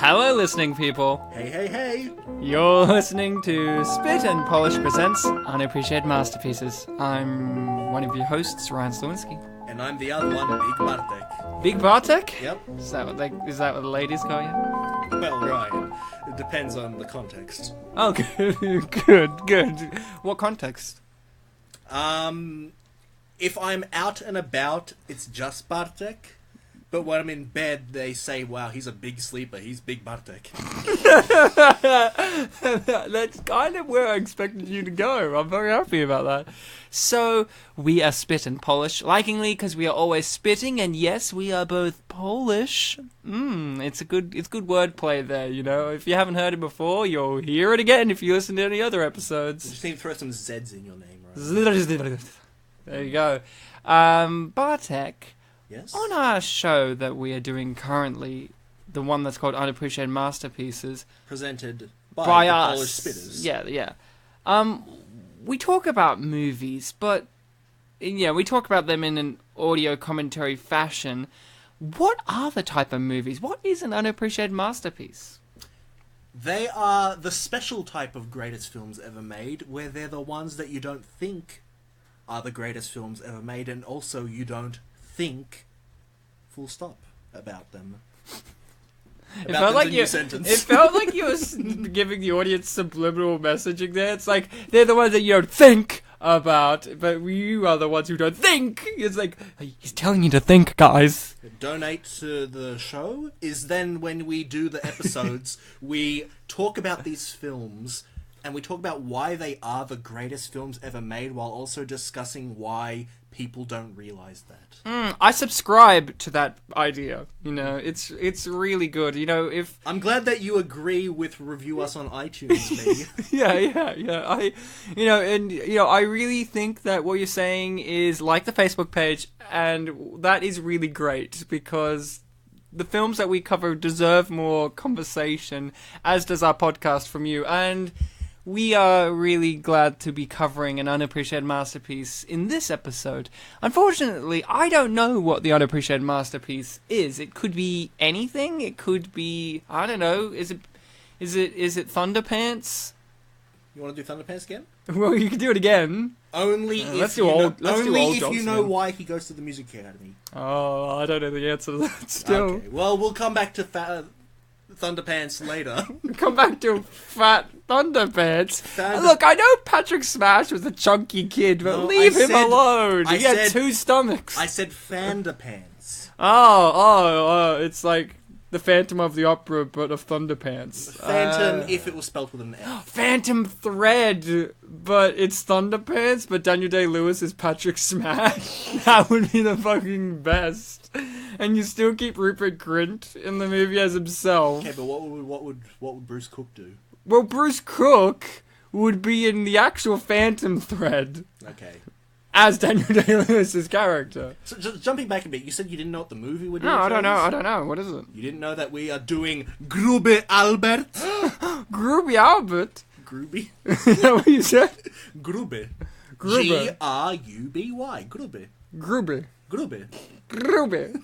Hello, listening people. Hey, hey, hey. You're listening to Spit and Polish Presents Unappreciated Masterpieces. I'm one of your hosts, Ryan Sliwinski. And I'm the other one, Big Bartek. Big Bartek? Yep. Is that what the ladies call you? Well, Ryan, it depends on the context. Oh, good. What context? If I'm out and about, it's just Bartek. But when I'm in bed, they say, wow, he's a big sleeper. He's Big Bartek. That's kind of where I expected you to go. I'm very happy about that. So, we are Spit and Polish, likingly because we are always spitting, and yes, we are both Polish. It's good wordplay there, you know. If you haven't heard it before, you'll hear it again if you listen to any other episodes. You just need to throw some Z's in your name, right? There you go. Bartek. Yes? On our show that we are doing currently, the one that's called Unappreciated Masterpieces, presented by the us. Polish Spitters. Yeah. We talk about movies, but we talk about them in an audio commentary fashion. What are the type of movies? What is an unappreciated masterpiece? They are the special type of greatest films ever made, where they're the ones that you don't think are the greatest films ever made, and also you don't think, full stop, about them. It felt like you were giving the audience subliminal messaging there. It's like, they're the ones that you don't think about, but you are the ones who don't think. It's like, he's telling you to think, guys. Donate to the show is then when we do the episodes, we talk about these films, and we talk about why they are the greatest films ever made, while also discussing why people don't realize that. I subscribe to that idea. You know, it's really good. You know, if I'm glad that you agree with review us on iTunes, me. Yeah. I really think that what you're saying is like the Facebook page, and that is really great because the films that we cover deserve more conversation, as does our podcast from you. And we are really glad to be covering an unappreciated masterpiece in this episode. Unfortunately, I don't know what the unappreciated masterpiece is. It could be anything. It could be, I don't know. Is it Thunderpants? You want to do Thunderpants again? Well, you can do it again. Only if you know why he goes to the music academy. Oh, I don't know the answer to that still. Okay, well, we'll come back to Thunderpants later. Come back to Fat Thunderpants. Look, I know Patrick Smash was a chunky kid, but leave him alone. He had two stomachs. I said Fanderpants. Oh, it's like the Phantom of the Opera, but of Thunderpants. Phantom, if it was spelled with an F. Phantom Thread, but it's Thunderpants, but Daniel Day-Lewis is Patrick Smash. That would be the fucking best. And you still keep Rupert Grint in the movie as himself. Okay, but what would Bruce Cook do? Well, Bruce Cook would be in the actual Phantom Thread. Okay. As Daniel Day-Lewis's character. So, just jumping back a bit, you said you didn't know what the movie would do. No, I don't know. What is it? You didn't know that we are doing Grube Albert? Grube Albert? Grube? Is that what you said? Grube. Gruby. Gruby. Grube. Gruby. Grube. Grube.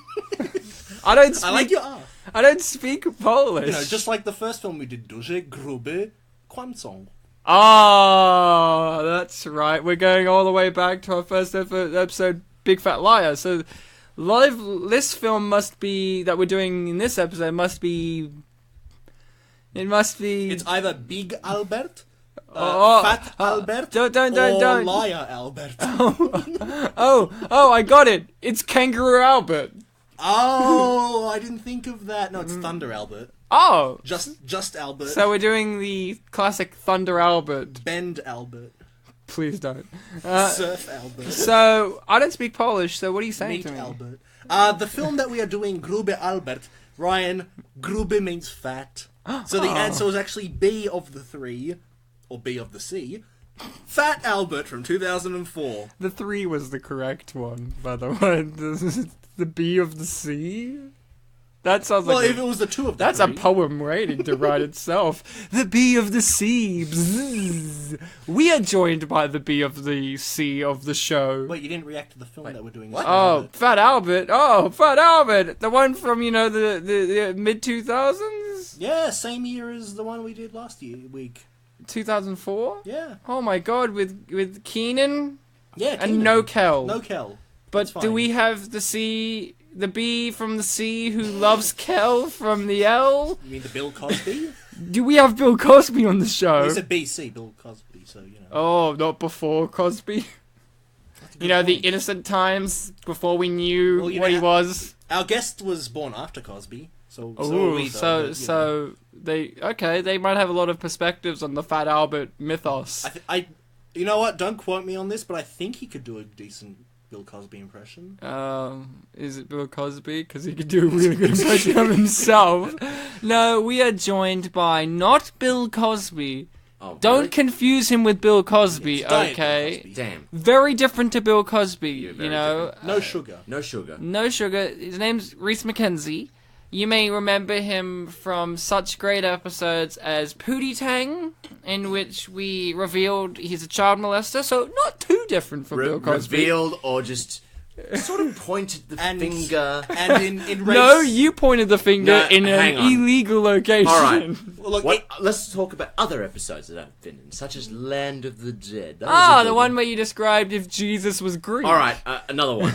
I like your R. I don't speak Polish. You know, just like the first film we did, Duże Grube Kłamcą. Oh, that's right. We're going all the way back to our first episode, Big Fat Liar. So, this film that we're doing in this episode must be. It's either Big Albert, Fat Albert, or Liar Albert. Oh, I got it. It's Kangaroo Albert. Oh, I didn't think of that. No, it's Thunder Albert. Oh. Just Albert. So we're doing the classic Thunder Albert. Bend Albert. Please don't. Surf Albert. So, I don't speak Polish, so what are you saying Meet to me? Albert. The film that we are doing, Grube Albert, Ryan, Grube means fat. So the answer was actually B of the three, or B of the C. Fat Albert from 2004. The 3 was the correct one, by the way. The B of the C? That sounds like... Well, if it was the 2 of the That's 3. a poem waiting to write itself. The B of the C. Bzzz. We are joined by the B of the C of the show. Wait, you didn't react to the film that we're doing. What? Oh, Fat Albert. Oh, Fat Albert. The one from, the mid-2000s? this? Yeah, same year as the one we did last week. 2004? Yeah. Oh my god, with Kenan? Yeah, And Kenan. no Kel. No Kel. But do we have the B from the C who loves Kel from the L? You mean the Bill Cosby? Do we have Bill Cosby on the show? He's a BC, Bill Cosby, so, you know. Oh, not before Cosby? You know, the innocent times before we knew what he was. Our guest was born after Cosby, so Ooh, we though, so they might have a lot of perspectives on the Fat Albert mythos. You know what? Don't quote me on this, but I think he could do a decent Bill Cosby impression. Is it Bill Cosby? Because he could do a really good impression of himself. No, we are joined by not Bill Cosby. Oh, Don't really? confuse him with Bill Cosby, okay? Bill Cosby. Damn. Very different to Bill Cosby, you very know? different. No sugar. No sugar. No sugar. His name's Rhys McKenzie. You may remember him from such great episodes as Pootie Tang, in which we revealed he's a child molester, so not too different from Bill Cosby. Revealed or just sort of pointed the finger. And in race... No, you pointed the finger in an illegal location. All right. Well, look, Let's talk about other episodes that I've been in, such as Land of the Dead. That was a The good one where you described if Jesus was Greek. All right, another one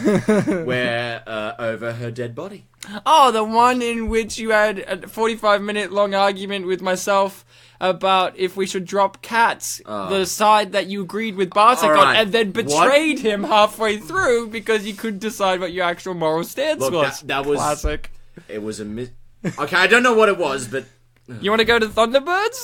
where over her dead body. Oh, the one in which you had a 45-minute long argument with myself about if we should drop cats, the side that you agreed with Bartok on, Alright. and then betrayed him halfway through because you couldn't decide what your actual moral stance Look, was. that was classic. It was a Okay, I don't know what it was, but You want to go to Thunderbirds?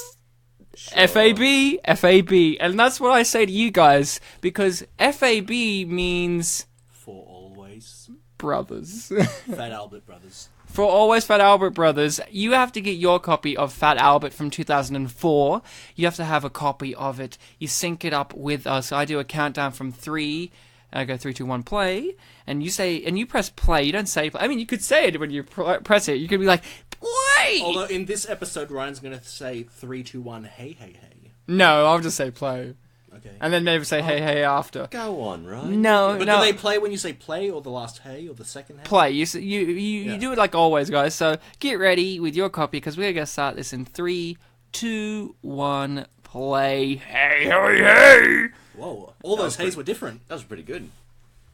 Sure. FAB, and that's what I say to you guys, because FAB means For always. brothers. Fat Albert Brothers. For Always Fat Albert Brothers, you have to get your copy of Fat Albert from 2004. You have to have a copy of it. You sync it up with us. I do a countdown from 3. I go 3, 2, 1, play. And you say, and you press play. You don't say play. I mean, you could say it when you press it. You could be like, play! Although in this episode, Ryan's going to say 3, 2, 1, hey, hey, hey. No, I'll just say play. Okay. And then maybe say hey, hey after. go on, right? No, But no. do they play when you say play, or the last hey, or the second hey? Play. You do it like always, guys. So get ready with your copy because we're gonna start this in 3, 2, 1, play. Hey, hey, hey! Whoa, all those heys were different. That was pretty good.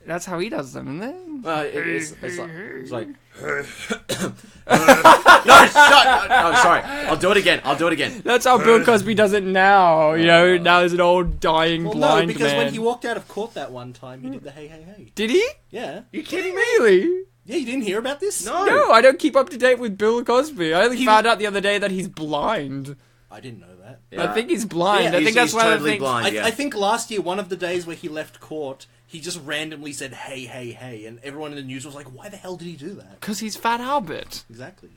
That's how he does them, isn't it? Well, it's like no, shut! No, sorry. I'll do it again. That's how Bill Cosby does it now. You know, now he's an old dying Well, blind no, because man. when he walked out of court that one time, he did the hey, hey, hey. Did he? Yeah. You kidding me? Really? Yeah, you didn't hear about this? No, I don't keep up to date with Bill Cosby. I only found out the other day that he's blind. I didn't know that. Yeah. I think he's blind. Yeah, I think that's he's why totally I think blind. Yeah. I think last year, one of the days where he left court, he just randomly said, hey, hey, hey, and everyone in the news was like, why the hell did he do that? because he's Fat Albert. Exactly.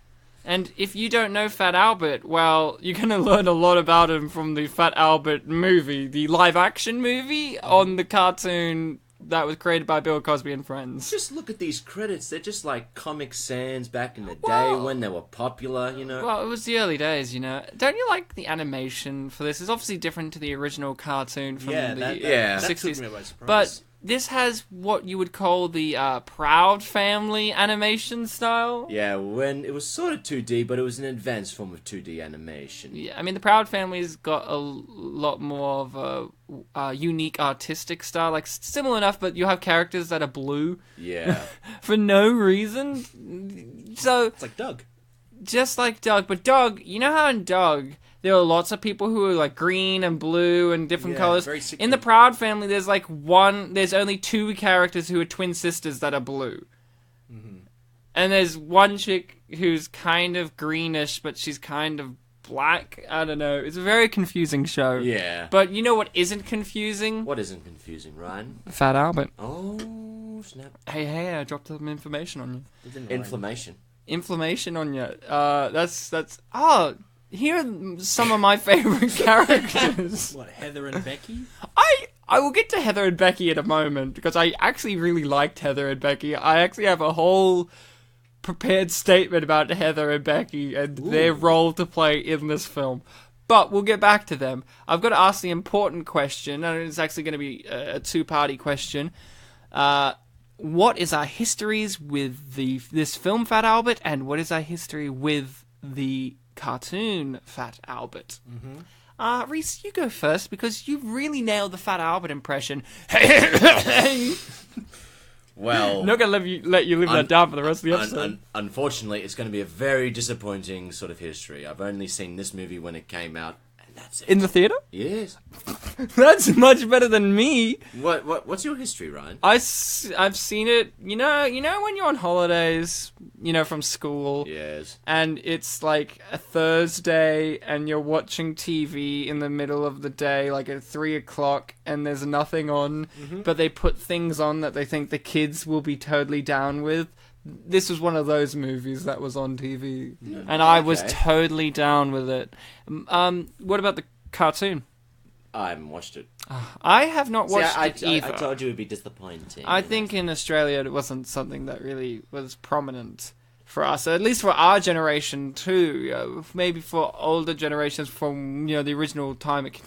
And if you don't know Fat Albert, well, you're going to learn a lot about him from the Fat Albert movie, the live-action movie on the cartoon that was created by Bill Cosby and Friends. Just look at these credits. They're just like Comic Sans back in the day Well- when they were popular, you know. Well, it was the early days, you know. Don't you like the animation for this? It's obviously different to the original cartoon from Yeah, the that 60s. took me by surprise. But this has what you would call the Proud Family animation style. Yeah, when it was sort of 2D, but it was an advanced form of 2D animation. Yeah, I mean, the Proud Family's got a lot more of a unique artistic style. Like, similar enough, but you have characters that are blue Yeah. for no reason. So, it's like Doug. just like Doug. But Doug, you know how in Doug, there are lots of people who are like green and blue and different Yeah, colors. very sickly. In the Proud Family, there's like there's only 2 characters who are twin sisters that are blue. Mm-hmm. And there's one chick who's kind of greenish, but she's kind of black. I don't know. It's a very confusing show. Yeah. But you know what isn't confusing? What isn't confusing, Ryan? Fat Albert. Oh, snap. Hey, I dropped some information on you. Inflammation. Inflammation on you. Here are some of my favorite characters. What, Heather and Becky? I will get to Heather and Becky in a moment, because I actually really liked Heather and Becky. I actually have a whole prepared statement about Heather and Becky and their role to play in this film. But we'll get back to them. I've got to ask the important question, and it's actually going to be a two-party question. What is our histories with this film, Fat Albert, and what is our history with the cartoon Fat Albert. Reese, you go first because you really nailed the Fat Albert impression. Well, I'm not going to let you live that down for the rest of the episode. Unfortunately, it's going to be a very disappointing sort of history. I've only seen this movie when it came out, and that's it. In the theatre? Yes. That's much better than me. What's your history, Ryan? I've seen it. You know when you're on holidays, from school. Yes. And it's like a Thursday, and you're watching TV in the middle of the day, like at 3:00, and there's nothing on, but they put things on that they think the kids will be totally down with. This was one of those movies that was on TV, and I was totally down with it. What about the cartoon? I haven't watched it. I have not watched it either. I told you it would be disappointing. I think in Australia it wasn't something that really was prominent for us, at least for our generation too. Maybe for older generations from the original time it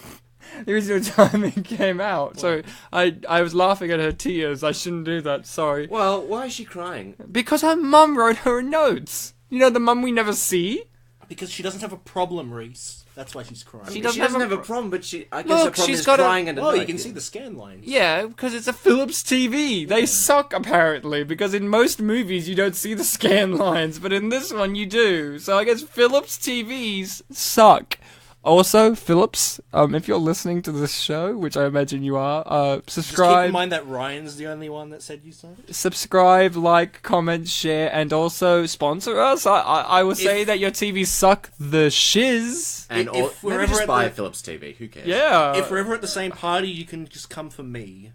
came out. So I was laughing at her tears. I shouldn't do that. Sorry. Well, why is she crying? Because her mum wrote her notes. The mum we never see. Because she doesn't have a problem, Reese. That's why she's crying. She doesn't have a problem, but I guess Look, the problem she's is got crying and you can see the scan lines. Yeah, because it's a Philips TV. They suck, apparently, because in most movies you don't see the scan lines, but in this one you do. So I guess Philips TVs suck. Also, Philips, if you're listening to this show, which I imagine you are, subscribe. Just keep in mind that Ryan's the only one that said you so. Subscribe, like, comment, share, and also sponsor us. I will say that your TVs suck the shiz. And if we're maybe ever just at buy the- a Philips TV. Who cares? Yeah. If we're ever at the same party, you can just come for me.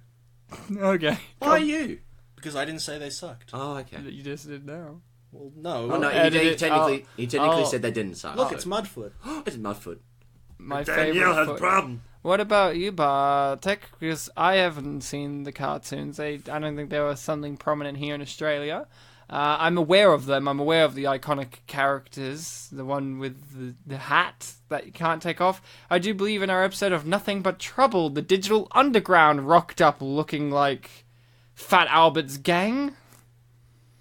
Okay. Why are you? Because I didn't say they sucked. Oh, okay. You just did now. Well, no. Oh, no, edit he it. technically said they didn't suck. Look, it's Mudfoot. It's Mudfoot. My Danielle favorite has a foot. problem. What about you, Bartek? Because I haven't seen the cartoons. I don't think there was something prominent here in Australia. I'm aware of them. I'm aware of the iconic characters. The one with the hat that you can't take off. I do believe in our episode of Nothing But Trouble, the Digital Underground rocked up looking like Fat Albert's gang.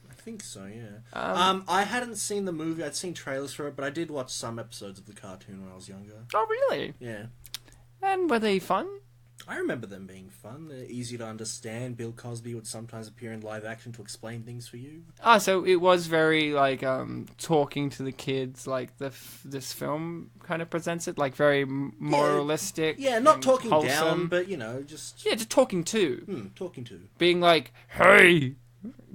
I think so, yeah. I hadn't seen the movie. I'd seen trailers for it, but I did watch some episodes of the cartoon when I was younger. Oh, really? Yeah. And were they fun? I remember them being fun. They're easy to understand. Bill Cosby would sometimes appear in live action to explain things for you. So it was very, like, talking to the kids, like this film kind of presents it, like, very moralistic. Yeah, not and talking wholesome. down, but, just... Yeah, just talking to. Talking to. Being like, hey,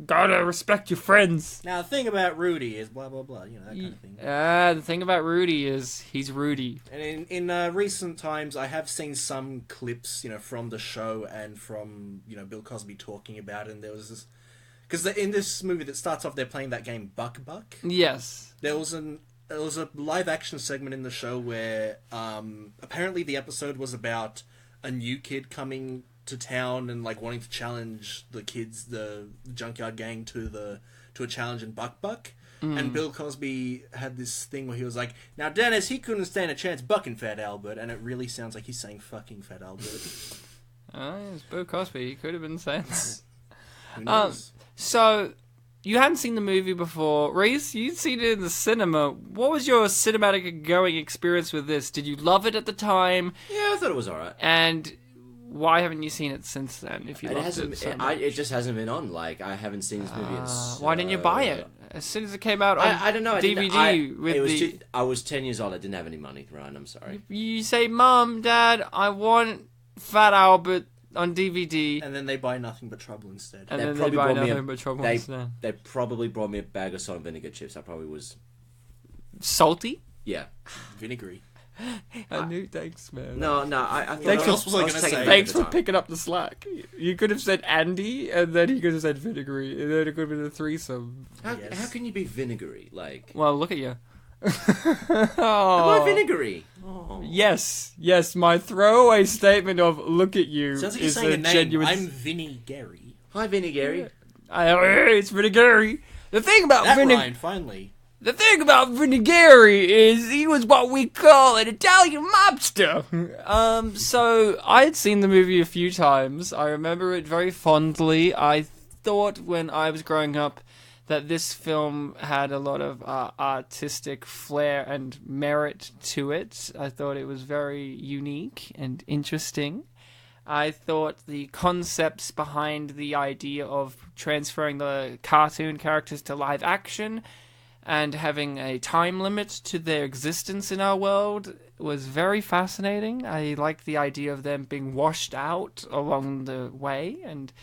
gotta respect your friends. Now, the thing about Rudy is blah, blah, blah, that kind of thing. The thing about Rudy is he's Rudy. And in recent times, I have seen some clips, from the show and from, Bill Cosby talking about it. And there was this... Because in this movie that starts off, they're playing that game Buck Buck. Yes. There was a live-action segment in the show where apparently the episode was about a new kid coming to town and like wanting to challenge the kids, the junkyard gang to a challenge in Buck Buck. And Bill Cosby had this thing where he was like, now Dennis, he couldn't stand a chance bucking Fat Albert, and it really sounds like he's saying fucking Fat Albert. It's Bill Cosby. He could have been saying that. Who knows? So, you hadn't seen the movie before. Reese, you'd seen it in the cinema. What was your cinematic going experience with this? Did you love it at the time? Yeah, I thought it was alright. And why haven't you seen it since then? If you loved it so much? It just hasn't been on. Like, I haven't seen this movie in why didn't you buy it as soon as it came out on I don't know. DVD? I was 10 years old. I didn't have any money, Ryan. I'm sorry. You say, Mum, Dad, I want Fat Albert on DVD. And then they buy Nothing But Trouble instead. And They then they probably buy bought me Nothing But Trouble instead. They probably brought me a bag of salt and vinegar chips. I probably was... Salty? Yeah. Vinegary. I knew, thanks, man. No, I thought... Thanks I was for- taking say? it Thanks at the for time. picking up the slack. You could have said Andy, and then he could have said vinegary, and then it could have been a threesome. How Yes. can you be vinegary? Like... Well, look at you. Why Oh. vinegary? Oh. Yes, my throwaway statement of "look at you" Sounds like you're is saying a a name. genuine. I'm Vinny Gary. Hi, vinegary. It's vinegary. The thing about That Ryan, finally. The thing about Vinegary is he was what we call an Italian mobster. So I had seen the movie a few times. I remember it very fondly. I thought when I was growing up that this film had a lot of artistic flair and merit to it. I thought it was very unique and interesting. I thought the concepts behind the idea of transferring the cartoon characters to live action and having a time limit to their existence in our world was very fascinating. I liked the idea of them being washed out along the way and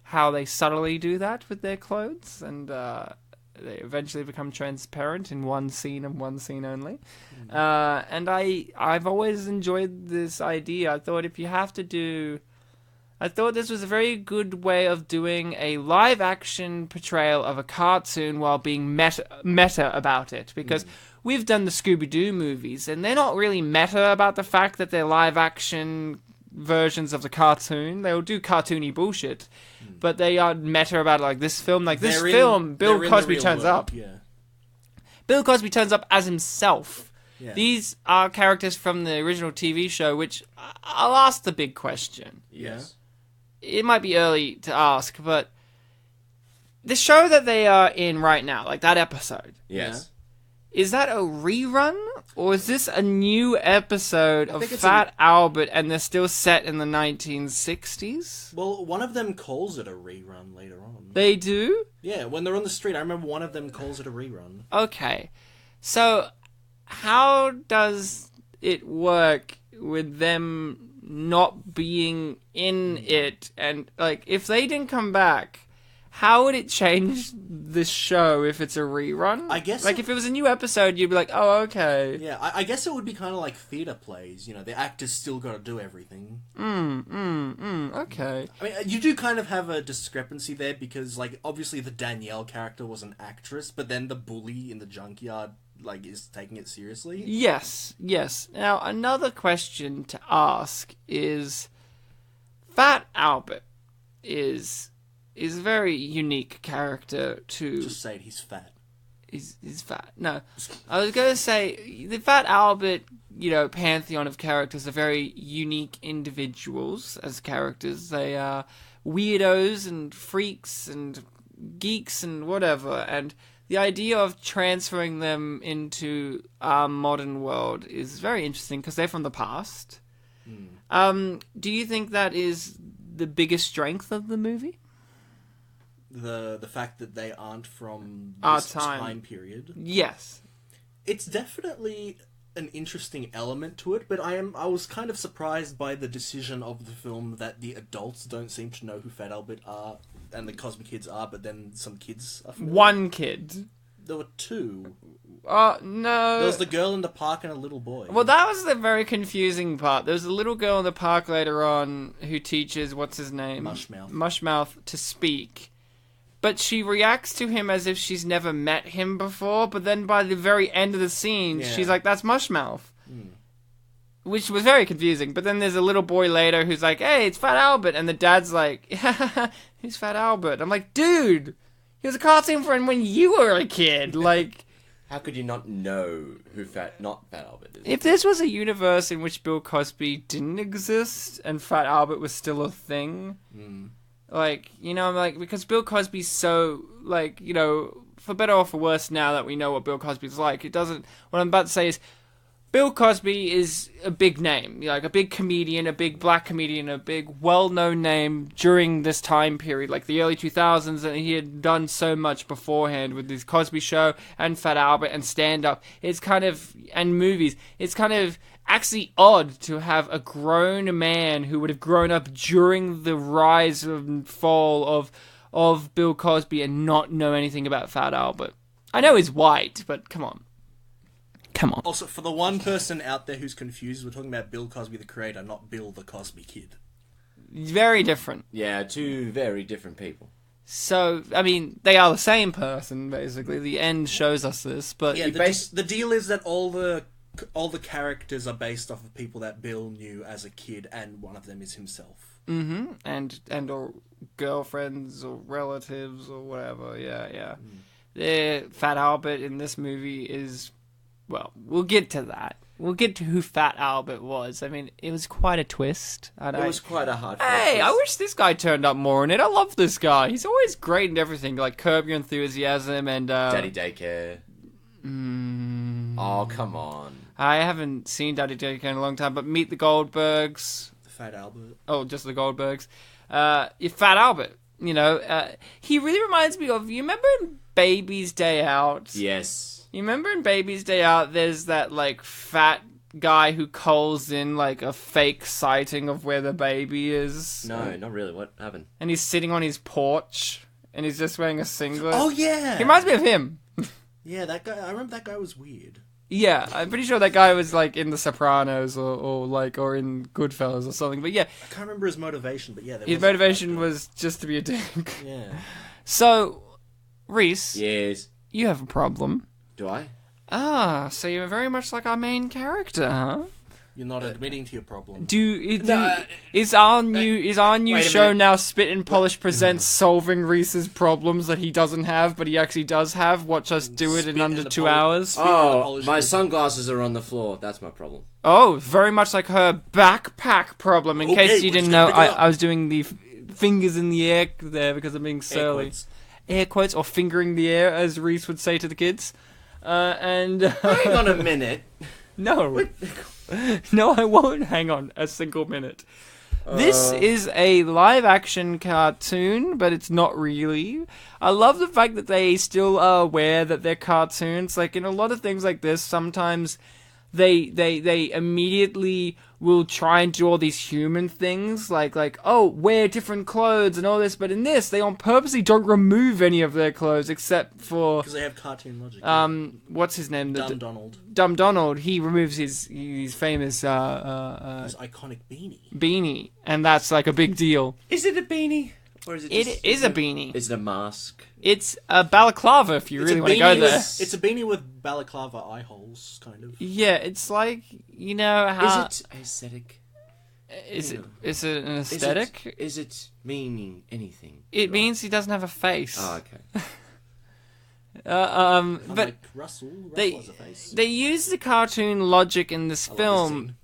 how they subtly do that with their clothes, and they eventually become transparent in one scene and one scene only. And I've always enjoyed this idea. I thought this was a very good way of doing a live-action portrayal of a cartoon while being meta about it. Because we've done the Scooby-Doo movies, and they're not really meta about the fact that they're live-action versions of the cartoon. They'll do cartoony bullshit, but they are meta about it, like this film. Like this film, Bill Cosby turns up. Yeah. Bill Cosby turns up as himself. Yeah. These are characters from the original TV show, which I'll ask the big question. Yes. It might be early to ask, but the show that they are in right now, like that episode, Yes. is that a rerun? Or is this a new episode of Fat Albert and they're still set in the 1960s? Well, one of them calls it a rerun later on. They do? Yeah, when they're on the street, I remember one of them calls it a rerun. Okay. So, how does it work with them not being in it? And, like, if they didn't come back, how would it change the show if it's a rerun? I guess... Like, if it was a new episode, you'd be like, oh, okay. Yeah, I guess it would be kind of like theatre plays. You know, the actors still got to do everything. Okay. I mean, you do kind of have a discrepancy there because, like, obviously the Danielle character was an actress, but then the bully in the junkyard, like, is taking it seriously. Yes. Now, another question to ask is, Fat Albert is a very unique character to... Just say it, he's fat. He's fat. No. I was going to say, the Fat Albert, pantheon of characters are very unique individuals as characters. They are weirdos and freaks and geeks and whatever, and the idea of transferring them into our modern world is very interesting because they're from the past. Do you think that is the biggest strength of the movie? The fact that they aren't from Our this time period. Yes. It's definitely an interesting element to it, but I was kind of surprised by the decision of the film that the adults don't seem to know who Fat Albert are and the Cosby kids are, but then some kids are familiar. One kid. There were two. No. There was the girl in the park and a little boy. Well, that was the very confusing part. There was a little girl in the park later on who teaches, what's his name? Mushmouth to speak. But she reacts to him as if she's never met him before, but then by the very end of the scene, she's like, that's Mushmouth. Which was very confusing. But then there's a little boy later who's like, hey, it's Fat Albert. And the dad's like, who's Fat Albert? I'm like, dude, he was a cartoon friend when you were a kid. Like... How could you not know who not Fat Albert is? If this was a universe in which Bill Cosby didn't exist and Fat Albert was still a thing... Like, because Bill Cosby's so, for better or for worse now that we know what Bill Cosby's like, what I'm about to say is, Bill Cosby is a big name, like a big comedian, a big black comedian, a big well-known name during this time period, like the early 2000s, and he had done so much beforehand with his Cosby Show and Fat Albert and stand-up. And movies. It's kind of actually odd to have a grown man who would have grown up during the rise and fall of Bill Cosby and not know anything about Fat Albert. I know he's white, but come on. Also, for the one person out there who's confused, we're talking about Bill Cosby the creator, not Bill the Cosby kid. Very different. Yeah, two very different people. So, I mean, they are the same person, basically. The end shows us this, but... Yeah, the deal is that all the characters are based off of people that Bill knew as a kid, and one of them is himself. Mm-hmm. And or girlfriends or relatives or whatever, yeah. Fat Albert in this movie is... Well, we'll get to that. we'll get to who Fat Albert was. I mean, it was quite a twist. It was quite a hard. Hey, I wish this guy turned up more in it. I love this guy. He's always great in everything, like Curb Your Enthusiasm and Daddy Daycare. Oh, come on. I haven't seen Daddy Daycare in a long time, but Meet the Goldbergs. The Fat Albert. Oh, just the Goldbergs. Fat Albert. You know, he really reminds me of. You remember in Baby's Day Out? Yes. You remember in Baby's Day Out, there's that, like, fat guy who calls in, like, a fake sighting of where the baby is. No, not really. What happened? And he's sitting on his porch, and he's just wearing a singlet. Oh, yeah! He reminds me of him. Yeah, that guy. I remember that guy was weird. Yeah, I'm pretty sure that guy was, like, in The Sopranos or in Goodfellas or something. But, yeah. I can't remember his motivation, but yeah. His motivation was just to be a dick. Yeah. So, Reese. Yes. You have a problem. Do I? Ah, so you're very much like our main character, huh? You're not admitting to your problem. Is our new wait a show minute. now Spit and Polish presents solving Reese's problems that he doesn't have, but he actually does have? Watch us do it in Spit under and 2 the hours. Oh, my sunglasses are on the floor. That's my problem. Oh, very much like her backpack problem. In Okay, case you we're didn't just know, gonna pick it up. I was doing the fingers in the air there because I'm being surly. Air quotes, or fingering the air, as Reese would say to the kids. Hang on a minute. No. No, I won't hang on a single minute. This is a live-action cartoon, but it's not really. I love the fact that they still are aware that they're cartoons. Like, in a lot of things like this, sometimes they immediately will try and do all these human things, like oh, wear different clothes and all this, but in this, they on purposely don't remove any of their clothes except for... Because they have cartoon logic. what's his name? Dumb Donald. Dumb Donald. He removes his famous His iconic beanie, and that's like a big deal. Is it a beanie? Or is it It is a beanie. Is it a mask? It's a balaclava, if you really want to go there. It's a beanie with balaclava eye holes, kind of. Yeah, it's like, you know how... Is it aesthetic? Is it an aesthetic? Is it meaning anything? It means he doesn't have a face. Oh, okay. But Like Russell has a face. they use the cartoon logic in this film.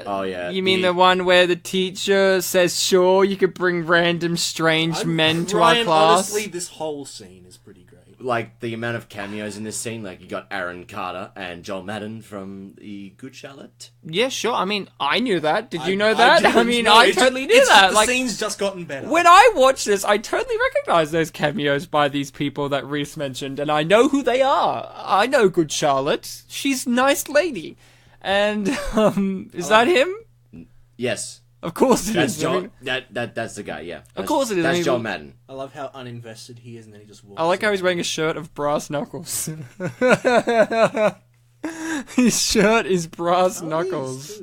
Oh, yeah. You mean the one where the teacher says, sure, you could bring random strange men to our class? Honestly, this whole scene is pretty great. Like, the amount of cameos in this scene, like, you got Aaron Carter and Joel Madden from The Good Charlotte. Yeah, sure. I mean, I knew that. Did you know that? didn't. I mean, No, I totally knew that. The Like, scene's just gotten better. when I watch this, I totally recognize those cameos by these people that Reese mentioned, and I know who they are. I know Good Charlotte. She's a nice lady. And, is that him? Yes. Of course it That's is. I Joel. mean, That's the guy, yeah. Of course it is. I That's mean, Joel Madden. I love how uninvested he is, and then he just walks. I like how he's wearing a shirt of brass knuckles. His shirt is brass knuckles.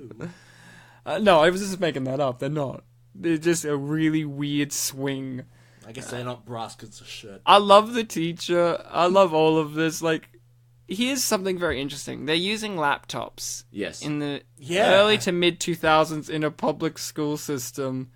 No, I was just making that up. They're not. They're just a really weird swing. I guess they're not brass because it's a shirt. I love the teacher. I love all of this. Like, here's something very interesting. They're using laptops. Yes. In the Yeah. early to mid 2000s in a public school system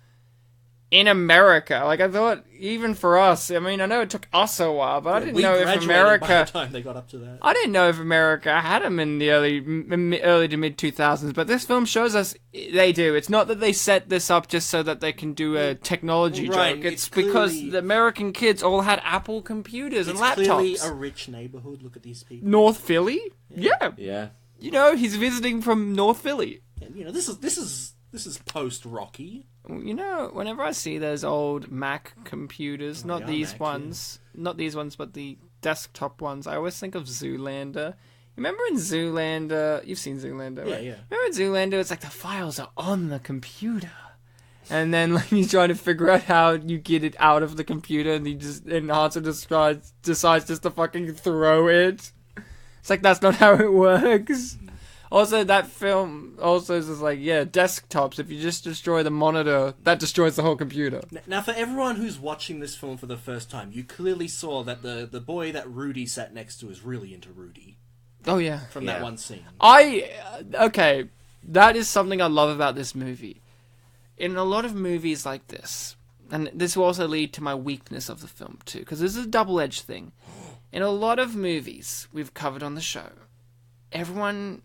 in America. Like, I thought, even for us, I mean, I know it took us a while, but I didn't We know if graduated America... by the time they got up to that. I didn't know if America had them in the early to mid 2000s, but this film shows us they do. It's not that they set this up just so that they can do a technology Right, joke. it's It's because clearly- the American kids all had Apple computers and It's clearly laptops. a rich neighborhood. Look at these people. North Philly? Yeah. Yeah. You know, he's visiting from North Philly. And, you know, this is post Rocky. You know, whenever I see those old Mac computers, not yeah, these Mac, ones, not these ones, but the desktop ones, I always think of Zoolander. Remember in Zoolander, you've seen Zoolander, Yeah, right? yeah. Remember in Zoolander, it's like the files are on the computer. And then like he's trying to figure out how you get it out of the computer, and Hanzo decides just to fucking throw it. It's like, that's not how it works. Also, that film also is just like, yeah, desktops. If you just destroy the monitor, that destroys the whole computer. Now, for everyone who's watching this film for the first time, you clearly saw that the boy that Rudy sat next to is really into Rudy Oh, yeah. from that one scene. Okay, that is something I love about this movie. In a lot of movies like this, and this will also lead to my weakness of the film too, because this is a double-edged thing. In a lot of movies we've covered on the show, everyone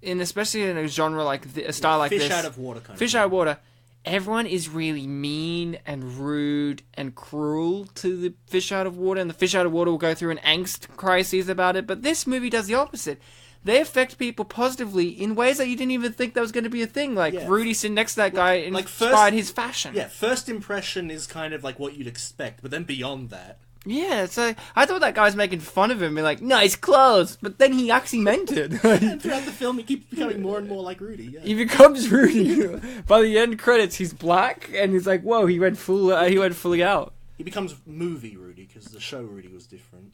especially in a genre like a style like this, fish out of water kind fish of out of water, everyone is really mean and rude and cruel to the fish out of water, and the fish out of water will go through an angst crisis about it. But this movie does the opposite. They affect people positively in ways that you didn't even think that was going to be a thing. Like Rudy sitting next to that guy inspired his fashion. Yeah, first impression is kind of like what you'd expect, but then beyond that. Yeah, so I thought that guy was making fun of him, and like, nice clothes, but then he actually meant it. And throughout the film, he keeps becoming more and more like Rudy. Yeah. He becomes Rudy. By the end credits, he's black, and he's like, whoa, he went fully out. He becomes movie Rudy, because the show Rudy was different.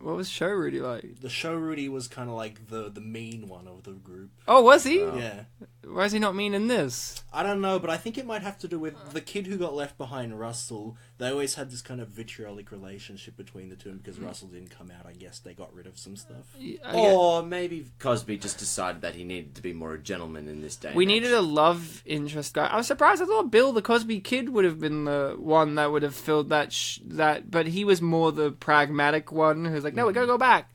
What was show Rudy like? The show Rudy was kind of like the mean one of the group. Oh, was he? Yeah. Why is he not mean in this? I don't know, but I think it might have to do with the kid who got left behind, Russell. They always had this kind of vitriolic relationship between the two, and because Russell didn't come out, I guess they got rid of some stuff. Or maybe Cosby just decided that he needed to be more a gentleman in this day. We needed a love interest guy. I was surprised. I thought Bill, the Cosby kid, would have been the one that would have filled that, but he was more the pragmatic one who's like, no, we gotta go back.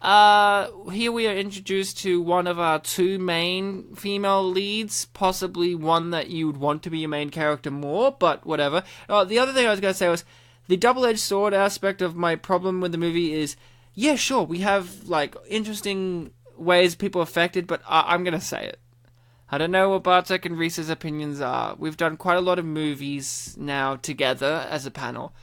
Here we are introduced to one of our two main female leads, possibly one that you would want to be your main character more, but whatever. The other thing I was going to say was, the double-edged sword aspect of my problem with the movie is, yeah, sure, we have, like, interesting ways people are affected, but I'm going to say it. I don't know what Bartek and Reese's opinions are. We've done quite a lot of movies now together as a panel.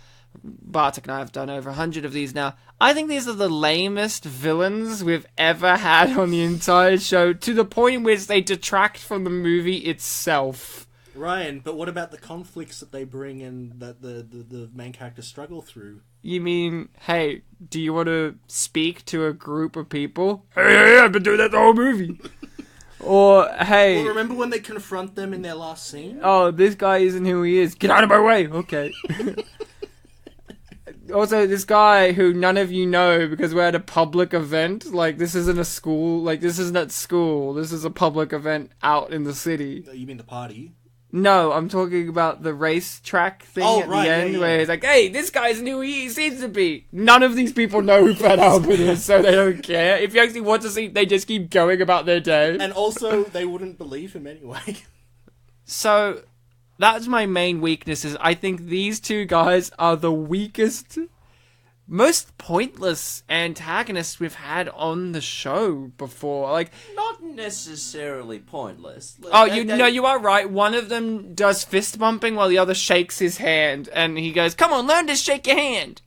Bartek and I have done over 100 of these now. I think these are the lamest villains we've ever had on the entire show, to the point in which they detract from the movie itself. Ryan, but what about the conflicts that they bring and that the main characters struggle through? You mean, hey, do you want to speak to a group of people? Hey, I've been doing that the whole movie. Or, hey... Well, remember when they confront them in their last scene? Oh, this guy isn't who he is. Get out of my way! Okay. Also, this guy who none of you know because we're at a public event. Like, this isn't a school. Like, this isn't at school. This is a public event out in the city. You mean the party? No, I'm talking about the racetrack thing at the end where he's like, hey, this guy's who he seems to be. None of these people know who Pratt Albert is, so they don't care. If you actually want to see, they just keep going about their day. And also, they wouldn't believe him anyway. So... that's my main weakness, is I think these two guys are the weakest, most pointless antagonists we've had on the show before. Like, not necessarily pointless. You are right. One of them does fist bumping while the other shakes his hand, and he goes, come on, learn to shake your hand.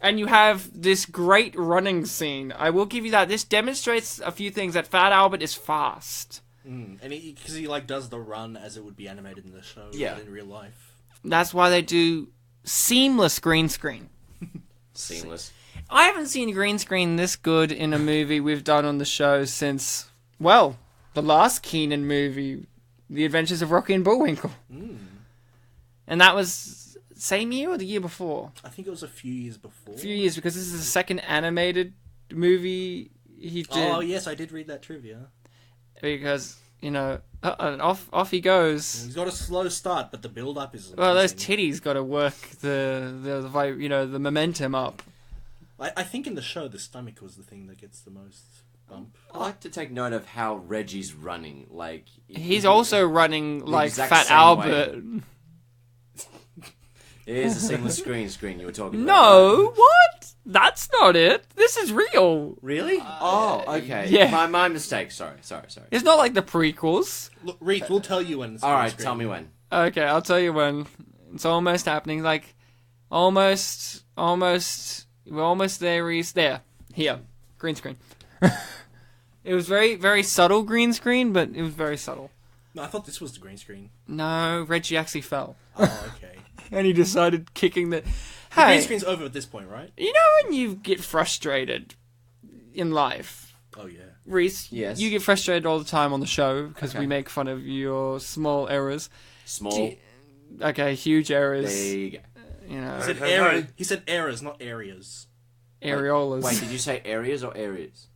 And you have this great running scene. I will give you that. This demonstrates a few things, that Fat Albert is fast. And because he like does the run as it would be animated in the show, not in real life. That's why they do seamless green screen. Seamless. I haven't seen green screen this good in a movie we've done on the show since, well, the last Kenan movie, The Adventures of Rocky and Bullwinkle. And that was same year or the year before? I think it was a few years before. A few years, because this is the second animated movie he did. Oh, yes, I did read that trivia. Because, you know, and off he goes. He's got a slow start, but the build-up is amazing. Well, those titties got to work the momentum up. I think in the show, the stomach was the thing that gets the most bump. I like to take note of how Reggie's running. Like he's also running like Fat Albert. It is a seamless screen you were talking about. No, what? That's not it. This is real. Really? Oh, okay. Yeah. My mistake. Sorry. It's not like the prequels. Look, Reese, we'll tell you when. Alright, tell me when. Okay, I'll tell you when. It's almost happening. Like, almost. We're almost there, Reese. There. Here. Green screen. It was very, very subtle green screen, but it was very subtle. No, I thought this was the green screen. No, Reggie actually fell. Oh, okay. And he decided kicking the... The green screen's over at this point, right? You know when you get frustrated in life? Oh, yeah. Reese, yes. You get frustrated all the time on the show because we make fun of your small errors. Small? Okay, huge errors. There you go. You know. He said errors, not areas. Areolas. Wait, did you say areas or areas?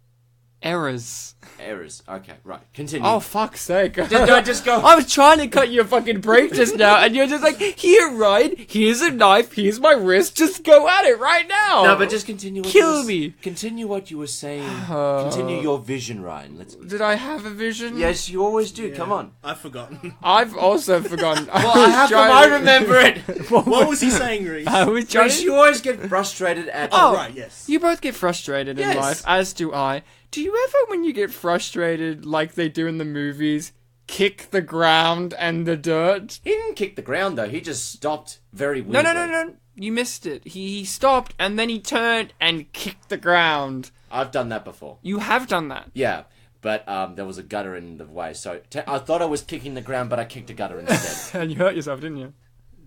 Errors. Errors. Okay, right. Continue. Oh, fuck's sake. No, just go. I was trying to cut you a fucking break just now, and you're just like, here, Ryan, here's a knife, here's my wrist, just go at it right now. No, but just continue. Kill me. Continue what you were saying. Continue your vision, Ryan. Did I have a vision? Yes, you always do. Come on. I've forgotten. I've also forgotten. I remember it. What was he saying, Reese? I was trying Reese, you always get frustrated at... Oh, right, yes. You both get frustrated in Yes. life, as do I. Do you ever, when you get frustrated, like they do in the movies, kick the ground and the dirt? He didn't kick the ground, though. He just stopped very weirdly. No. You missed it. He stopped, and then he turned and kicked the ground. I've done that before. You have done that. Yeah, but there was a gutter in the way, so I thought I was kicking the ground, but I kicked a gutter instead. And you hurt yourself, didn't you?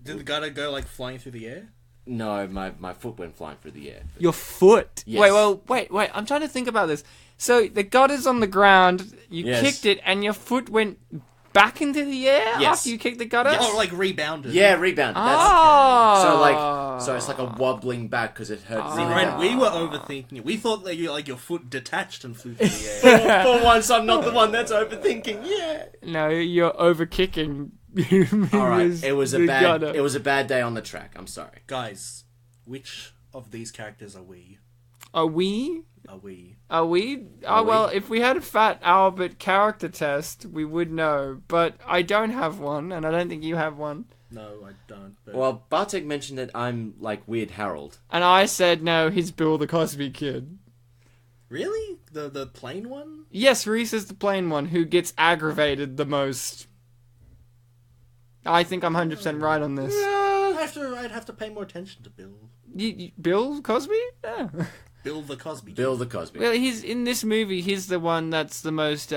Did the gutter go, like, flying through the air? No, my foot went flying through the air. Your foot? Yes. Wait. I'm trying to think about this. So, the gutter's on the ground, you Yes. kicked it, and your foot went back into the air Yes. after you kicked the gutter? Or, like, rebounded. Yeah, rebound. So it's like a wobbling back because it hurt. See, really Ryan, bad. we were overthinking it. We thought that your foot detached and flew through the air. For once, I'm not the one that's overthinking. Yeah. No, you're overkicking. All right. It was a the bad. gutter. It was a bad day on the track. I'm sorry. Guys, which of these characters are we? Are we? Are we? Are we? Are Oh, well, we? if we had a Fat Albert character test, we would know. But I don't have one, and I don't think you have one. No, I don't. But... Well, Bartek mentioned that I'm like Weird Harold. And I said, no, he's Bill the Cosby Kid. Really? The plain one? Yes, Reese is the plain one who gets aggravated the most. I think I'm 100% right on this. I'd have to pay more attention to Bill. Bill Cosby? Yeah. Bill the Cosby. Bill the Cosby. Well, he's in this movie. He's the one that's the most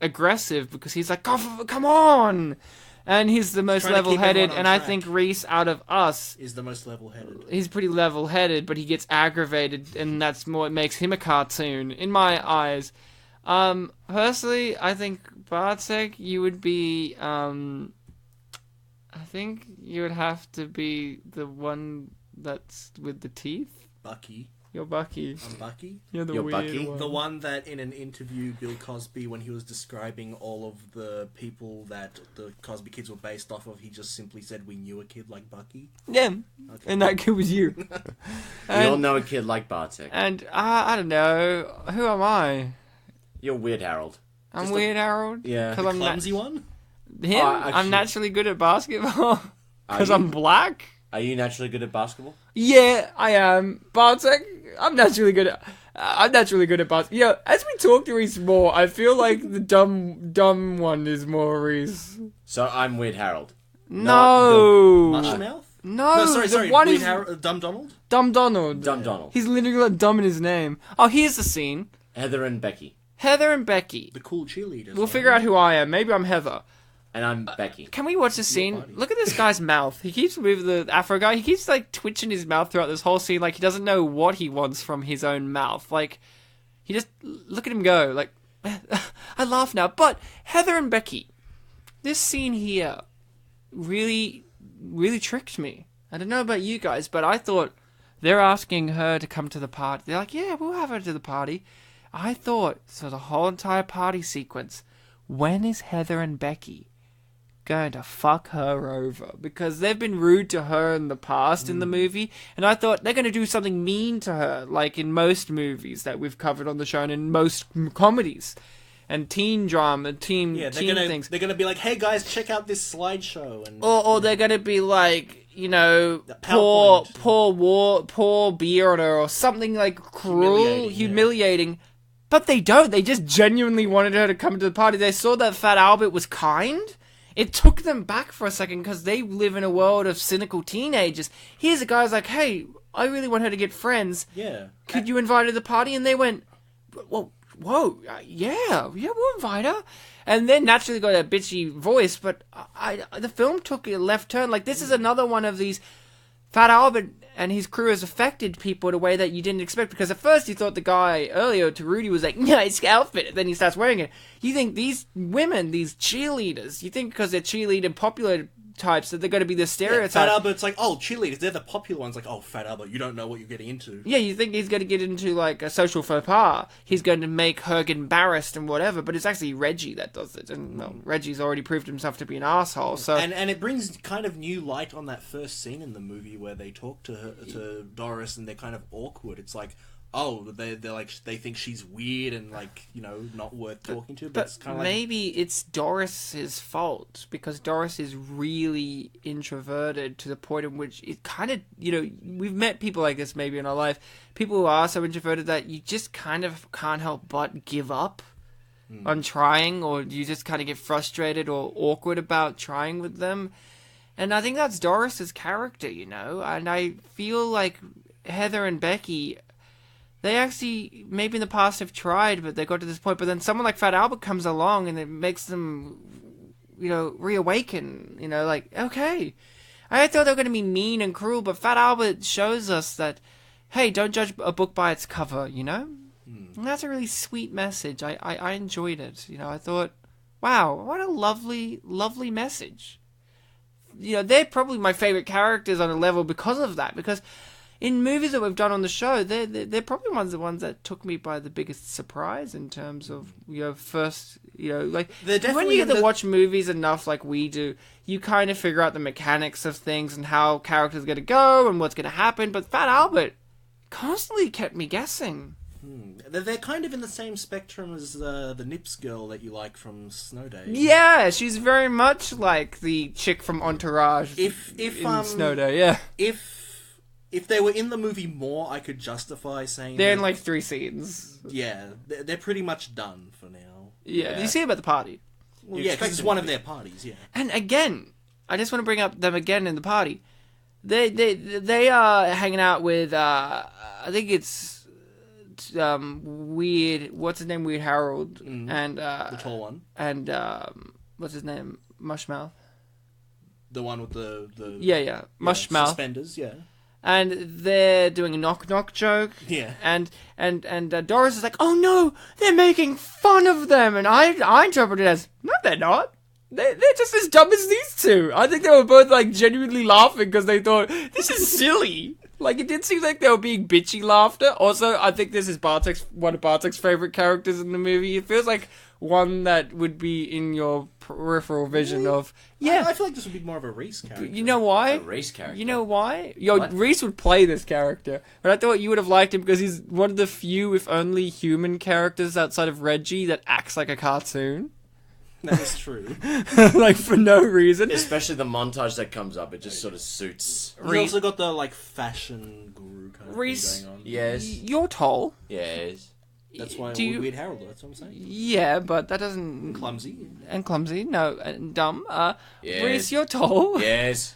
aggressive because he's like, "Oh, come on," and he's the most Trying to keep level-headed. everyone on And I track. think Reese, out of us, Is the most level-headed. he's pretty level-headed, but he gets aggravated, and that's more what makes him a cartoon in my eyes. Personally, I think Bartek, you would be. I think you would have to be the one that's with the teeth. Bucky. You're Bucky. I'm Bucky. You're the You're weird Bucky? one. The one that in an interview, Bill Cosby, when he was describing all of the people that the Cosby kids were based off of, he just simply said, "We knew a kid like Bucky." Yeah, Okay. and that kid was you. We all and know a kid like Bartek. and I don't know. Who am I? You're Weird Harold. I'm Just a- Weird Harold? Yeah. Because The I'm clumsy one? him? Oh, actually- I'm naturally good at basketball. Because you? I'm black? Are you naturally good at basketball? Yeah, I am. Bartek, I'm naturally good at basketball. Yeah, as we talk to Reese more, I feel like the dumb one is more Reese. So I'm Weird Harold. No. Mushmouth? No, No, sorry. the one Weird is Dumb Donald? Dumb Donald. Dumb Donald. He's literally got dumb in his name. Oh, here's the scene. Heather and Becky. Heather and Becky. The cool cheerleaders. We'll figure out who I am. Maybe I'm Heather. And I'm Becky. Can we watch this scene? buddy. Look at this guy's mouth. He keeps with the Afro guy. He keeps like twitching his mouth throughout this whole scene, like he doesn't know what he wants from his own mouth. Like he just look at him go. Like I laugh now. But Heather and Becky, this scene here, really tricked me. I don't know about you guys, but I thought they're asking her to come to the party. They're like, yeah, we'll have her to the party. I thought so. The whole entire party sequence. When is Heather and Becky going to fuck her over? Because they've been rude to her in the past in the movie, and I thought they're going to do something mean to her, like in most movies that we've covered on the show and in most comedies and teen drama, teen things. They're gonna be like, "Hey guys, check out this slideshow," and Or they're going to be like, you know, The pour PowerPoint. beer on her or something like cruel, Humiliating, yeah. humiliating. But they don't. They just genuinely wanted her to come to the party. They saw that Fat Albert was kind. It took them back for a second because they live in a world of cynical teenagers. Here's a guy's like, hey, I really want her to get friends. yeah. Could you invite her to the party? And they went, well, whoa, yeah, we'll invite her. And then naturally got a bitchy voice, but the film took a left turn. Like, this is another one of these. Fat Albert and his crew has affected people in a way that you didn't expect, because at first you thought the guy earlier to Rudy was like, nice outfit, and then he starts wearing it. You think these women, these cheerleaders, you think because they're cheerleader popular types that they're going to be the Yeah, stereotype. Fat Albert's like, oh, cheerleaders, they're the popular ones. Like, oh, Fat Albert, you don't know what you're getting into. Yeah, you think he's going to get into, like, a social faux pas. He's going to make her get embarrassed and whatever, but it's actually Reggie that does it. And, well, Reggie's already proved himself to be an asshole, so... And it brings kind of new light on that first scene in the movie where they talk to Doris and they're kind of awkward. It's like, oh, they're like, they think she's weird and, like, you know, not worth talking to, but it's kind of like... maybe it's Doris's fault, because Doris is really introverted to the point in which it kind of, you know, we've met people like this maybe in our life, people who are so introverted that you just kind of can't help but give up on trying, or you just kind of get frustrated or awkward about trying with them. And I think that's Doris's character, you know, and I feel like Heather and Becky... they actually, maybe in the past have tried, but they got to this point. But then someone like Fat Albert comes along and it makes them, you know, reawaken. You know, like, okay. I thought they were going to be mean and cruel, but Fat Albert shows us that, hey, don't judge a book by its cover, you know? And that's a really sweet message. I enjoyed it. You know, I thought, wow, what a lovely, lovely message. You know, they're probably my favorite characters on a level because of that. Because... in movies that we've done on the show, they're probably the ones that took me by the biggest surprise in terms of, you know, first, you know, like, when you get to watch movies enough like we do, you kind of figure out the mechanics of things and how characters are going to go and what's going to happen, but Fat Albert constantly kept me guessing. They're kind of in the same spectrum as the Nips girl that you like from Snow Day. Yeah, she's very much like the chick from Entourage in Snow Day, yeah. If they were in the movie more, I could justify saying... they're in like 3 scenes. Yeah, they're pretty much done for now. Yeah. You see them at the party. Well, yeah, because it's one of their parties, yeah. And again, I just want to bring up them again in the party. They are hanging out with, I think it's Weird... what's his name? Weird Harold. And the tall one. And, what's his name? Mushmouth. The one with the Yeah. Mushmouth. Suspenders, yeah. And they're doing a knock-knock joke. Yeah. And Doris is like, oh no, they're making fun of them. And I interpret it as, no, they're not. They're just as dumb as these two. I think they were both, like, genuinely laughing because they thought, this is silly. Like, it did seem like they were being bitchy laughter. Also, I think this is one of Bartek's favorite characters in the movie. It feels like one that would be in your peripheral vision of... yeah. I feel like this would be more of a Reese character. You know why? A Reese character. You know why? Reese would play this character. But I thought you would have liked him because he's one of the few, if only, human characters outside of Reggie that acts like a cartoon. That is true. Like, for no reason. Especially the montage that comes up, it just sort of suits. He's also got the, like, fashion guru kind of Reese, thing going on. Yes. You're tall. Yes. That's why Weird Harold, that's what I'm saying. Yeah, but that doesn't... clumsy. And clumsy, no, and dumb. Yes. Reese, you're tall. Yes.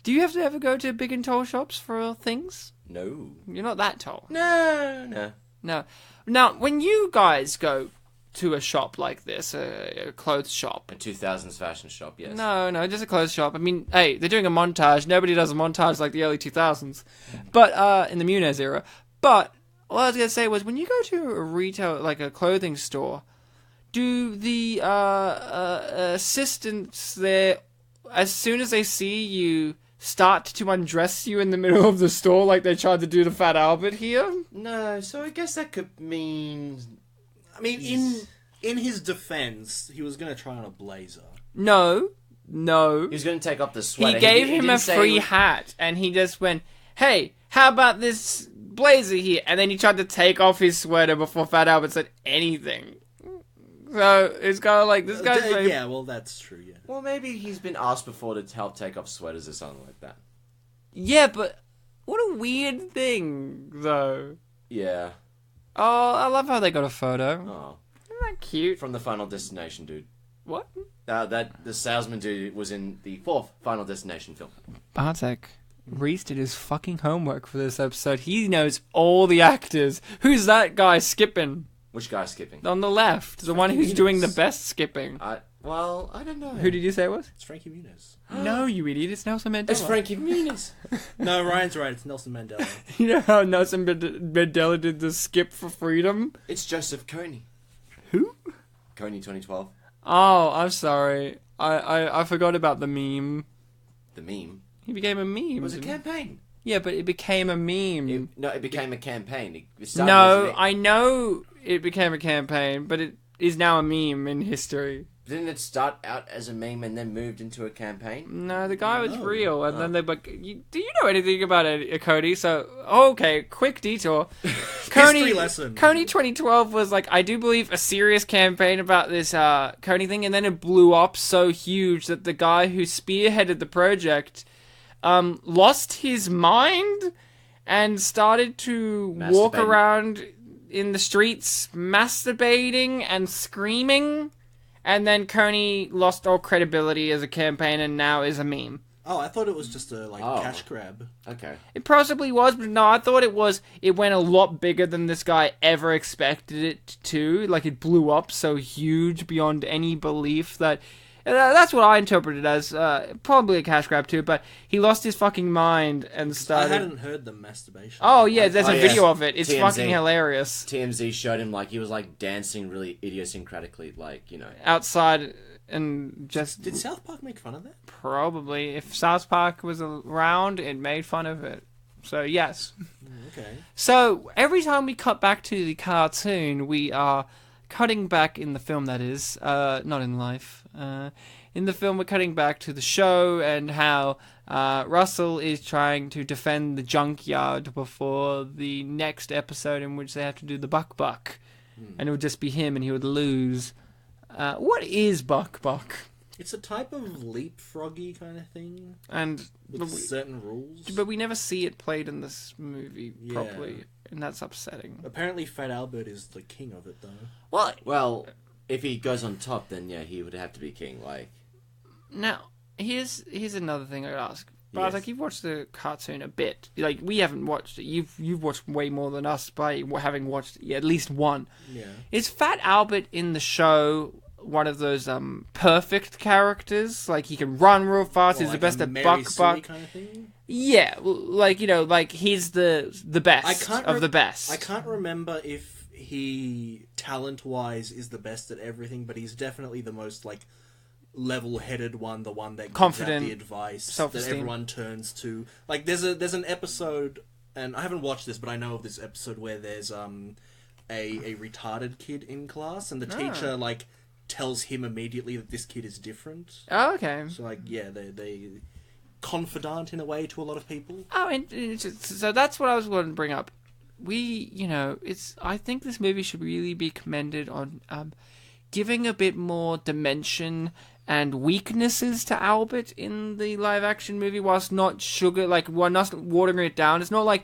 Do you have to ever go to big and tall shops for things? No. You're not that tall. No. Now, when you guys go to a shop like this, a clothes shop... a 2000s fashion shop, yes. No, just a clothes shop. I mean, hey, they're doing a montage. Nobody does a montage like the early 2000s. But, in the Muniz era. But... what I was going to say was, when you go to a retail, like a clothing store, do the assistants there, as soon as they see you, start to undress you in the middle of the store like they tried to do to Fat Albert here? No, so I guess that could mean... I mean, in his defense, he was going to try on a blazer. No. He was going to take off the sweater. He gave him a free hat, and he just went, hey, how about this blazer here? And then he tried to take off his sweater before Fat Albert said anything. So it's kind of like this guy's like, yeah, well, that's true. Yeah. Well, maybe he's been asked before to help take off sweaters or something like that. Yeah, but what a weird thing, though. Yeah. Oh, I love how they got a photo. Oh, Isn't that cute? from the Final Destination dude. What? That the salesman dude was in the 4th Final Destination film. Bartek. Reese did his fucking homework for this episode. He knows all the actors. Who's that guy skipping? Which guy's skipping? On the left. The one who's doing the best skipping. I don't know. Who did you say it was? It's Frankie Muniz. No, you idiot. It's Nelson Mandela. It's Frankie Muniz. No, Ryan's right. It's Nelson Mandela. You know how Nelson Mandela did the skip for freedom? It's Joseph Kony. Who? Kony 2012. Oh, I'm sorry. I forgot about the meme. the meme. He became a meme. It was a campaign. Yeah, but it became a meme. It became a campaign. It started No, as a- I know it became a campaign, but it is now a meme in history. Didn't it start out as a meme and then moved into a campaign? No, the guy was No. real, and then they're like, "Do you know anything about it, Cody?" So, okay, quick detour. History lesson. Coney 2012 was like, I do believe, a serious campaign about this Coney thing, and then it blew up so huge that the guy who spearheaded the project lost his mind and started to walk Masturbating. around in the streets masturbating and screaming. And then Coney lost all credibility as a campaign and now is a meme. Oh, I thought it was just a Oh. cash grab. Okay. It possibly was, but no, I thought it went a lot bigger than this guy ever expected it to. Like, it blew up so huge beyond any belief that... That's what I interpreted as, probably a cash grab too, but he lost his fucking mind and started... I hadn't heard the masturbation. Oh, yeah, there's a yes. video of it. It's TMZ. fucking hilarious. TMZ showed him like he was like dancing really idiosyncratically, like, you know. Outside and just... Did South Park make fun of that? Probably. If South Park was around, it made fun of it. So, yes. Okay. So, every time we cut back to the cartoon, we are cutting back in the film, that is. Not in life. In the film, we're cutting back to the show and how Russell is trying to defend the junkyard before the next episode in which they have to do the buck. And it would just be him and he would lose. What is buck? It's a type of leapfroggy kind of thing And with certain rules. but we never see it played in this movie Yeah. properly, and that's upsetting. Apparently, Fat Albert is the king of it, though. Well, if he goes on top, then yeah, he would have to be king. Like, Now, here's another thing I'd ask. Yes. Bartek, you've watched the cartoon a bit. Like, we haven't watched it. You've watched way more than us by having watched at least one. Yeah. Is Fat Albert in the show one of those perfect characters? Like, he can run real fast. He's Like the best a at Mary Sue buck. kind of thing. Yeah, like, you know, like he's the best of the best. I can't remember if he talent-wise is the best at everything, but he's definitely the most like level-headed one, the one that gives Confident, out the advice that self-esteem. everyone turns to. Like there's an episode, and I haven't watched this, but I know of this episode where there's a retarded kid in class, and the teacher like tells him immediately that this kid is different. Oh, okay. So like yeah, they confidant in a way to a lot of people. Oh, so that's what I was going to bring up. I think this movie should really be commended on giving a bit more dimension and weaknesses to Albert in the live-action movie, whilst not we're not watering it down. It's not like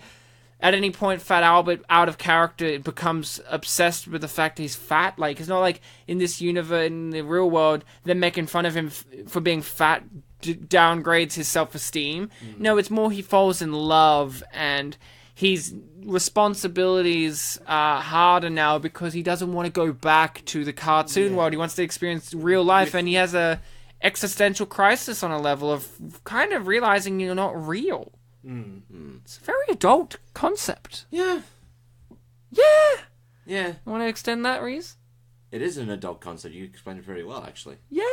at any point Fat Albert, out of character, becomes obsessed with the fact he's fat. Like, it's not like in this universe, in the real world, they're making fun of him for being fat, downgrades his self-esteem. No, it's more he falls in love, and his responsibilities are harder now because he doesn't want to go back to the cartoon world. He wants to experience real life, and he has a existential crisis on a level of kind of realizing you're not real. It's a very adult concept. yeah, I want to extend that, Reese? it is an adult concept. You explained it very well, actually. Yeah.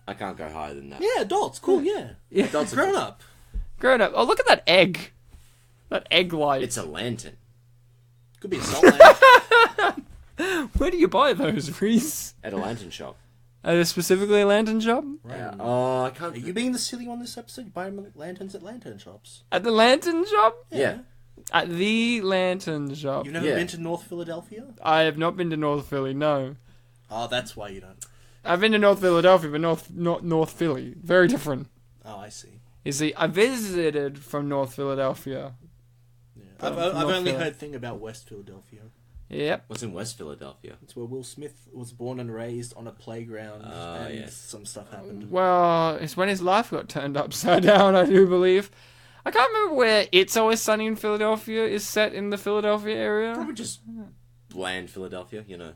I can't go higher than that. Yeah, adults, cool, yeah. Adults are Grown cool. up. Grown up. Oh, look at that egg. That egg light. It's a lantern. Could be a salt lamp. Where do you buy those, Reese? At a lantern shop. Are they specifically a lantern shop? Right. Oh, I can't. Are you being the silly one this episode? You buy lanterns at lantern shops. At the lantern shop? Yeah. At the lantern shop. You've never Yeah. been to North Philadelphia? I have not been to North Philly, no. Oh, that's why you don't. I've been to North Philadelphia, but not North Philly. Very different. Oh, I see. You see, I visited from North Philadelphia. Yeah. From I've North only Philly. heard thing about West Philadelphia. Yep. What's in West Philadelphia? It's where Will Smith was born and raised on a playground, and yes. some stuff happened. Well, it's when his life got turned upside down, I do believe. I can't remember where It's Always Sunny in Philadelphia is set in the Philadelphia area. Probably just bland Philadelphia, you know.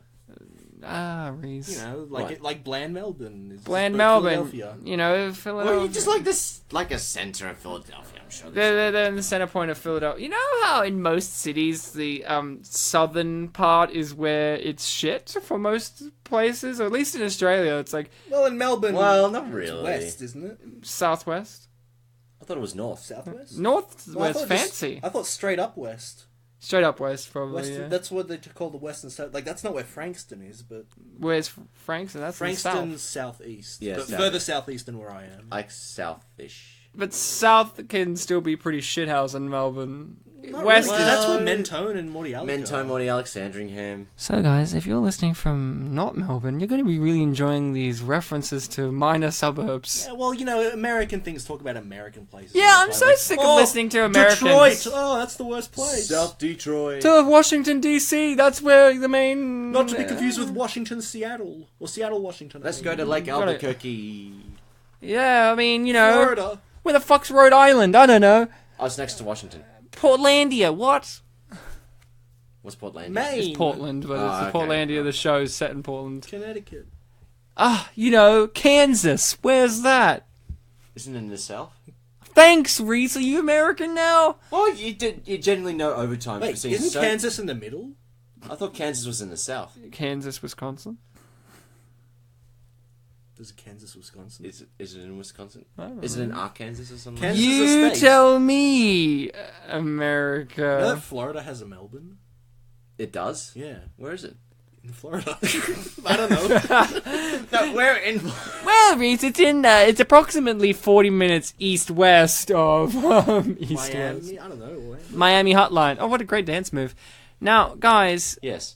Reese. You know, What? like Bland Melbourne. Is Bland like Melbourne. Philadelphia. You know, Philadelphia. Well, you just like this, like a center of Philadelphia. I'm sure. They're in the center point of Philadelphia. You know how in most cities the southern part is where it's shit for most places, or at least in Australia, it's like Well, in Melbourne, Well, not it's really. west, isn't it? southwest. I thought it was north. Southwest. North Well, I west thought fancy. I thought straight up west. Straight up west, probably. West. Yeah. That's what they call the western south. Like that's not where Frankston is, but Where's Frankston? That's in the south. Frankston's southeast. Yeah, but south. further southeast than where I am. Like southish. But south can still be pretty shithouse in Melbourne. Not West really, is... 'cause that's where Mentone and Morty Alec Mentone, are. Morty, Alexandringham. So guys, if you're listening from not Melbourne, you're going to be really enjoying these references to minor suburbs. Yeah, well, you know, American things talk about American places. Yeah, all I'm the so time. sick of listening to Americans. Detroit! Oh, that's the worst place. South Detroit. To Washington, D.C., that's where the main... Not to be confused with Washington, Seattle. Or Seattle, Washington. Let's go to Lake Got it. Albuquerque. Yeah, I mean, you know... Florida. Where the fuck's Rhode Island? I don't know. Oh, it's next to Washington. Portlandia, what? What's Portland? Maine. It's Portland, but it's the okay. Portlandia, the show's set in Portland. Connecticut. You know, Kansas. Where's that? Isn't it in the south? Thanks, Reese. Are you American now? Oh, you generally know overtime. Wait, for seeing isn't so- Kansas in the middle? I thought Kansas was in the south. Kansas, Wisconsin. There's Kansas, Wisconsin. Is it in Wisconsin? I don't Is it in know. Arkansas or something? Kansas is a You state. tell me, You know America. that Florida has a Melbourne? It does? Yeah. Where is it? In Florida. I don't know. No, where in... Well, Reese, it's approximately 40 minutes east-west of east-west. Miami? I don't know. Where? Miami Hotline. Oh, what a great dance move. Now, guys, Yes.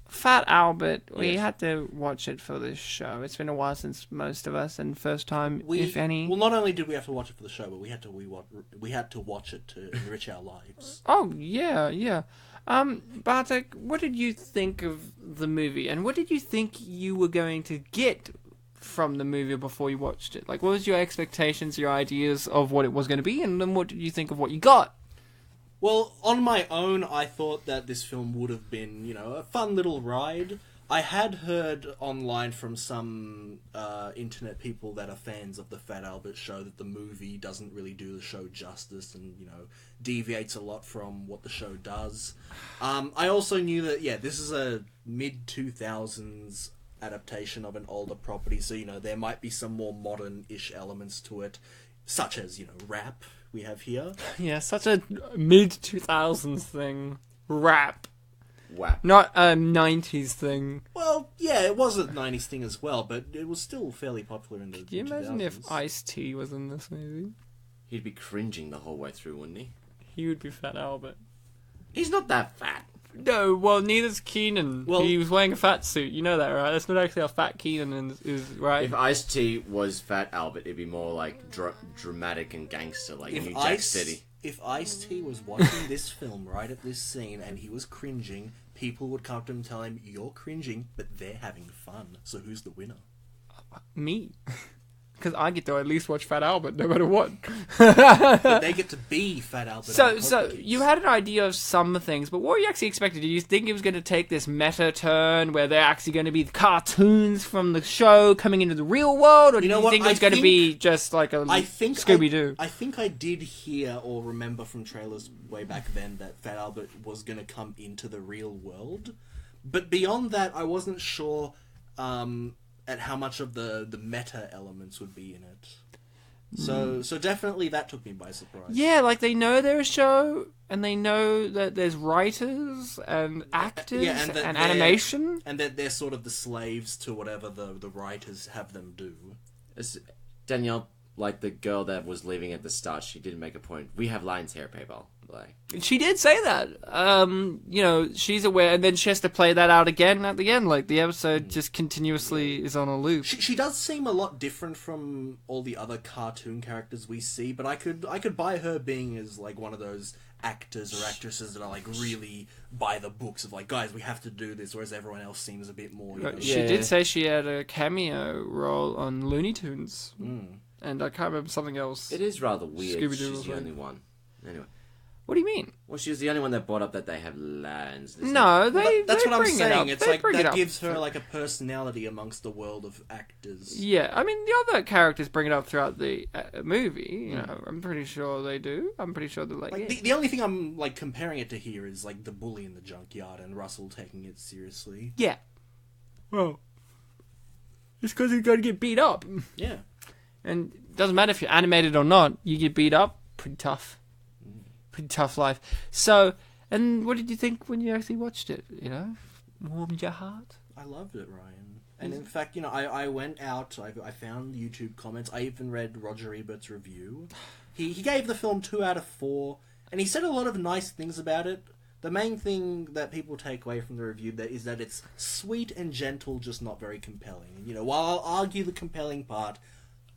Fat Albert, we Yes. had to watch it for this show. It's been a while since most of us, and first time, if any. Well, not only did we have to watch it for the show, but we had to watch it to enrich our lives. Oh, yeah. Bartek, what did you think of the movie, and what did you think you were going to get from the movie before you watched it? Like, what was your expectations, your ideas of what it was going to be, and then what did you think of what you got? Well, on my own, I thought that this film would have been, you know, a fun little ride. I had heard online from some internet people that are fans of the Fat Albert show that the movie doesn't really do the show justice and, you know, deviates a lot from what the show does. I also knew that, yeah, this is a mid-2000s adaptation of an older property, so, you know, there might be some more modern-ish elements to it, such as, you know, rap we have here. Yeah, such a mid-2000s thing. Rap. Wow. Not a 90s thing. Well, yeah, it was a 90s thing as well, but it was still fairly popular in the 2000s. Can you imagine if Ice-T was in this movie? He'd be cringing the whole way through, wouldn't he? He would be Fat Albert. He's not that fat. No, well, neither's Kenan. Well- He was wearing a fat suit. You know that, right? That's not actually how fat Kenan is, right? If Ice-T was Fat Albert, it'd be more like dramatic and gangster, like New Jack City. If Ice-T was watching this film right at this scene and he was cringing, people would come up to him and tell him, "You're cringing, but they're having fun. So who's the winner?" Me. Because I get to at least watch Fat Albert, no matter what. But they get to be Fat Albert. So and Poker Kids. you had an idea of some things, but what were you actually expecting? Did you think it was going to take this meta turn where they're actually going to be cartoons from the show coming into the real world, or did You know you what? think it was I going to think- be just like a Scooby-Doo? I think I did hear or remember from trailers way back then that Fat Albert was going to come into the real world. But beyond that, I wasn't sure at how much of the meta elements would be in it. So definitely that took me by surprise. Yeah, like they know they're a show, and they know that there's writers and actors and that and they're- animation. And that they're sort of the slaves to whatever the writers have them do. Danielle, like the girl that was leaving at the start, she did make a point. We have lines here, PayPal. Like, She did say that. You know, she's aware, and then she has to play that out again at the end. Like, the episode just continuously is on a loop. She does seem a lot different from all the other cartoon characters we see, but I could buy her being as like one of those actors or actresses that are like really by the books of like, guys, we have to do this, whereas everyone else seems a bit more. You know, She did say she had a cameo role on Looney Tunes. And I can't remember something else. it is rather weird. Scooby-Doo She's was the like- only one. Anyway. What do you mean? Well, she was the only one that brought up that they have lands. No, That's they what I'm bring it saying. up. It's They like bring it that up. gives her like a personality amongst the world of actors. Yeah, I mean, the other characters bring it up throughout the movie. You know, I'm pretty sure they do. I'm pretty sure they're like, Like yeah. the only thing I'm like comparing it to here is like the bully in the junkyard and Russell taking it seriously. Yeah. Well, it's because he's going to get beat up. Yeah. And it doesn't matter if you're animated or not, you get beat up, pretty tough. Pretty tough life. So, and what did you think when you actually watched it? You know, warmed your heart? I loved it, Ryan. And in fact, you know, I went out, I found YouTube comments, I even read Roger Ebert's review. He gave the film 2 out of 4, and he said a lot of nice things about it. The main thing that people take away from the review is that it's sweet and gentle, just not very compelling. And, you know, while I'll argue the compelling part,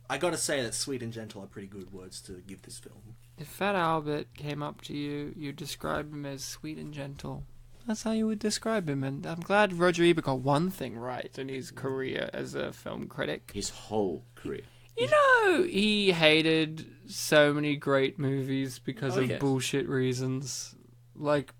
I gotta say that sweet and gentle are pretty good words to give this film. If Fat Albert came up to you, you'd describe him as sweet and gentle. That's how you would describe him, and I'm glad Roger Ebert got one thing right in his career as a film critic. His whole career. You know, he hated so many great movies because of yes. bullshit reasons, like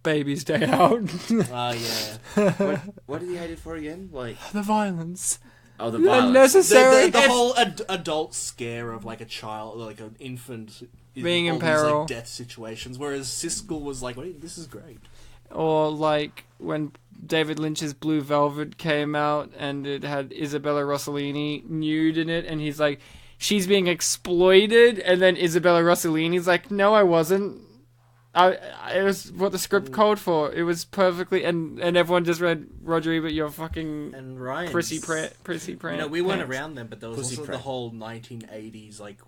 Baby's Day Out. Yeah. What did he hate it for again? Like, The violence. oh, the violence. Unnecessary. The whole adult scare of like a child, like an infant Being in all these, peril. like, death situations, whereas Siskel was like, "Wait, this is great." Or like when David Lynch's Blue Velvet came out and it had Isabella Rossellini nude in it, and he's like, she's being exploited, and then Isabella Rossellini's like, no, I wasn't. It was what the script called for. It was perfectly, and everyone just read, Roger Ebert, you're fucking And Ryan, prissy prant. You know, we weren't around then, but there was Pussy also Pratt. the whole 1980s, like,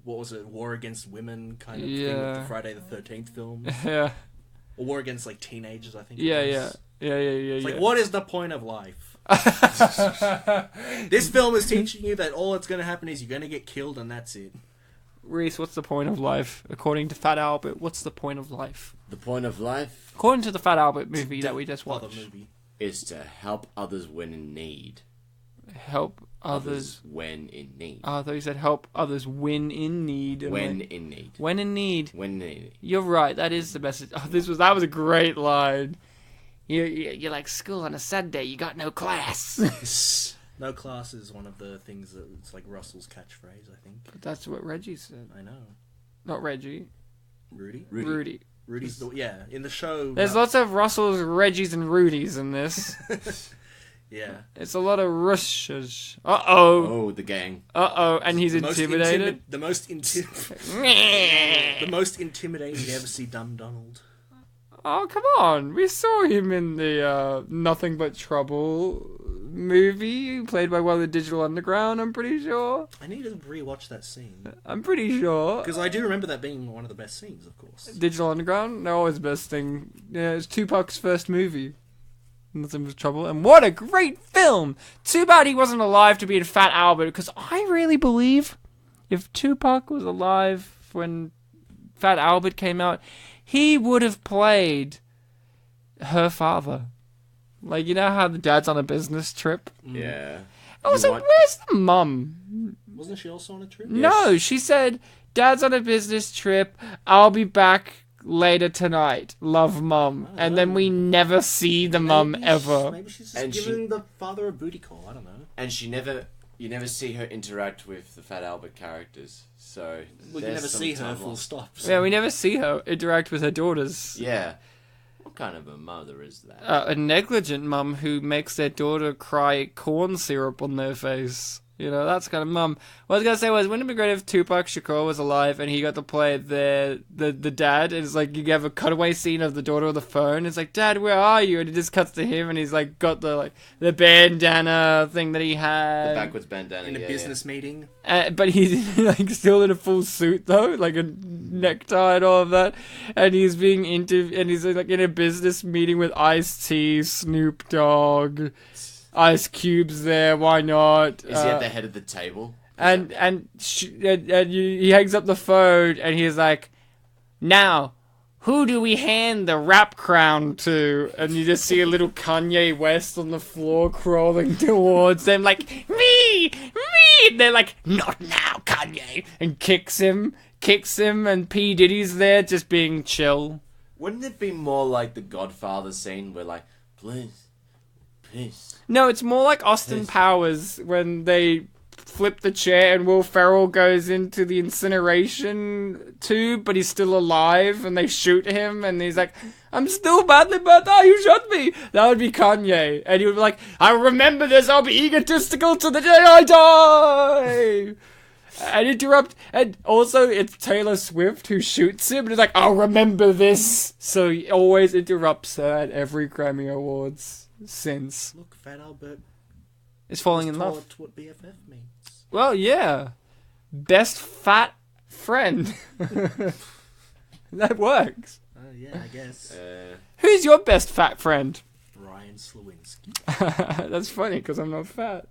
what was it, War Against Women kind of thing Yeah. with the Friday the 13th film. Yeah, Or War Against, like, teenagers, I think. yeah, it yeah, was. yeah. It's like, what is the point of life? This film is teaching you that all that's going to happen is you're going to get killed and that's it. Reese, what's the point of life? According to Fat Albert, what's the point of life? The point of life According to the Fat Albert movie that we just Other watched. movie. is to help others when in need. Help others. when in need. I thought you said help others win in need. When in need. When in need. When in need. You're right. That is the message. Oh, that was a great line. You're like school on a Saturday. You got no class. No class is one of the things that it's like Russell's catchphrase, I think. But that's what Reggie said. I know. Not Reggie. Rudy? Rudy. Rudy's the, yeah, in the show. There's lots of Russells, Reggies, and Rudies in this. Yeah. It's a lot of rushes. Uh-oh. Oh, the gang. Uh-oh. And he's intimidated. The most intimidating you ever see Dumb Donald. Oh, come on. We saw him in the Nothing But Trouble movie, played by one of the Digital Underground, I'm pretty sure. I need to rewatch that scene. I'm pretty sure. Because I do remember that being one of the best scenes, of course. Digital Underground? They're always the best thing. Yeah, it's Tupac's first movie. Nothing But Trouble. And what a great film! Too bad he wasn't alive to be in Fat Albert, because I really believe if Tupac was alive when Fat Albert came out, he would have played her father. Like, you know how the dad's on a business trip? Yeah. Also, where's the mum? Wasn't she also on a trip? No, she said, Dad's on a business trip. I'll be back later tonight. Love, Mum. And then we never see the mum ever. Maybe she's just And giving the father a booty call. I don't know. And you never see her interact with the Fat Albert characters. So We can never see her full stop. Yeah, we never see her interact with her daughters. Yeah. What kind of a mother is that? A negligent mum who makes their daughter cry corn syrup on their face. You know, that's kind of mum. What I was going to say was, wouldn't it be great if Tupac Shakur was alive and he got to play the dad? And it's like, you have a cutaway scene of the daughter on the phone. It's like, Dad, where are you? And it just cuts to him and he's like, got the bandana thing that he had. The backwards bandana. In a business meeting. But he's like still in a full suit though, like a necktie and all of that. And he's being and he's like in a business meeting with Ice-T, Snoop Dogg, Ice Cube's there. Why not? Is he at the head of the table? And he hangs up the phone and he's like, now, who do we hand the rap crown to? And you just see a little Kanye West on the floor crawling towards them like, me! And they're like, not now, Kanye! And kicks him kicks him, and P. Diddy's there just being chill. Wouldn't it be more like the Godfather scene where like, please, peace? No, it's more like Austin Yes. Powers when they flip the chair and Will Ferrell goes into the incineration tube, but he's still alive, and they shoot him, and he's like, I'm still badly burnt. Oh, you shot me. That would be Kanye. And he would be like, I remember this. I'll be egotistical to the day I die. And interrupt. And also, it's Taylor Swift who shoots him, and he's like, I'll remember this. So he always interrupts her at every Grammy Awards since. Look, Fat Albert Is falling in was love. taught what BFF means. Well, yeah. Best fat friend. That works. Yeah, I guess. Who's your best fat friend? Ryan Sliwinski. That's funny because I'm not fat.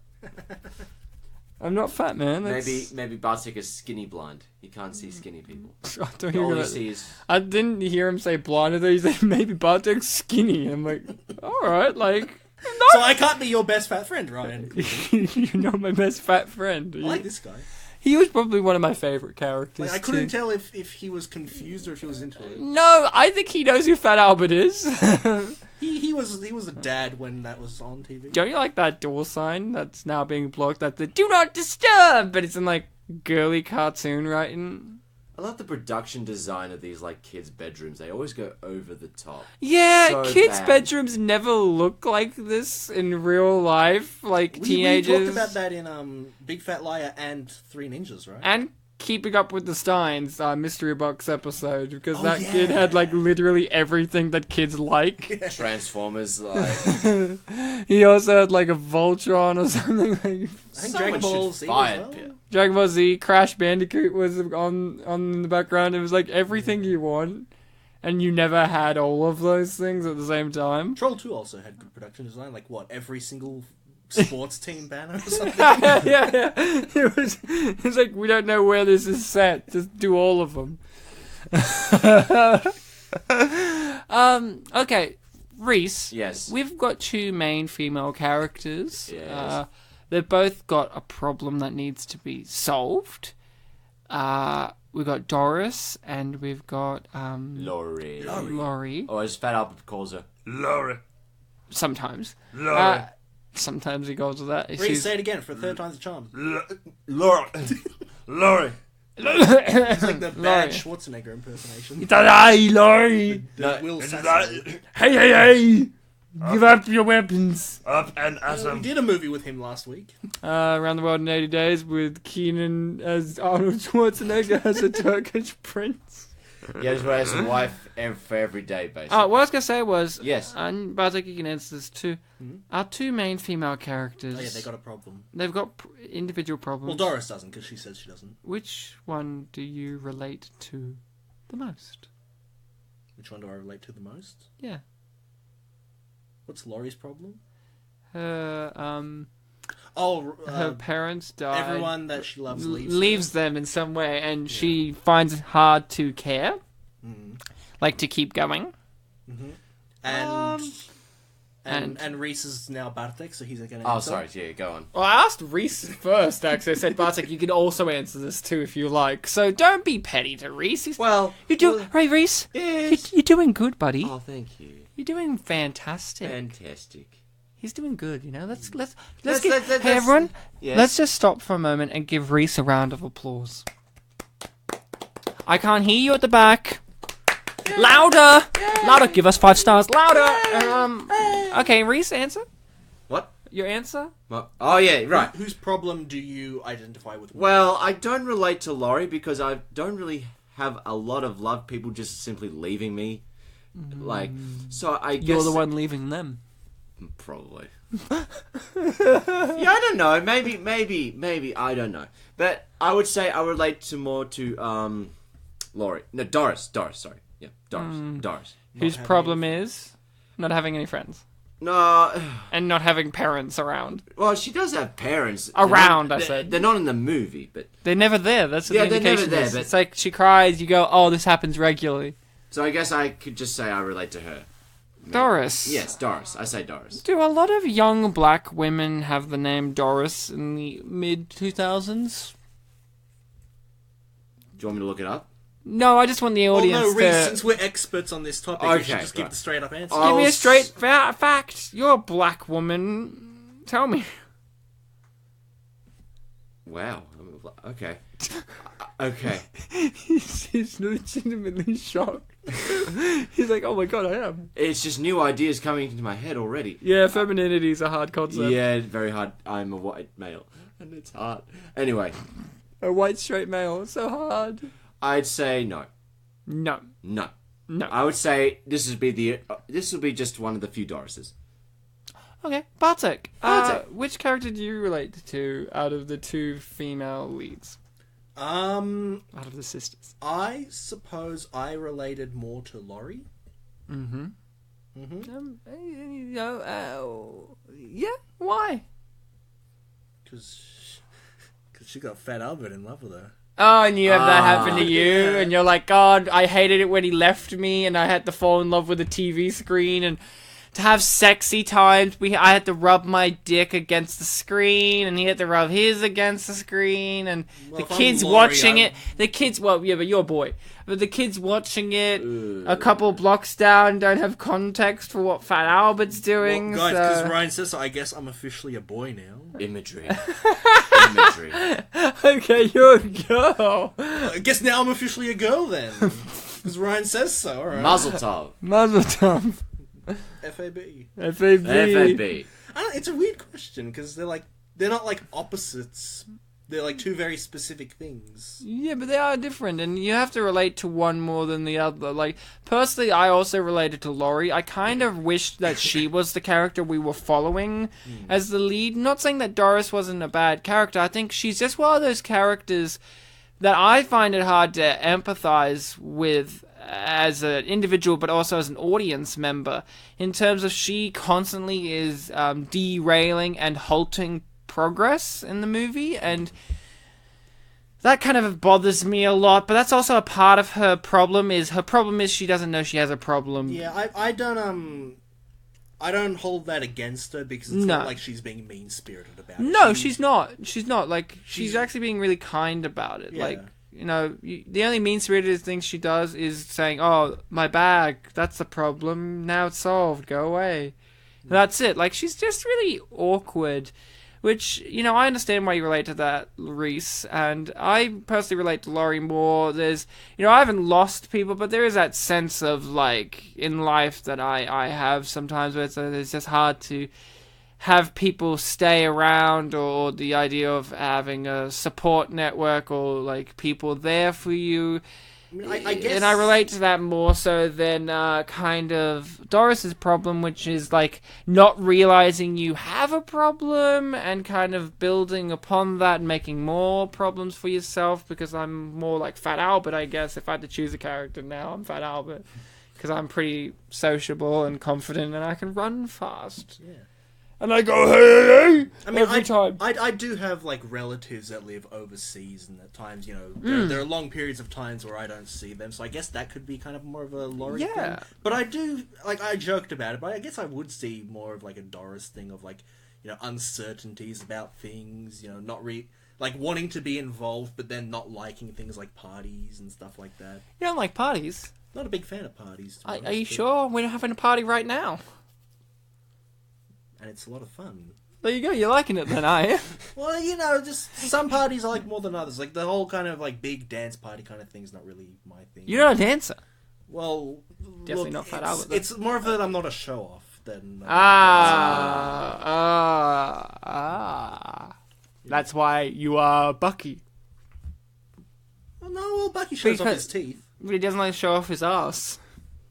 I'm not fat, man. Maybe Bartek is skinny blind. He can't see skinny people. I don't hear All he that. sees. I didn't hear him say blind. I thought he said maybe Bartek's skinny. I'm like, all right, like. So I can't be your best fat friend, Ryan. You're not my best fat friend. I like this guy. He was probably one of my favorite characters. Like, I couldn't too. tell if he was confused or if he was into it. No, I think he knows who Fat Albert is. He was a dad when that was on TV. Don't you like that door sign that's now being blocked? That's the "Do Not Disturb," but it's in like girly cartoon writing. I love the production design of these like kids' bedrooms. They always go over the top. Yeah, So kids' bad. bedrooms never look like this in real life. Like We teenagers. talked about that in Big Fat Liar and Three Ninjas, right? And Keeping Up with the Steins, mystery box episode, because Oh, that yeah. kid had like literally everything that kids like. Transformers, like He also had like a Voltron or something. Like I think someone Dragon Ball should Z fire as well. Pip. Dragon Ball Z, Crash Bandicoot was on in the background. It was like everything you want, and you never had all of those things at the same time. Troll 2 also had good production design, like what, every single sports team banner or something? yeah. It was like, we don't know where this is set. Just do all of them. Okay, Reese. Yes. We've got two main female characters. Yes. They've both got a problem that needs to be solved. We've got Doris and we've got Laurie. Laurie. Or as Fat Albert calls her, Laurie. Sometimes. Laurie. Sometimes he goes with that. Reese, say it again for a third time's a charm. Laurie. Laurie. It's like the bad Laurie. Schwarzenegger impersonation. Hey, Laurie! The Will Sasso. Hey! Give up your weapons. Up and We did a movie with him last week. Around the World in 80 Days with Kenan as Arnold Schwarzenegger as a Turkish prince. Yeah, just wears a wife for every day, basically. What I was going to say was, Yes. and Bartek, you can answer this too. Our two main female characters, Oh yeah, they got a problem. they've got individual Well, problems. Doris doesn't, because she says she doesn't. Which one do you relate to the most? Which one do I relate to the most? Yeah. What's Laurie's problem? Her parents died. Everyone that she loves leaves. leaves them in some way, and she finds it hard to care, like to keep going. And Reese is now Bartek, so he's going to. Oh, sorry. Yeah, go on. Well, I asked Reese first, actually. I said, Bartek, you can also answer this too if you like. So don't be petty to Reese. Well, Right, Reese? yes. You're doing good, buddy. Oh, thank you. You're doing fantastic. Fantastic. He's doing good, you know. Let's Let's- hey everyone. Yes. Let's just stop for a moment and give Reese a round of applause. I can't hear you at the back. Louder! Louder! Give us 5 stars. Louder! Okay, Reese, answer. What? Your answer? Oh, yeah, right. Whose problem do you identify with? Well, I don't relate to Laurie because I don't really have a lot of love. People just simply leaving me. Like, so I guess... You're the one leaving them. Probably. Yeah, I don't know. Maybe. I don't know. But I would say I relate more to Laurie. No, Doris. Sorry. Yeah, Doris. Whose problem is not having any friends. No. And not having parents around. Well, she does have parents. Around, They're I not- said. They're not in the movie, but... They're never there. That's what Yeah, the they're never indication there, is. but- It's like she cries, you go, oh, this happens regularly. So I guess I could just say I relate to her. Doris. Yes, Doris. I say Doris. Do a lot of young black women have the name Doris in the mid-2000s? you want me to look it up? No, I just want the audience no, Reese, to... since we're experts on this topic, we should just give the straight up answer. Give me a straight fact. You're a black woman. Tell me. Wow. Okay. Okay. He's legitimately shocked. He's like, oh my god, I am. It's just new ideas coming into my head already. Yeah, femininity is a hard concept. Yeah, very hard. I'm a white male, and it's hard. Anyway. A white straight male. So hard. I'd say no. No. No. No. I would say this will be just one of the few Dorises. Okay, Bartek. Which character do you relate to out of the two female leads? Out of the sisters. I suppose I related more to Laurie. Mm-hmm. Yeah, why? Because she got Fat Albert in love with her. Oh, and you have that happen to you, yeah. and you're like, God, I hated it when he left me, and I had to fall in love with the TV screen, and to have sexy times, I had to rub my dick against the screen, and he had to rub his against the screen, and the kids watching it. The kids, well, yeah, but you're a boy. But the kids watching it a couple blocks down don't have context for what Fat Albert's doing. Well, guys, because Ryan says so, I guess I'm officially a boy now. Imagery. Okay, you're a girl. I guess now I'm officially a girl then. Because Ryan says so, alright. Mazel tov. Mazel tov. FAB. FAB. It's a weird question, because they're not like opposites. They're like two very specific things. Yeah, but they are different, and you have to relate to one more than the other. Like, personally, I also related to Laurie. I kind of wished that she was the character we were following as the lead. Not saying that Doris wasn't a bad character. I think she's just one of those characters that I find it hard to empathize with as an individual, but also as an audience member, in terms of she constantly is derailing and halting progress in the movie, and that kind of bothers me a lot. But that's also a part of her problem is she doesn't know she has a problem. Yeah, I don't hold that against her, because it's not like she's being mean-spirited about it. No, she's not. Like, she's actually being really kind about it. Yeah. Like, you know, the only mean-spirited thing she does is saying, oh, my bag, that's the problem, now it's solved, go away. And that's it. Like, she's just really awkward. Which, you know, I understand why you relate to that, Reese, and I personally relate to Laurie more. There's, you know, I haven't lost people, but there is that sense of, like, in life that I have sometimes where it's just hard to have people stay around, or the idea of having a support network, or, like, people there for you. I guess... And I relate to that more so than kind of Doris's problem, which is like not realizing you have a problem and kind of building upon that and making more problems for yourself, because I'm more like Fat Albert, I guess. If I had to choose a character now, I'm Fat Albert, because I'm pretty sociable and confident and I can run fast. Yeah. And I go, hey, I mean, every time. I do have, like, relatives that live overseas, and at times, you know, there are long periods of times where I don't see them, so I guess that could be kind of more of a Laurie thing. But I do, like, I joked about it, but I guess I would see more of, like, a Doris thing of, like, you know, uncertainties about things, you know, not like, wanting to be involved, but then not liking things like parties and stuff like that. You don't like parties? Not a big fan of parties. Are you sure? We're having a party right now. And it's a lot of fun. There you go, you're liking it then, are you? Well, you know, just some parties I like more than others. Like, the whole kind of, like, big dance party kind of thing's not really my thing. You're not a dancer. Well, definitely not Fat Albert. It's more of that I'm not a show-off than... That's why you are Bucky. Well, no, well, Bucky shows off his teeth. But he doesn't like to show off his ass.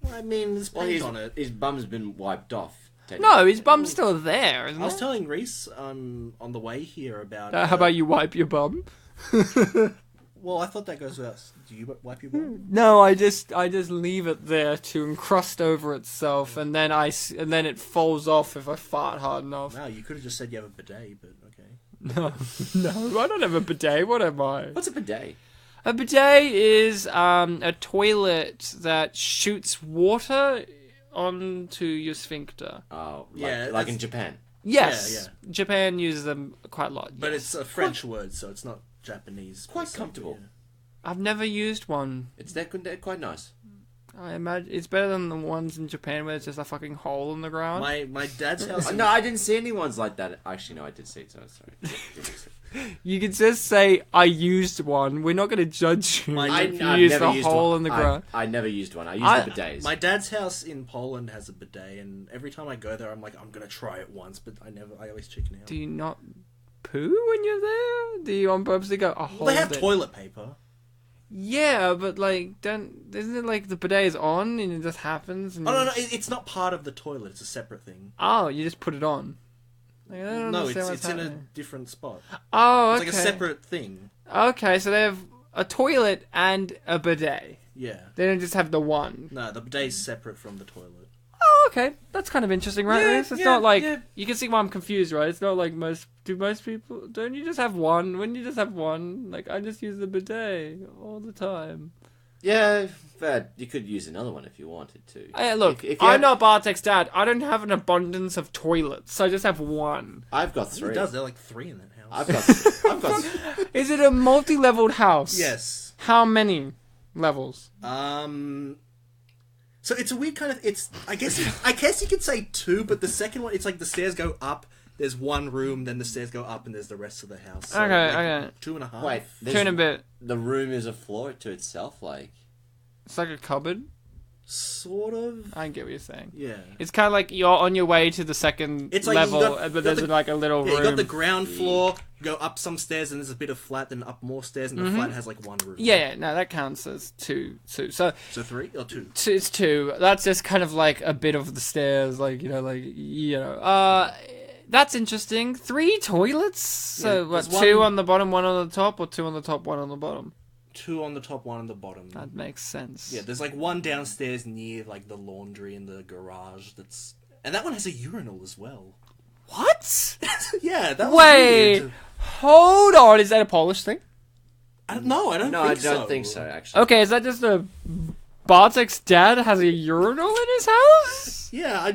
Well, I mean, there's paint on it. His bum's been wiped off. No, his bum's still there, isn't it? I was telling Reese on the way here about... how about you wipe your bum? Well, I thought that goes with us. Do you wipe your bum? No, I just leave it there to encrust over itself, and then it falls off if I fart hard enough. Wow, you could have just said you have a bidet, but okay. No, I don't have a bidet. What am I? What's a bidet? A bidet is a toilet that shoots water onto your sphincter. Oh, yeah, like in Japan. Yes, yeah. Japan uses them quite a lot. But it's a French word, so it's not Japanese. Quite comfortable. Yeah. I've never used one. They're quite nice. I imagine it's better than the ones in Japan where it's just a fucking hole in the ground. My dad's house. No, I didn't see any ones like that. Actually, no, I did see it. So sorry. You can just say, I used one. We're not going to judge you if you used a hole in the ground. I never used one. I used the bidets. My dad's house in Poland has a bidet, and every time I go there, I'm like, I'm going to try it once, but I always chicken out. Do you not poo when you're there? Do you on purposely go, a hole? They have toilet paper. Yeah, but like, isn't it like the bidet is on and it just happens? And no, it's not part of the toilet. It's a separate thing. Oh, you just put it on. Like, No, it's in a different spot. Oh, okay. It's like a separate thing. Okay, so they have a toilet and a bidet. Yeah. They don't just have the one. No, the bidet is separate from the toilet. Oh, okay. That's kind of interesting, right? Yeah, It's not like... You can see why I'm confused, right? It's not like most people... Don't you just have one? Wouldn't you just have one? Like, I just use the bidet all the time. Yeah, but you could use another one if you wanted to. Hey, look, if I'm not Bartek's dad. I don't have an abundance of toilets, so I just have one. I've got 3. It does. There are like 3 in that house. I've got. Is it a multi-leveled house? Yes. How many levels? So it's a weird kind of. I guess you could say 2, but the second one, it's like the stairs go up. There's one room, then the stairs go up, and there's the rest of the house. So Okay. 2.5. Wait, 2 and a bit. The room is a floor to itself, like. It's like a cupboard. Sort of. I get what you're saying. Yeah. It's kind of like you're on your way to the second It's like level, but there's like a little room. You got the ground floor, go up some stairs, and there's a bit of flat, then up more stairs, and the flat has like one room. Yeah, no, that counts as 2. So 3 or 2? It's 2. That's just kind of like a bit of the stairs, that's interesting. 3 toilets? So, what, 2 on the bottom, 1 on the top, or 2 on the top, 1 on the bottom? 2 on the top, 1 on the bottom. That makes sense. Yeah, there's like one downstairs near like the laundry and the garage and that one has a urinal as well. What? Yeah, that was Wait, weird. hold on. Is that a Polish thing? I don't think so, actually. Okay, is that just Bartek's dad has a urinal in his house? Yeah,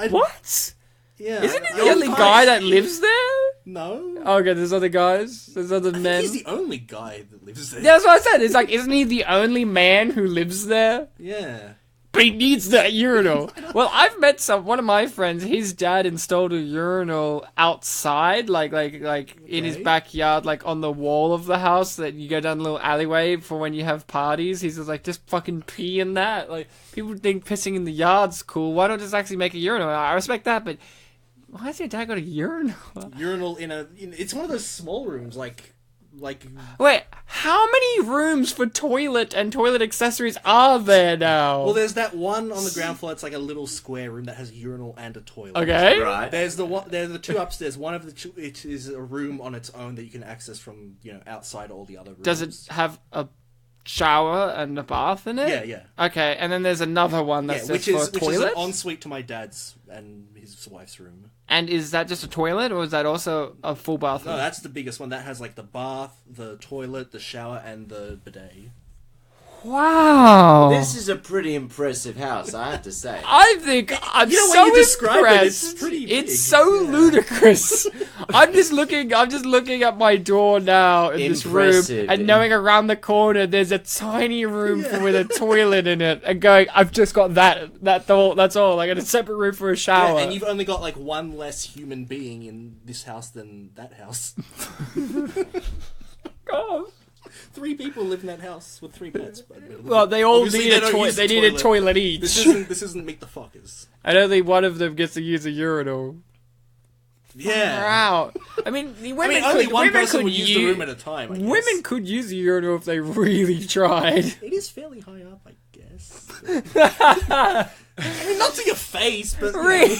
What? Yeah. Isn't he the only guy that lives there? No. Okay, there's other guys. There's other men. He's the only guy that lives there. Yeah, that's what I said. It's like, isn't he the only man who lives there? Yeah. But he needs that urinal. Well, I've met one of my friends. His dad installed a urinal outside, like in his backyard, like on the wall of the house. That you go down a little alleyway for when you have parties. He's just fucking pee in that. Like, people think pissing in the yard's cool. Why not just actually make a urinal? I respect that, but why has your dad got a urinal? Urinal it's one of those small rooms, like. Wait, how many rooms for toilet and toilet accessories are there now? Well, there's that one on the ground floor. It's like a little square room that has a urinal and a toilet. Okay. Right. There's the 2 upstairs. One of the 2, it is a room on its own that you can access from outside all the other rooms. Does it have a shower and a bath in it? Yeah. Okay, and then there's another one that's just for a toilet? Which is an ensuite to my dad's and his wife's room. And is that just a toilet, or is that also a full bathroom? No, that's the biggest one. That has like the bath, the toilet, the shower, and the bidet. Wow. This is a pretty impressive house, I have to say. I think I'm You know, so when you describe it, impressed. it's pretty It's big. so Yeah. ludicrous. I'm just looking at my door now in this room Impressive. and knowing around the corner there's a tiny room with a toilet in it and going, I've just got that's all. I got a separate room for a shower. Yeah, and you've only got like one less human being in this house than that house. God. 3 people live in that house with 3 pets. Well, they all Obviously, need they a don't toilet. use They the need a toilet. toilet each. This isn't Meet the Fuckers. And only one of them gets to use a urinal. Yeah. Wow. I mean, only one person would use the room at a time. I guess. Women could use a urinal if they really tried. It is fairly high up, I guess. I mean, not to your face, but Really?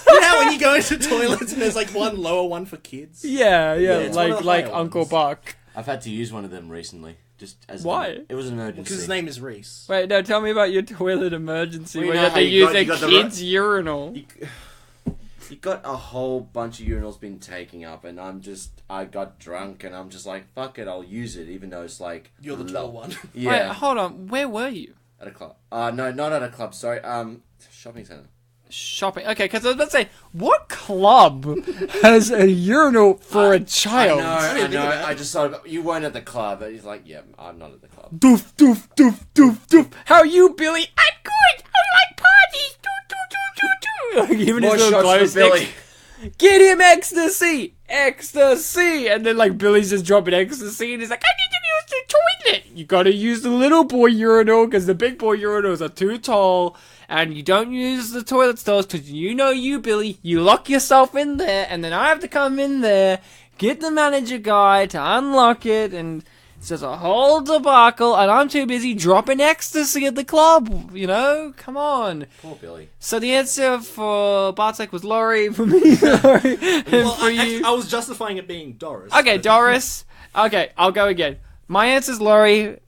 you know when you go into toilets and there's like one lower one for kids. Yeah, it's one of the like higher Uncle ones. Buck. I've had to use one of them recently. Just as Why? It was an emergency. Because his name is Reese. Wait, no, tell me about your toilet emergency Well, where you you know had to how you use got- a you got the kid's urinal. You got a whole bunch of urinals been taking up, and I got drunk, and I'm just like, fuck it, I'll use it, even though it's like... You're the tall one. Yeah. Wait, hold on. Where were you? At a club. No, not at a club, sorry. Shopping centre. shopping. Okay, because I was about to say, what club has a urinal for a child? I know. I just thought about, you weren't at the club. And he's like, yeah, I'm not at the club. Doof, doof, doof, doof, doof. How are you, Billy? I'm good. I like parties. Doo, doo, doo, doo, doo. Even More his little shots glow for Billy. sticks. Get him ecstasy! Ecstasy! And then, like, Billy's just dropping ecstasy, and he's like, I need to use the toilet! You gotta use the little boy urinal, because the big boy urinals are too tall, and you don't use the toilet stalls, because you, Billy, you lock yourself in there, and then I have to come in there, get the manager guy to unlock it, and it's just a whole debacle, and I'm too busy dropping ecstasy at the club, you know? Come on. Poor Billy. So the answer for Bartek was Laurie, for me, Laurie, and Well, for you. I was justifying it being Doris. Okay, Doris. Okay, I'll go again. My answer's Laurie.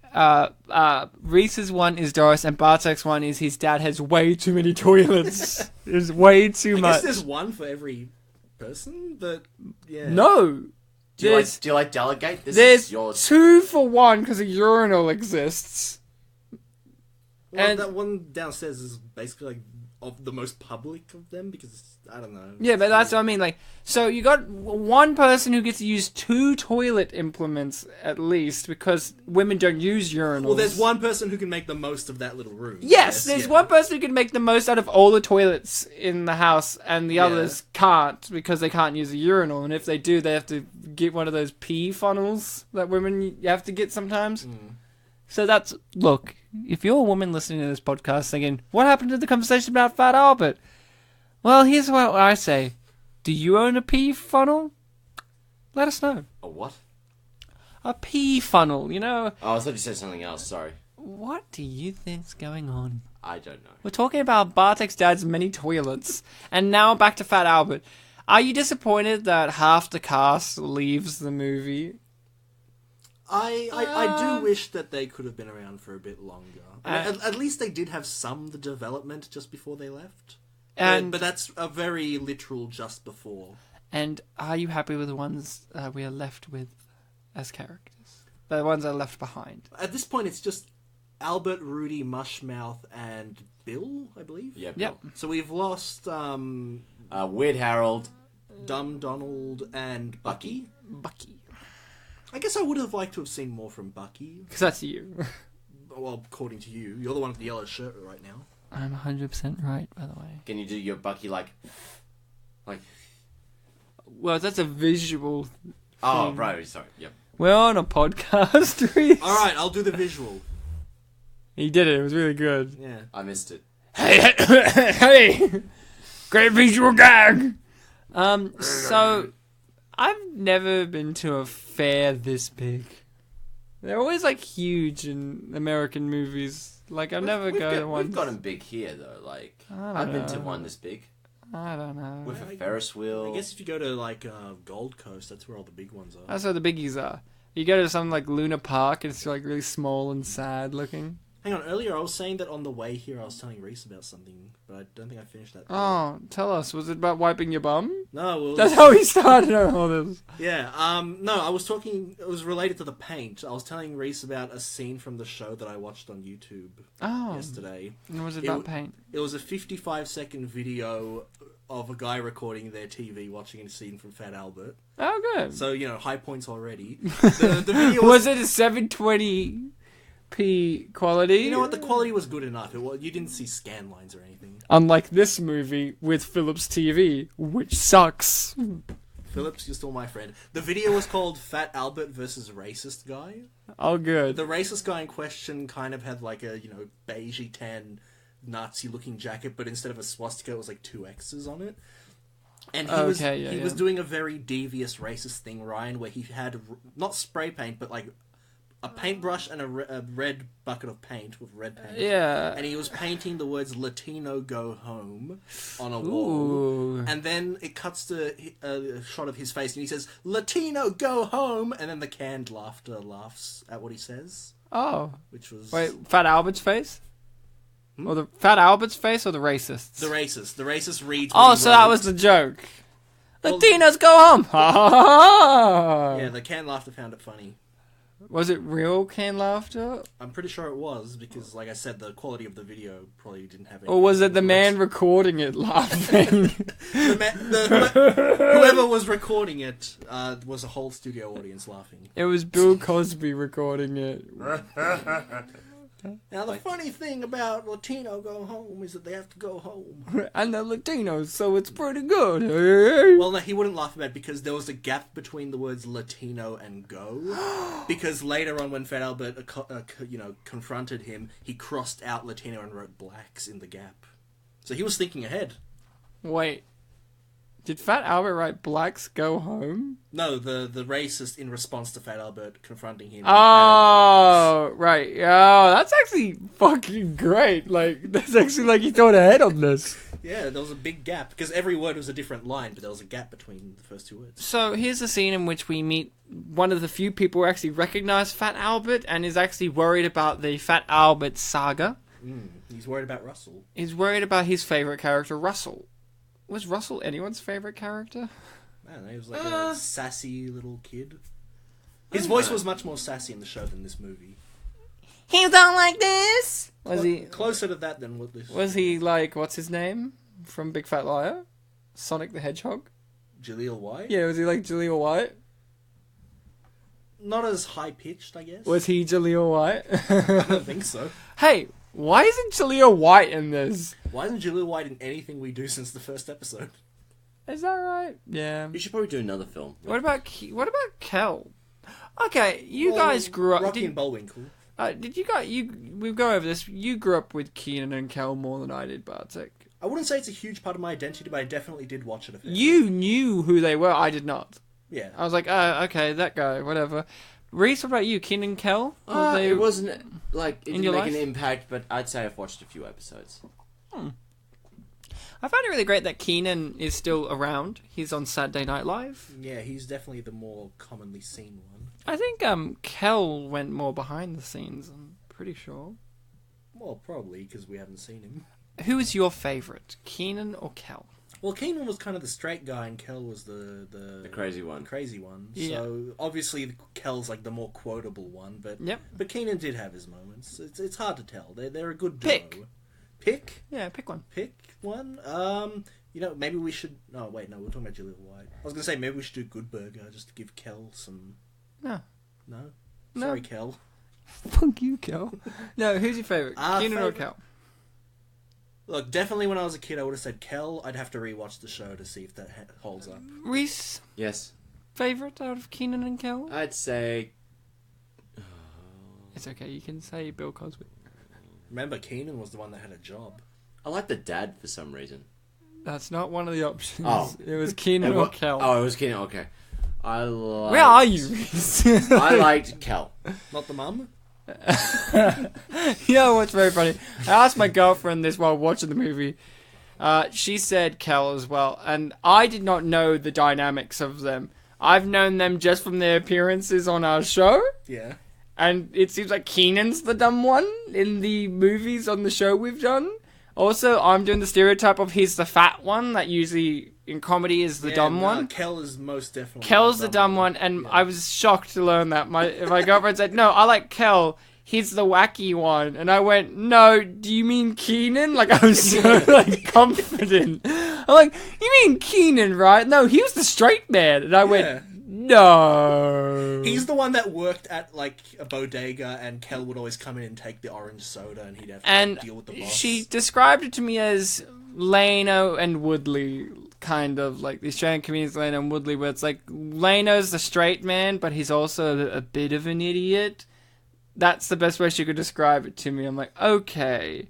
Reese's one is Doris, and Bartek's one is his dad has way too many toilets. There's way too I much. guess there's one for every person, but yeah. No. Do you like delegate? This There's is yours. 2 for 1 because a urinal exists. Well, and- that one downstairs is basically like of the most public of them because it's, I don't know. Yeah, but that's what I mean. Like, so you got one person who gets to use 2 toilet implements at least because women don't use urinals. Well, there's one person who can make the most of that little room. Yes, there's one person who can make the most out of all the toilets in the house, and the others can't because they can't use a urinal. And if they do, they have to get one of those pee funnels that women have to get sometimes. So that's, look, if you're a woman listening to this podcast thinking, what happened to the conversation about Fat Albert? Well, here's what I say. Do you own a pee funnel? Let us know. A what? A pee funnel, you know? Oh, I thought you said something else. Sorry. What do you think's going on? I don't know. We're talking about Bartek's dad's many toilets. And now back to Fat Albert. Are you disappointed that half the cast leaves the movie? I do wish that they could have been around for a bit longer. At least they did have some development just before they left. But that's a very literal just before. And are you happy with the ones we are left with as characters? The ones that are left behind? At this point, it's just Albert, Rudy, Mushmouth, and Bill, I believe. Yeah. Yep. So we've lost Weird Harold. Dumb Donald and Bucky. Bucky. I guess I would have liked to have seen more from Bucky. Because that's you. Well, according to you. You're the one with the yellow shirt right now. I'm 100% right, by the way. Can you do your Bucky like? Well, that's a visual Oh, thing. right. Sorry. Yep. We're on a podcast, Reese. Alright, I'll do the visual. He did it. It was really good. Yeah. I missed it. Hey, hey, great visual gag. So I've never been to a fair this big. They're always like huge in American movies. Like I've never go to one. We've got them big here though. Like I don't I've been to know. one this big I don't know. with a Ferris wheel. I guess if you go to, like, Gold Coast, that's where all the big ones are. That's where the biggies are. You go to something like Luna Park, and it's like really small and sad looking. Hang on, earlier I was saying that on the way here I was telling Reese about something, but I don't think I finished that. Oh, tell us. Was it about wiping your bum? No, well... That's how he started on all this. Yeah, no, I was talking... It was related to the paint. I was telling Reese about a scene from the show that I watched on YouTube yesterday. And was it about paint? It was a 55-second video of a guy recording their TV watching a scene from Fat Albert. Oh, good. So, you know, high points already. The video Was it a 720p quality? You know what? The quality was good enough. You didn't see scan lines or anything. Unlike this movie with Philips TV, which sucks. Phillips, you're still my friend. The video was called Fat Albert versus Racist Guy. Oh, good. The racist guy in question kind of had like a, beigey tan Nazi-looking jacket, but instead of a swastika, it was like 2 X's on it. And he was doing a very devious racist thing, Ryan, where he had not spray paint, but like a paintbrush and a red bucket of paint with red paint. Yeah. And he was painting the words "Latino go home" on a wall. Ooh. And then it cuts to a shot of his face, and he says, "Latino go home," and then the canned laughter laughs at what he says, Oh. which was Wait, Fat Albert's face? Or the Fat Albert's face or the racist's? the racist. The racist reads. Oh, what he so that wrote. was the joke. Well- Latinos go home! Ha ha ha! Yeah, the canned laughter found it funny. Was it real canned laughter? I'm pretty sure it was, because, like I said, the quality of the video probably didn't have any... Or was it the man recording it laughing? Whoever was recording it was a whole studio audience laughing. It was Bill Cosby recording it. Now, the funny thing about Latino Go Home is that they have to go home. And they're Latinos, so it's pretty good. Well, no, he wouldn't laugh about it because there was a gap between the words Latino and go. Because later on, when Fat Albert, confronted him, he crossed out Latino and wrote blacks in the gap. So he was thinking ahead. Wait. Did Fat Albert write blacks go home? No, the racist in response to Fat Albert confronting him. Oh, right. Oh, that's actually fucking great. Like, that's actually like he thought ahead on this. Yeah, there was a big gap, because every word was a different line, but there was a gap between the first two words. So here's a scene in which we meet one of the few people who actually recognize Fat Albert and is actually worried about the Fat Albert saga. He's worried about Russell. He's worried about his favorite character, Russell. Was Russell anyone's favorite character? I don't know, he was like a sassy little kid. His voice was much more sassy in the show than this movie. He don't like this? Was he closer to that than what this... Was he like, what's his name from Big Fat Liar? Sonic the Hedgehog? Jaleel White? Yeah, was he like Jaleel White? Not as high-pitched, I guess. Was he Jaleel White? I don't think so. Hey, why isn't Jaleel White in this? Why isn't Jaleel White in anything we do since the first episode? Is that right? Yeah. You should probably do another film. What about Kel? Okay, you guys grew up... Rocky and Bullwinkle. Did you guys... We'll go over this. You grew up with Kenan and Kel more than I did, Bartek. I wouldn't say it's a huge part of my identity, but I definitely did watch it a fair bit. You knew who they were. I did not. Yeah. I was like, okay, that guy, whatever. Reese, what about you? Kenan and Kel? It wasn't, like, it didn't make an life? impact, but I'd say I've watched a few episodes. I found it really great that Kenan is still around. He's on Saturday Night Live. Yeah, he's definitely the more commonly seen one. I think Kel went more behind the scenes, I'm pretty sure. Well, probably, because we haven't seen him. Who is your favourite, Kenan or Kel? Well, Kenan was kind of the straight guy, and Kel was the crazy one. The crazy one. Yeah. So obviously, Kel's like the more quotable one, but Yep. But Kenan did have his moments. It's hard to tell. They're a good duo. Pick. Pick Yeah, pick one. one. Maybe we should. No, wait, no, we're talking about Jaleel White. I was gonna say maybe we should do Good Burger just to give Kel some. No. No. No. Sorry, Kel. Fuck you, Kel. No, who's your favourite? Kenan or favourite- Kel? Look, definitely when I was a kid, I would have said Kel. I'd have to rewatch the show to see if that holds up. Reese, Yes. favourite out of Kenan and Kel? I'd say... It's okay, you can say Bill Cosby. Remember, Kenan was the one that had a job. I like the dad for some reason. That's not one of the options. Oh. It was Kenan or Kel. Oh, it was Kenan, okay. Where are you, Reese? I liked Kel. Not the mum? You know what's very funny? I asked my girlfriend this while watching the movie. She said Kel as well, and I did not know the dynamics of them. I've known them just from their appearances on our show, Yeah. and it seems like Kenan's the dumb one in the movies on the show we've done. Also, I'm doing the stereotype of he's the fat one that usually in comedy is the dumb one. Kel is most definitely Kel's the dumb one, and Yeah. I was shocked to learn that. My girlfriend said, "No, I like Kel. He's the wacky one," and I went, "No, do you mean Kenan?" Like I was so confident. I'm like, "You mean Kenan, right? No, he was the straight man," and I went, "No." He's the one that worked at like a bodega, and Kel would always come in and take the orange soda, and he'd have to And deal with the boss. she described it to me as Lano and Woodley, kind of like the Australian comedians Lano and Woodley, where it's like Lano's the straight man, but he's also a bit of an idiot. That's the best way she could describe it to me. I'm like, okay.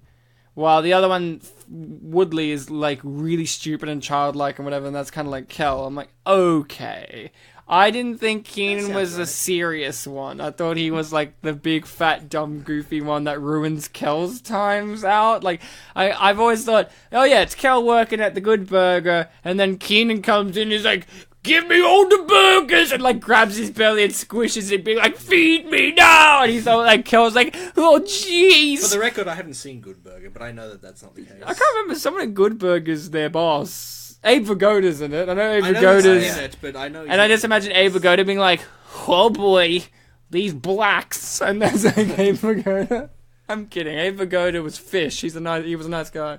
While the other one, Woodley, is like really stupid and childlike and whatever, and that's kind of like Kel. I'm like, okay. I didn't think Kenan was a serious one. I thought he was like the big, fat, dumb, goofy one that ruins Kel's times out. Like, I've always thought, oh yeah, it's Kel working at the Good Burger, and then Kenan comes in and he's like, give me all the burgers, and like grabs his belly and squishes it, being like, feed me now, and he's all like, Kel's like, oh jeez. For the record, I haven't seen Good Burger, but I know that that's not the case. I can't remember, someone at Good Burger's their boss. Abe Vigoda's in it. I know Abe I know Vigoda's he's in it, but I know. And I just imagine Abe Vigoda being like, oh boy, these blacks, and that's like Abe Vigoda. I'm kidding. Abe Vigoda was Fish. He was a nice guy.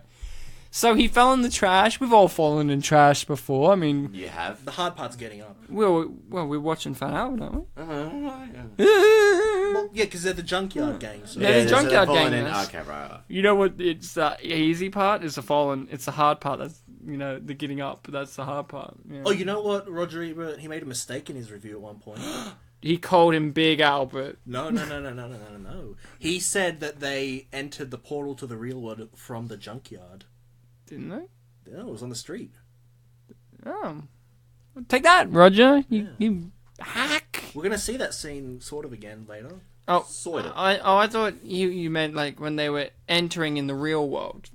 So he fell in the trash. We've all fallen in trash before. I mean, You have? The hard part's getting up. we're watching Fat Albert, aren't we? Well, yeah, because they're the junkyard gang. So. Yeah, the junkyard falling gang in. is. Okay, right. You know what? It's the easy part is the fallen. It's the hard part. That's the getting up. That's the hard part. Yeah. Oh, you know what, Roger Ebert? He made a mistake in his review at one point. He called him Big Albert. No. He said that they entered the portal to the real world from the junkyard. Didn't they? Yeah, it was on the street. Oh. Take that, Roger. You hack. We're gonna see that scene sort of again later. Oh, Sort of. I thought you meant like when they were entering in the real world,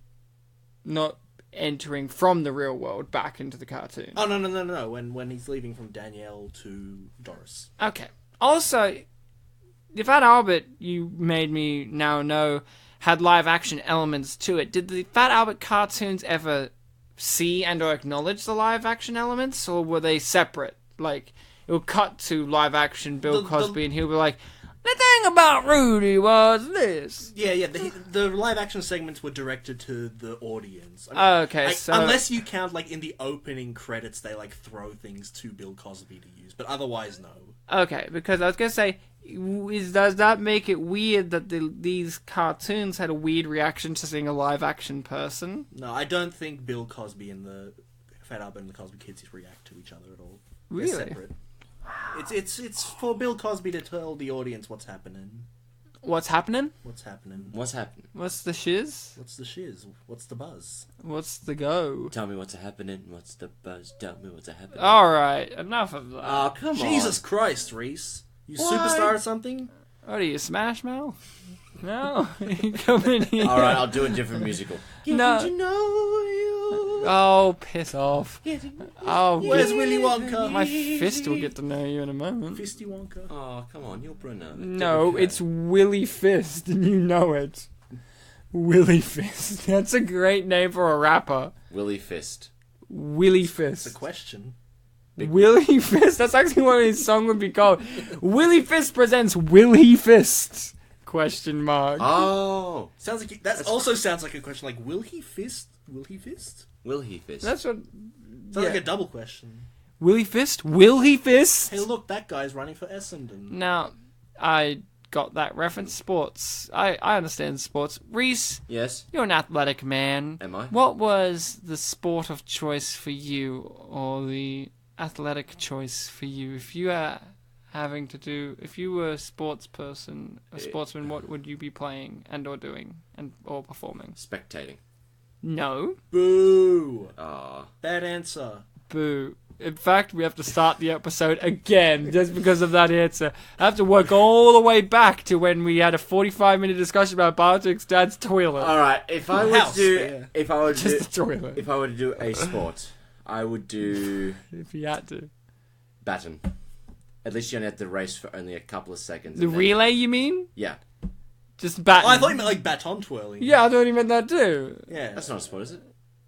not entering from the real world back into the cartoon. Oh no! When he's leaving from Danielle to Doris. Okay. Also, the Fat Albert you made me now know had live action elements to it. Did the Fat Albert cartoons ever see and or acknowledge the live action elements, or were they separate? Like, it would cut to live action Bill Cosby and he'll be like, the thing about Rudy was this. Yeah. The live action segments were directed to the audience. I mean, Okay, so... unless you count, like, in the opening credits, they, like, throw things to Bill Cosby to use. But otherwise, no. Okay, because I was going to say, does that make it weird that these cartoons had a weird reaction to seeing a live action person? No, I don't think Bill Cosby and the Fat Albert and the Cosby Kids react to each other at all. Really? They're separate. It's for Bill Cosby to tell the audience what's happening. What's happening? What's happening? What's happening? What's the shiz? What's the shiz? What's the buzz? What's the go? Tell me what's happening. What's the buzz? Tell me what's happening. Alright, enough of that. Oh, come on. Jesus Christ, Reese. You What? superstar or something? What are you, Smash Mouth? No? You come in here. Alright, I'll do a different musical. No. Did you know you? Oh, piss off. Oh, Where's Willy Wonka? my fist will get to know you in a moment. Fisty Wonka. Oh, come on, you're Bruno. No, it's Willy Fist, and you know it. Willy Fist. That's a great name for a rapper. Willy Fist. Willy It's Fist. a question. Willy Fist? That's actually what his song would be called. Willy Fist presents Willy Fist? Question mark. Oh. Sounds like that also sounds like a question. Like, will he fist? Will he fist? Will he fist? That's what... Sounds like a double question. Willy Fist? Will he fist? Hey, look, that guy's running for Essendon. Now, I got that reference. Sports. I understand sports. Reese, Yes. you're an athletic man. Am I? What was the sport of choice for you, or the athletic choice for you? If you if you were a sports person, a sportsman, what would you be playing and or doing and or performing? Spectating. No. Boo! Ah. Bad answer. Boo. In fact, we have to start the episode again just because of that answer. I have to work all the way back to when we had a 45-minute discussion about Bartek's dad's toilet. All right. If I were House, to yeah. do, if I were to, Just the toilet. if I were to do a sport, I would do If you had to. baton. At least you only have to race for only a couple of seconds. The and then- relay, you mean? Yeah. Just bat. Oh, I thought you meant like baton twirling. Yeah, I thought he meant that too. Yeah. That's not a sport, is it?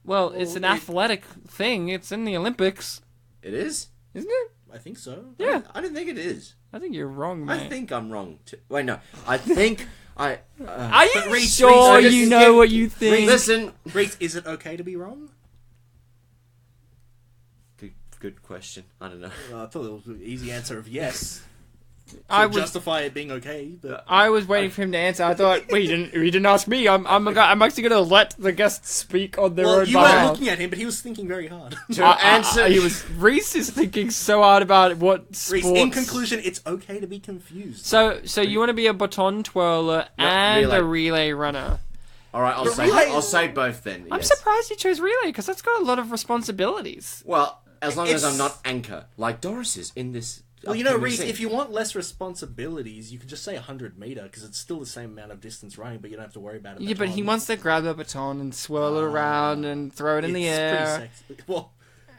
Well, it's an athletic thing. It's in the Olympics, It is? isn't it? I think so. Yeah. I don't think it is. I think you're wrong, I mate. think I'm wrong. Wait, no. I think I... Are you Reese, sure Reese, you know what you think? Listen. Reese, is it okay to be wrong? Good question. I don't know. I thought it was an easy answer of yes. I To was justify it being okay, but waiting for him to answer. I thought, wait, he didn't ask me. I'm actually going to let the guests speak on their well, own you weren't behalf. looking at him, but he was thinking very hard. To answer... Reese is thinking so hard about what sports. Reese, in conclusion, it's okay to be confused. So you want to be a baton twirler and relay. a relay runner? All right, But relay- I'll say both then. I'm yes. surprised you chose relay because that's got a lot of responsibilities. Well, as long as It's- I'm not anchor, like Doris is in this... Well, you know, upcoming Reese, scene. if you want less responsibilities, you could just say 100 meter because it's still the same amount of distance running, but you don't have to worry about it. Yeah, but he wants to grab the baton and swirl it around and throw it in the air. Pretty sexy. Well,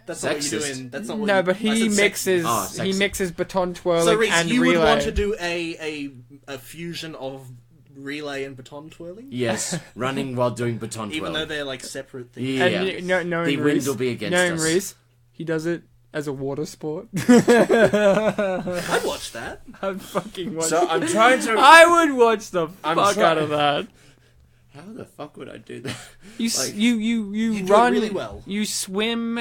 that's not what you do Sexist. in. That's not what No, you, but I he said mixes Oh, he sexy. mixes baton twirling So, Reese, and you relay. would want to do a fusion of relay and baton twirling? Yes, running while doing baton Even twirling. though they're like separate things. Yeah. And knowing The wind Reese, will be against knowing us. Reese, he does it as a water sport. I'd watch that. I'd fucking watch. So I'm trying to. I would watch the I'm fuck try- out of that. How the fuck would I do that? You Like- you do run it really well. You swim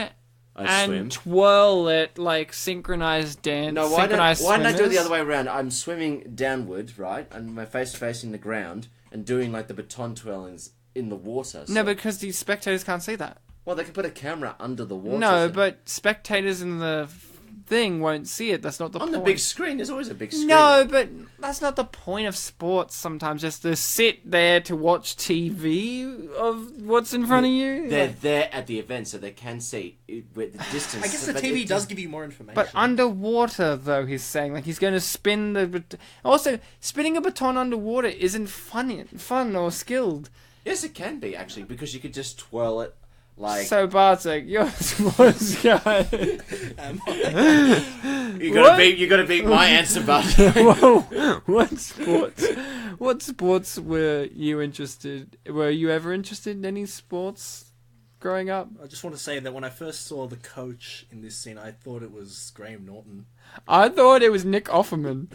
and swim. twirl it like synchronized dance. No, why don't I do it the swimmers. other way around? I'm swimming downward, right, and my face facing the ground, and doing like the baton twirlings in the water. So. No, because the spectators can't see that. Well, they could put a camera under the water. No, so- but spectators in the thing won't see it. That's not the on point. the big screen, there's always a big screen. No, but that's not the point of sports sometimes. Just to sit there to watch TV of what's in front of you. They're Like- there at the event, so they can see with the distance. I guess the But TV it- does give you more information. But underwater, though, he's saying, like, he's going to spin the... Also, spinning a baton underwater isn't fun or skilled. Yes, it can be, actually, because you could just twirl it like... So, Bartek, you're a sports guy. You gotta beat my answer, but Whoa, what sports were you ever interested in any sports growing up? I just want to say that when I first saw the coach in this scene, I thought it was Graham Norton. I thought it was Nick Offerman.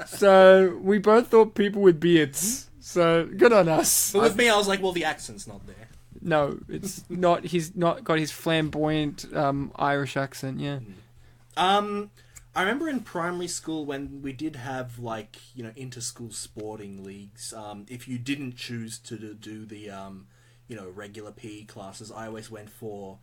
So, we both thought people with beards. So, good on us. But with me, I was like, well, the accent's not there. No, it's not. He's not got his flamboyant Irish accent. Yeah. I remember in primary school when we did have like inter-school sporting leagues. If you didn't choose to do the regular PE classes, I always went for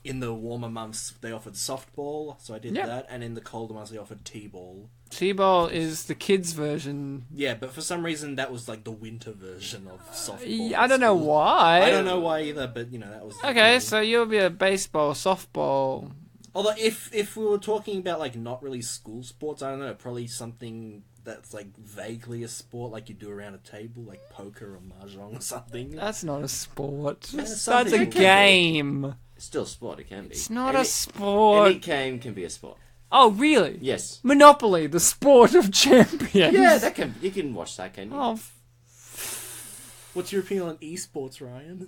in the warmer months they offered softball, so I did that, and in the colder months they offered t-ball. T-ball is the kids' version. Yeah, but for some reason that was like the winter version of softball. I don't know why. I don't know why either, but that was Okay, so you'll be a baseball, softball. Although if we were talking about like not really school sports, I don't know, probably something that's like vaguely a sport, like you do around a table, like poker or mahjong or something. That's not a sport. That's something a it can be. game. it's still a sport, it can be. It's not a sport. Any game can be a sport. Oh, really? Yes. Monopoly, the sport of champions. Yeah, you can watch that, can you? Oh, What's your opinion on esports, Ryan?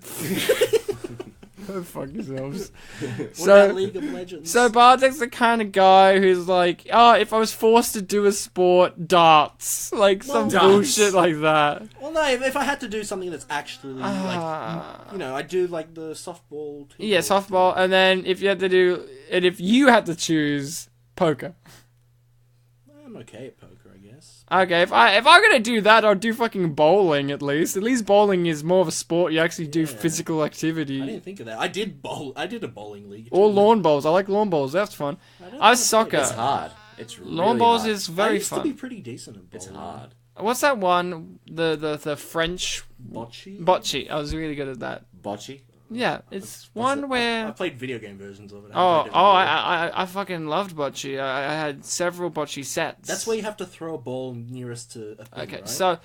go fuck yourselves. What about League of Legends? So Bartek's the kind of guy who's like, if I was forced to do a sport, darts. Like some Darts. bullshit like that. well, no, if I had to do something that's actually like, I do like the softball. Yeah, softball, and then if you had to choose poker. I'm okay at poker, I guess. Okay, if I'm gonna do that, I'll do fucking bowling at least. At least bowling is more of a sport. You actually do physical I activity. didn't think of that. I did a bowling league. Or lawn bowls. I like lawn bowls. That's fun. I was soccer. It's hard. It's really Lawn bowls hard. is I very used to be fun. pretty decent at bowling. It's hard. What's that one? The French Bocce? bocce. I was really good at that. Bocce? Yeah, it's one I where. played video game versions of it. I fucking loved bocce. I had several bocce sets. That's where you have to throw a ball nearest to a thing, Okay, right? so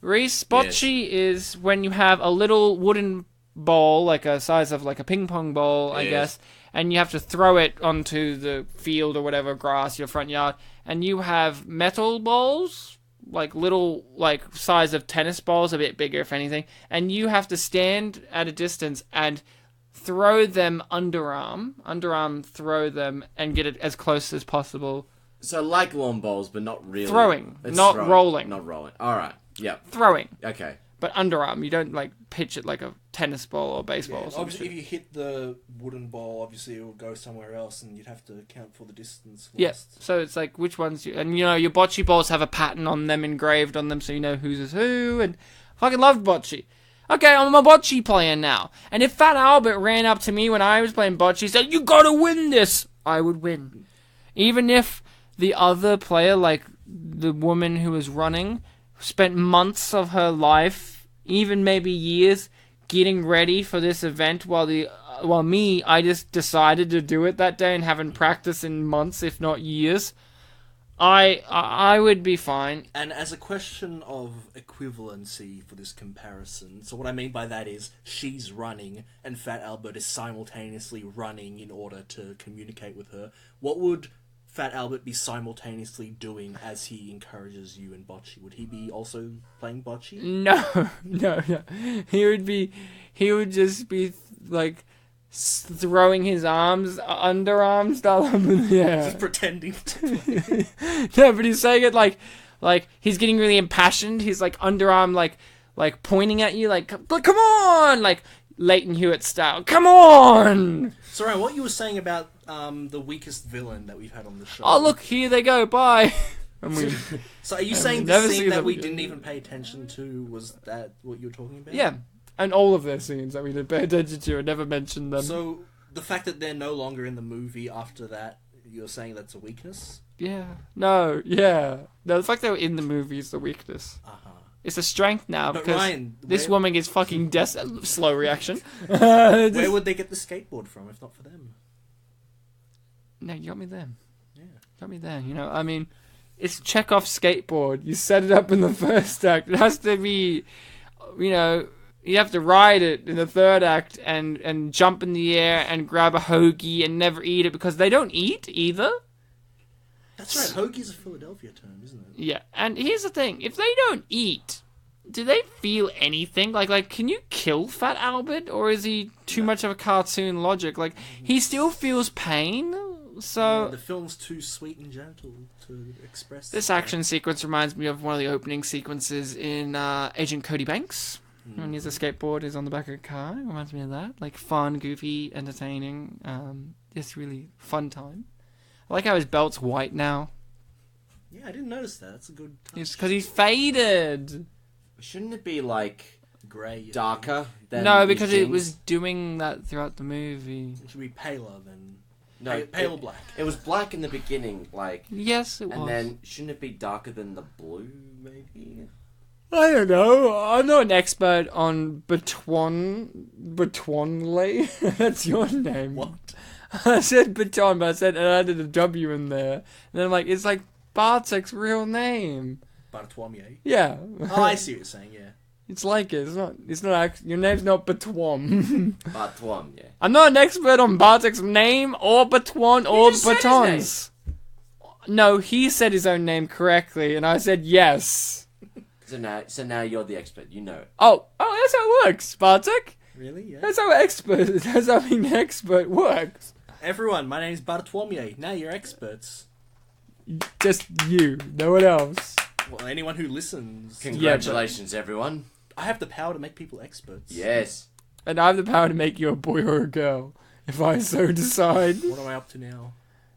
Reese, bocce is when you have a little wooden ball, like a size of like a ping pong ball, I Yes. guess, and you have to throw it onto the field or whatever, grass, your front yard, and you have metal balls, like little, like size of tennis balls, a bit bigger if anything, and you have to stand at a distance and throw them underarm throw them and get it as close as possible. So like lawn bowls, but not really. Throwing, It's not rolling. Not rolling. Alright, yeah. Throwing. Okay. But underarm, you don't like pitch it like a tennis ball or baseball or something. Obviously, if you hit the wooden ball, obviously it will go somewhere else, and you'd have to account for the distance. Yes. lost. So it's like which ones and your bocce balls have a pattern on them engraved on them, so you know whose is who. And I fucking loved bocce. Okay, I'm a bocce player now. And if Fat Albert ran up to me when I was playing bocce and said, "You gotta win this," I would win. Even if the other player, like the woman who was running, spent months of her life, even maybe years, getting ready for this event while I just decided to do it that day and haven't practiced in months, if not years, I would be fine. And as a question of equivalency for this comparison, so what I mean by that is she's running and Fat Albert is simultaneously running in order to communicate with her. What would Fat Albert be simultaneously doing as he encourages you in bocce? Would he be also playing bocce? No. He would just be like throwing his underarms down up in the air. Just pretending to play. No, but he's saying it like he's getting really impassioned. He's like underarm, like pointing at you, like come on, like Leighton Hewitt style. Come on. So, Ryan, what you were saying about the weakest villain that we've had on the show? Oh, look, here they go. Bye. So, are you saying the scene that we didn't even pay attention to was that what you were talking about? Yeah, and all of their scenes that we didn't pay attention to and never mentioned them. So, the fact that they're no longer in the movie after that, you're saying that's a weakness? Yeah. No, yeah. No, the fact they were in the movie is the weakness. Uh-huh. It's a strength now, But because Ryan, this woman is fucking slow reaction. Where would they get the skateboard from if not for them? No, you got me there. Yeah. Got me there, you know. I mean, it's Chekhov's skateboard. You set it up in the first act. It has to be, you know, you have to ride it in the third act and jump in the air and grab a hoagie and never eat it because they don't eat either. That's right, hoagie's a Philadelphia term, isn't it? Yeah, and here's the thing. If they don't eat, do they feel anything? Like, can you kill Fat Albert? Or is he too much of a cartoon logic? Like, he still feels pain, so... Yeah, the film's too sweet and gentle to express... This action sequence reminds me of one of the opening sequences in Agent Cody Banks. When he's a skateboard, he's on the back of a car. It reminds me of that. Like, fun, goofy, entertaining. Just really fun time. I like how his belt's white now. Yeah, I didn't notice that. That's a good touch. It's because he's faded. Shouldn't it be like grey, darker than No, because his it jeans? was doing that throughout the movie. It should be paler than... No, pale black. It was black in the beginning, like... Yes, it was. And then, shouldn't it be darker than the blue, maybe? I don't know. I'm not an expert on Batonley. That's your name. What? I said Baton, but I added a W in there. And then I'm like, it's like Bartek's real name. Bartwamier. Yeah. Oh, I see what you're saying, yeah. It's like it. It's not your name's not Batwam. Batwam, yeah. I'm not an expert on Bartek's name or Batwan or just said his Batons. No, he said his own name correctly, and I said yes. So now you're the expert. You know it. Oh, that's how it works, Bartek. Really? Yeah. That's how being an expert works. Everyone, my name's Bartwamier. Now you're experts. Just you, no one else. Well, anyone who listens. Congratulations, everyone. I have the power to make people experts. Yes. And I have the power to make you a boy or a girl, if I so decide. What am I up to now?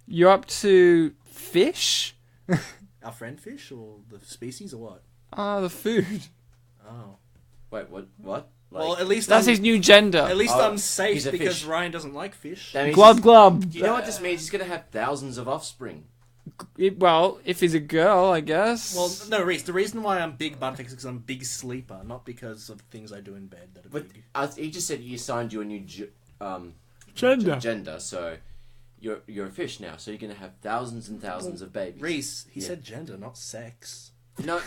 You're up to fish? Our friend fish, or the species, or what? The food. Oh. Wait, what? Like, Well, at least That's his new gender. At least I'm safe he's a because fish. Ryan doesn't like fish. that means Glub glub. You know what this means? He's gonna have thousands of offspring. Well, if he's a girl, I guess. Well, no, Reese. The reason why I'm big Bartek is because I'm a big sleeper, not because of things I do in bed. That are But big. he just said he assigned you a new gender. gender, so you're a fish now. So you're gonna have thousands and thousands of babies. Reese, he Yeah. said gender, not sex. No,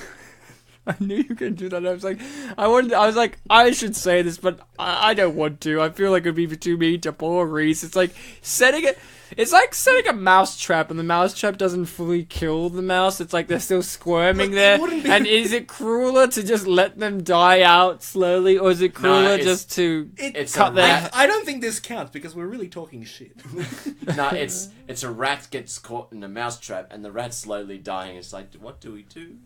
I knew you were going to do that. I was like, I should say this, but I don't want to. I feel like it'd be too mean to poor Reese. It's like setting a mousetrap, and the mousetrap doesn't fully kill the mouse. It's like they're still squirming Look, there. it wouldn't be- And is it crueler to just let them die out slowly, or is it crueler it's- just to it's cut a their... rat. I don't think this counts because we're really talking shit. no, it's a rat gets caught in a mousetrap, and the rat's slowly dying. It's like, what do we do?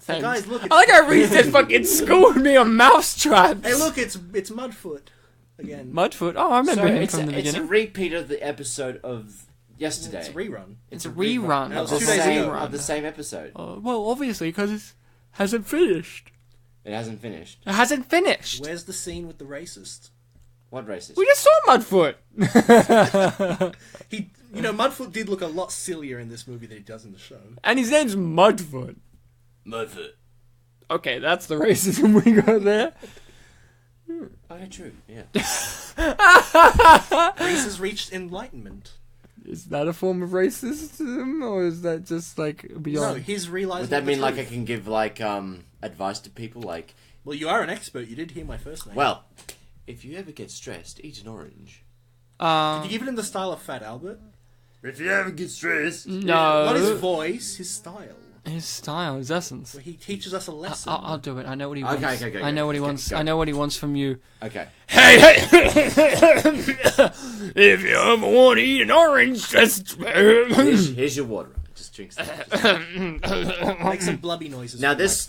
Thanks. Guys, look, I like how Reese said fucking schooled me on mousetraps. Hey, look, it's Mudfoot again. Mudfoot. Oh, I remember So him it's from the a beginning. repeat of the episode of yesterday. It's a rerun. It's a rerun. That was of 2 the days same ago. of the same episode. Well, obviously, because it hasn't finished. It hasn't finished. It hasn't finished. Where's the scene with the racist? What racist? We just saw Mudfoot. Mudfoot did look a lot sillier in this movie than he does in the show. And his name's Mudfoot. Mother. Okay, that's the racism we got there. Oh, yeah, true. Yeah. Reese has reached enlightenment. Is that a form of racism, or is that just like No, beyond? he's realized. Would that mean the like I truth. can give like advice to people like? Well, you are an expert. You did hear my first name. Well, if you ever get stressed, eat an orange. Did you give it in the style of Fat Albert? If you ever get stressed, No. Not his voice, his style. His style, his essence. He teaches us a lesson. I'll do it. I know what he wants. Okay, I know what he wants. I know what he wants from you. Okay. Hey! If you ever want to eat an orange, just... Here's your water. Just drink some. Make some blubby noises. Now this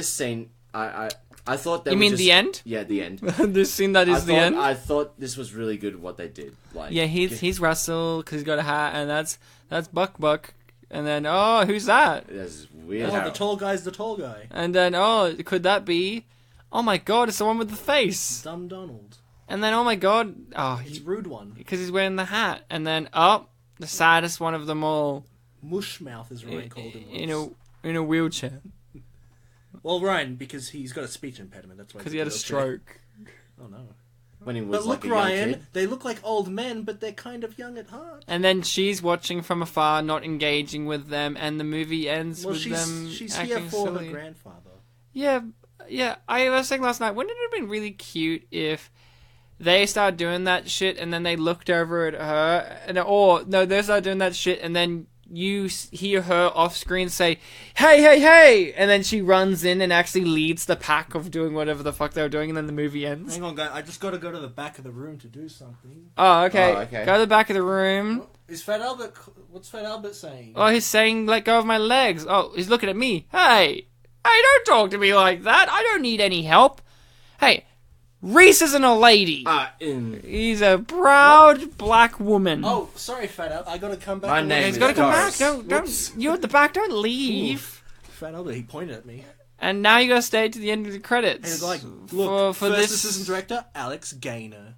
scene, I thought that You mean the end? Yeah, the end. This scene that is the end? I thought this was really good what they did. Like, Yeah, he's Russell because he's got a hat, and that's Buck. And then, oh, who's that? That's weird. Oh, the tall guy's the tall guy. And then, oh, could that be? Oh my god, it's the one with the face. Dumb Donald. And then, oh my god, He's rude one. because he's wearing the hat. And then, oh, the saddest one of them all, Mushmouth, as Ryan called him. in a wheelchair Well, Ryan, because he's got a speech impediment. That's why. because he had a stroke. Oh no. When he was But look, like a young Ryan, kid. they look like old men, but they're kind of young at heart. And then she's watching from afar, not engaging with them, and the movie ends Well, with them she's acting here for silly. her grandfather. Yeah. I was saying last night, wouldn't it have been really cute if they started doing that shit and then they looked over at her, they started doing that shit and then you hear her off screen say, hey, and then she runs in and actually leads the pack of doing whatever the fuck they were doing, and then the movie ends. Hang on, guy. I just got to go to the back of the room to do something. Oh, okay. Oh, okay. Go to the back of the room. Is Fat Albert? What's Fat Albert saying? Oh, he's saying, let go of my legs. Oh, he's looking at me. Hey, don't talk to me like that. I don't need any help. Hey, Reese isn't a lady. He's a proud black woman. Oh, sorry, Fat Albert. I got to come back. My name He's is got to come Doris. back. Don't. You're at the back. Don't leave. Fat Albert. He pointed at me. And now you got to stay to the end of the credits. And like, look, for first this assistant director Alex Gaynor.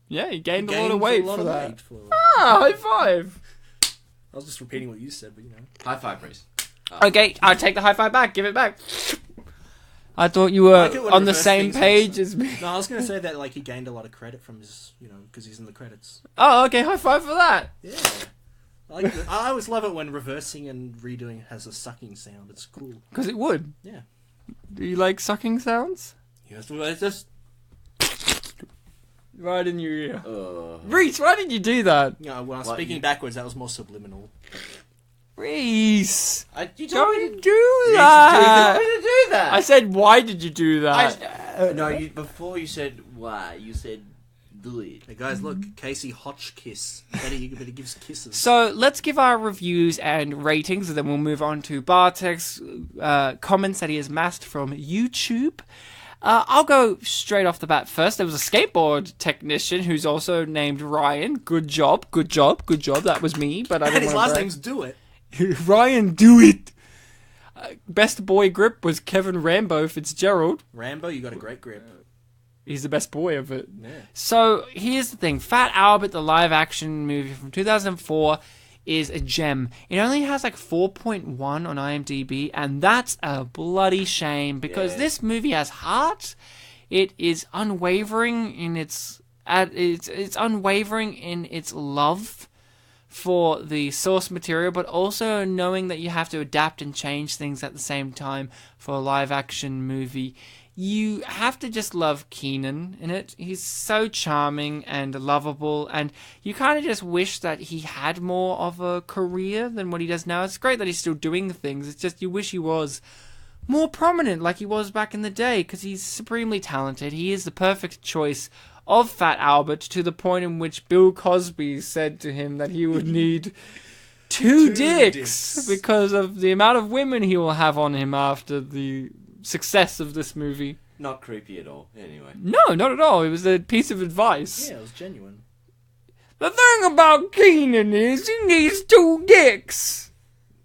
Yeah, he gained a lot Gained of weight a lot for of that. weight for- High five. I was just repeating what you said, but you know. High five, Reese. Okay, I'll take the high five back. Give it back. I thought you I like it were when on the reverse same things page are- as me. No, I was gonna say that like he gained a lot of credit from his, because he's in the credits. Oh, okay, high five for that. Yeah. I always love it when reversing and redoing has a sucking sound. It's cool. Because it would. Yeah. Do you like sucking sounds? Yes, well, it's just Right in your ear. Reese, why did you do that? when I was What, speaking you- backwards, that was more subliminal. Reese, You told me don't to do that. do that. I said, why did you do that? No, before you said why, you said do it. Hey guys, look, Casey Hotchkiss. But he gives kisses. So let's give our reviews and ratings, and then we'll move on to Bartek's comments that he has massed from YouTube. I'll go straight off the bat first. There was a skateboard technician who's also named Ryan. Good job. That was me, but I And didn't his want last to name's Do It. Ryan, do it. Best boy grip was Kevin Rambo Fitzgerald. Rambo, you got a great grip. He's the best boy of it. Yeah. So here's the thing. Fat Albert, the live action movie from 2004, is a gem. It only has like 4.1 on IMDb, and that's a bloody shame because this movie has heart. It is unwavering in its unwavering in its love for the source material, but also knowing that you have to adapt and change things at the same time for a live action movie. You have to just love Kenan in it. He's so charming and lovable, and you kind of just wish that he had more of a career than what he does now. It's great that he's still doing things. It's just you wish he was more prominent like he was back in the day, because he's supremely talented. He is the perfect choice of Fat Albert, to the point in which Bill Cosby said to him that he would need two dicks because of the amount of women he will have on him after the success of this movie. Not creepy at all, anyway. No, not at all. It was a piece of advice. Yeah, it was genuine. The thing about Kenan is he needs two dicks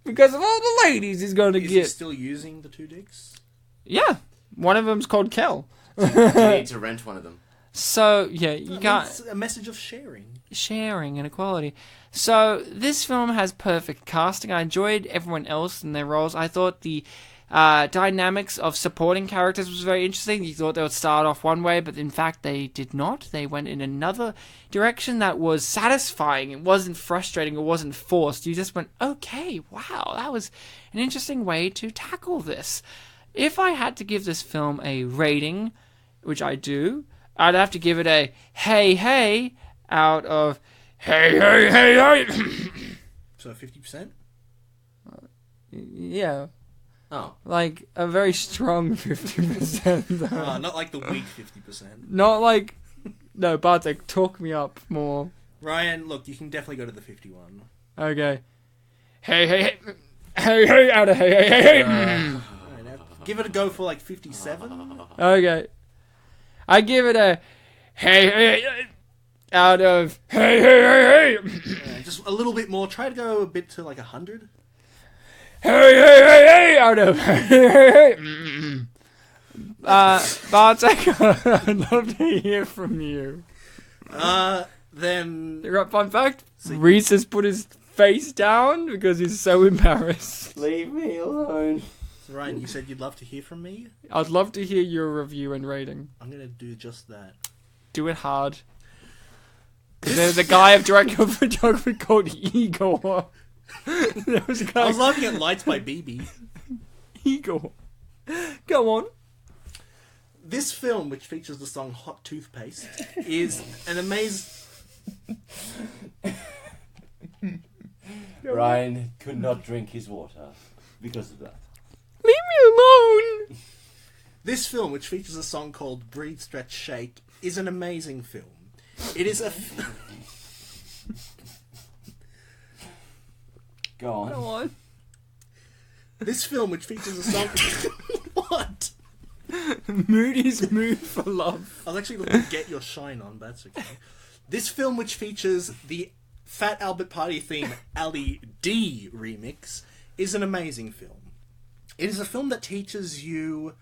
because of all the ladies he's going to Is he get. still using the two dicks? Yeah, one of them's called Kel. You need to rent one of them. So, yeah, you can't... It's a message of sharing. Sharing and equality. So, this film has perfect casting. I enjoyed everyone else in their roles. I thought the dynamics of supporting characters was very interesting. You thought they would start off one way, but in fact they did not. They went in another direction that was satisfying. It wasn't frustrating. It wasn't forced. You just went, okay, wow, that was an interesting way to tackle this. If I had to give this film a rating, which I do, I'd have to give it a hey out of hey. So 50%? Yeah. Oh. Like, a very strong 50%. Not like the weak 50%. Not like... No, Bartek, talk me up more. Ryan, look, you can definitely go to the 51. Okay. Hey, out of hey. Alright, now give it a go for like 57. Okay. I give it a hey, out of hey. Yeah, just a little bit more. Try to go a bit to like 100. Hey, out of hey. Bartek, I'd love to hear from you. Then... Fun fact, Reese has put his face down because he's so embarrassed. Leave me alone. Ryan, you said you'd love to hear from me? I'd love to hear your review and rating. I'm going to do just that. Do it hard. There's a guy of director photography called Igor. There was a guy... I was laughing at Lights by BB. Igor. Go on. This film, which features the song Hot Toothpaste, is an amazing... Ryan could not drink his water because of that. Leave me alone! This film, which features a song called Breathe, Stretch, Shake, is an amazing film. It is a... Go on. Go on. This film, which features a song... What? Moody's Mood for Love. I was actually looking to Get Your Shine On, but that's okay. This film, which features the Fat Albert Party theme Ali D remix, is an amazing film. It is a film that teaches you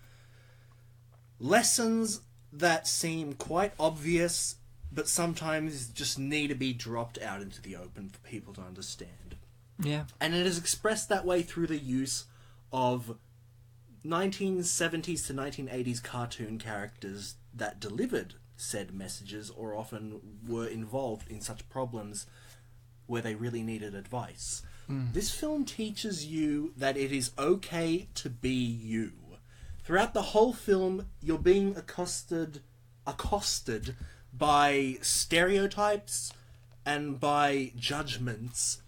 lessons that seem quite obvious, but sometimes just need to be dropped out into the open for people to understand. Yeah. And it is expressed that way through the use of 1970s to 1980s cartoon characters that delivered said messages or often were involved in such problems where they really needed advice. This film teaches you that it is okay to be you. Throughout the whole film, you're being accosted by stereotypes and by judgments,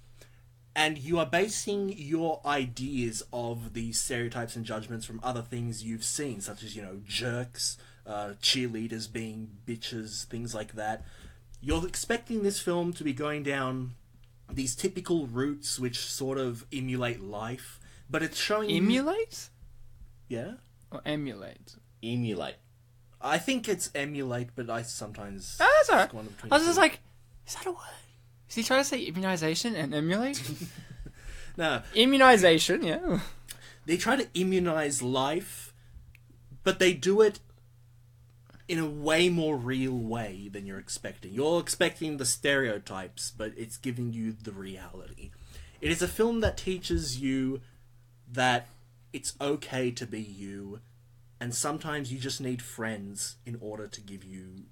and you are basing your ideas of these stereotypes and judgments from other things you've seen, such as, jerks, cheerleaders being bitches, things like that. You're expecting this film to be going down these typical routes which sort of emulate life, but it's showing Emulate? Yeah? Or emulate? Emulate. I think it's emulate, but I sometimes... Oh, that's alright. go on between I was the just two. like, is that a word? Is he trying to say immunization and emulate? No, Immunization, yeah. they try to immunize life, but they do it in a way more real way than you're expecting. You're expecting the stereotypes, but it's giving you the reality. It is a film that teaches you that it's okay to be you, and sometimes you just need friends in order to give you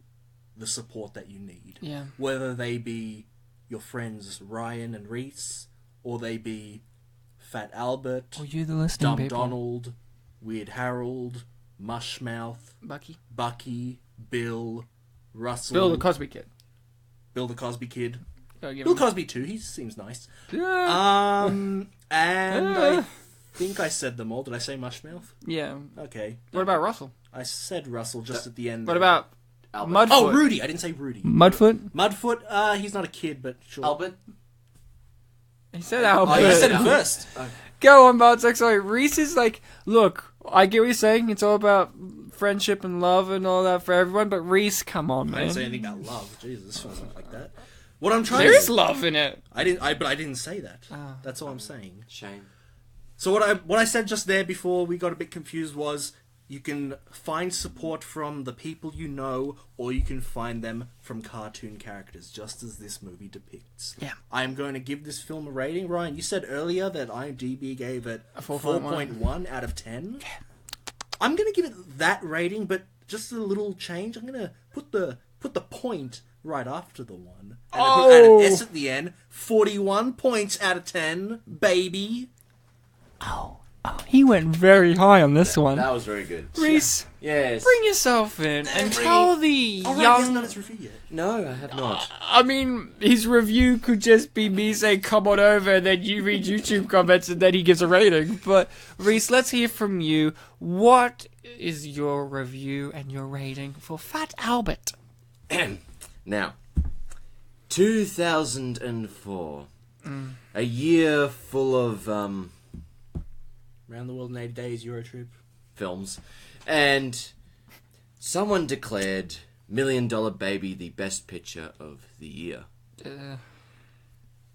the support that you need. Yeah. Whether they be your friends Ryan and Reese, or they be Fat Albert, Or you, the listening Dumb people. Donald, Weird Harold, Mushmouth, Bucky, Bill, Russell, Bill the Cosby Kid. Bill the Cosby Kid, Gotta give Bill him- Cosby too. He seems nice. Yeah. And I think I said them all. Did I say Mushmouth? Yeah. Okay. What about Russell? I said Russell just at the end. What there. about Albert. Mudfoot? Oh, Rudy. I didn't say Rudy. Mudfoot? Mudfoot. He's not a kid, but sure. Albert. He said Albert. Oh, you said it first. Go on, Bartek. Sorry, Reese is like, look, I get what you're saying. It's all about friendship and love and all that for everyone. But Reese, come on, I man. didn't say anything about love. Jesus, it wasn't like that. What I'm trying There to is love in it. but I didn't say that. Ah. That's all I'm saying. Shame. So what I said just there before we got a bit confused was you can find support from the people you know, or you can find them from cartoon characters, just as this movie depicts. Yeah. I am going to give this film a rating. Ryan, you said earlier that IMDb gave it A 4.1. 4.1 out of 10. I'm going to give it that rating, but just a little change. I'm going to put the point right after the one. And add an S at the end. 41 points out of 10, baby. Oh, He went very high on this one. That was very good. Reese, Yes. bring yourself in and tell the All right, he hasn't young... done his review yet. No, I have not. I mean, his review could just be me saying, come on over, and then you read YouTube comments, and then he gives a rating. But, Reese, let's hear from you. What is your review and your rating for Fat Albert? Now, 2004. A year full of Around the World in 80 Days, Eurotrip. films. And someone declared $1 Million Baby the best picture of the year.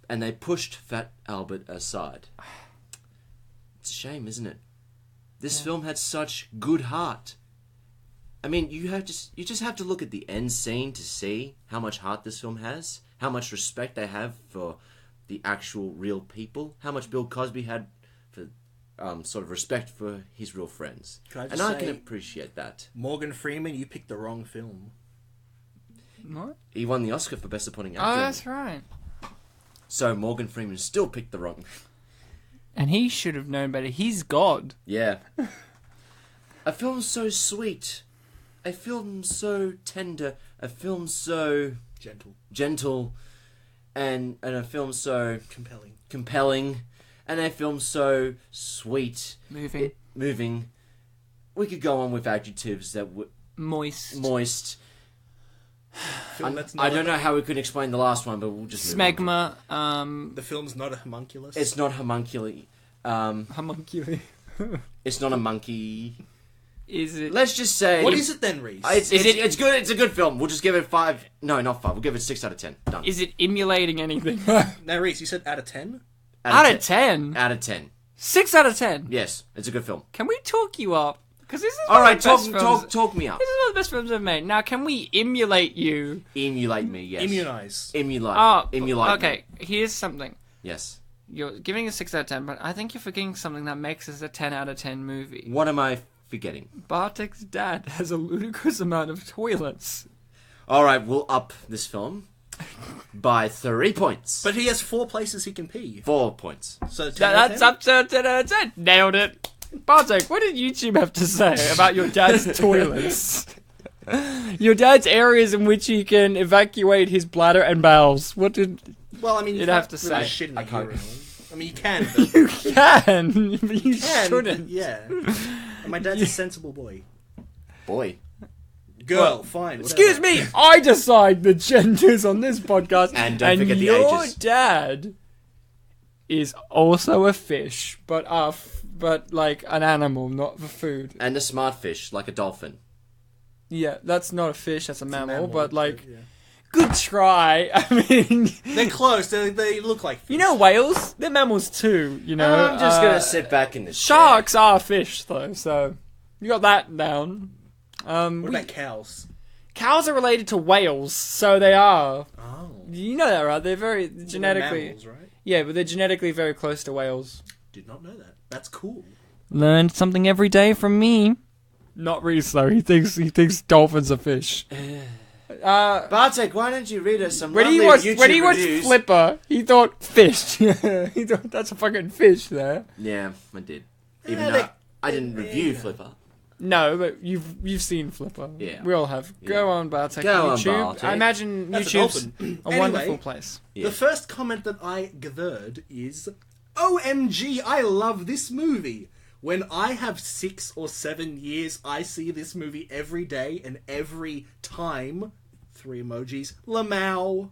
And they pushed Fat Albert aside. It's a shame, isn't it? This film had such good heart. I mean, you just have to look at the end scene to see how much heart this film has, how much respect they have for the actual real people, how much Bill Cosby had for sort of respect for his real friends. Can I just And I say- can appreciate that. Morgan Freeman, you picked the wrong film. What? He won the Oscar for Best Supporting Oh, Actor. that's right. So Morgan Freeman still picked the wrong. And he should have known better. He's God. Yeah. A film so sweet. A film so tender. A film so gentle. And a film so compelling. And a film so sweet. Moving. We could go on with adjectives that were moist. Film that's I not don't know how we could explain the last one, but we'll just move on. Smegma. The film's not a homunculus. It's not homunculi. Homunculi. It's not a monkey. Is it? Let's just say... What is it then, Reese? It's good. It's a good film. We'll just give it 5. No, not 5. We'll give it 6 out of 10. Done. Is it emulating anything? Now, Reese, you said out of 10? Out of 10? Out of 10. 6 out of 10? Yes, it's a good film. Can we talk you up? Because this is All right, one of the best films. talk me up. This is one of the best films I've made. Now, can we emulate you? Emulate me, yes. Immunize. Emulate okay, me. here's something. Yes. You're giving a 6 out of 10, but I think you're forgetting something that makes this a 10 out of 10 movie. What am I forgetting? Bartek's dad has a ludicrous amount of toilets. All right, we'll up this film by 3 points. But he has 4 places he can pee. 4 points. So 10 out of That's 10? up to 10 out of 10. Nailed it. Bartek, what did YouTube have to say about your dad's toilets? Your dad's areas in which he can evacuate his bladder and bowels. What did... Well, I mean, You'd have to say. shit in the can't. urinal. I mean, you can, but You can, but you can, shouldn't. yeah. And my dad's a sensible boy. Boy. Girl, Well, fine. Excuse me, I decide the genders on this podcast. And don't forget the your ages. dad is also a fish, but like an animal, not for food. And a smart fish, like a dolphin. Yeah, that's not a fish, that's a mammal, mammal, but like, yeah. good try. I mean, They're close. They look like fish. you know whales? They're mammals too, you know. I'm just gonna sit back in the Sharks are fish though, so you got that down. What about cows? Cows are related to whales, so they are. Oh. You know that, right? They're very They're genetically. mammals, right? Yeah, but they're genetically very close to whales. Did not know that. That's cool. Learned something every day from me. Not Reese though. He thinks dolphins are fish. Bartek, why don't you read us some When he lovely watched YouTube reviews? Flipper, he thought fish. He thought that's a fucking fish there. Yeah, I did. Even Yeah, though I didn't review Flipper. No, but you've seen Flipper. Yeah. We all have. Go on, Bartek. Go on, YouTube. Bartek. I imagine That's a YouTube's dolphin. a Anyway, wonderful place. Yeah. The first comment that I gathered is, OMG, I love this movie. When I have 6 or 7 years, I see this movie every day, and every time, 3 emojis, Lamau.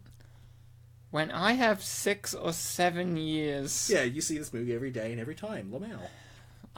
When I have 6 or 7 years. Yeah, you see this movie every day and every time, Lamau.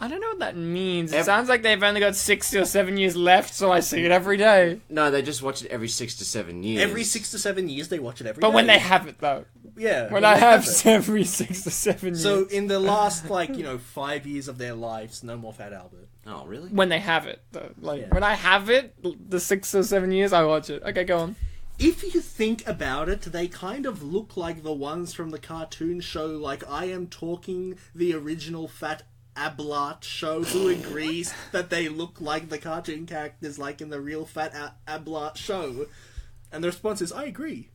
I don't know what that means. It sounds like they've only got 6 or 7 years left, so I see it every day. No, they just watch it every 6 to 7 years. Every 6 to 7 years, they watch it every day. But when they have it, though. Yeah. When I they have it. every 6 to 7 years. So, in the last, 5 years of their lives, no more Fat Albert. Oh, really? When they have it, though. Like, Yeah. when I have it, the 6 or 7 years, I watch it. Okay, go on. If you think about it, they kind of look like the ones from the cartoon show, like I Am Talking, the original Fat Ablart show. Who agrees that they look like the cartoon characters like in the real Fat Ablart show? And the response is, I agree.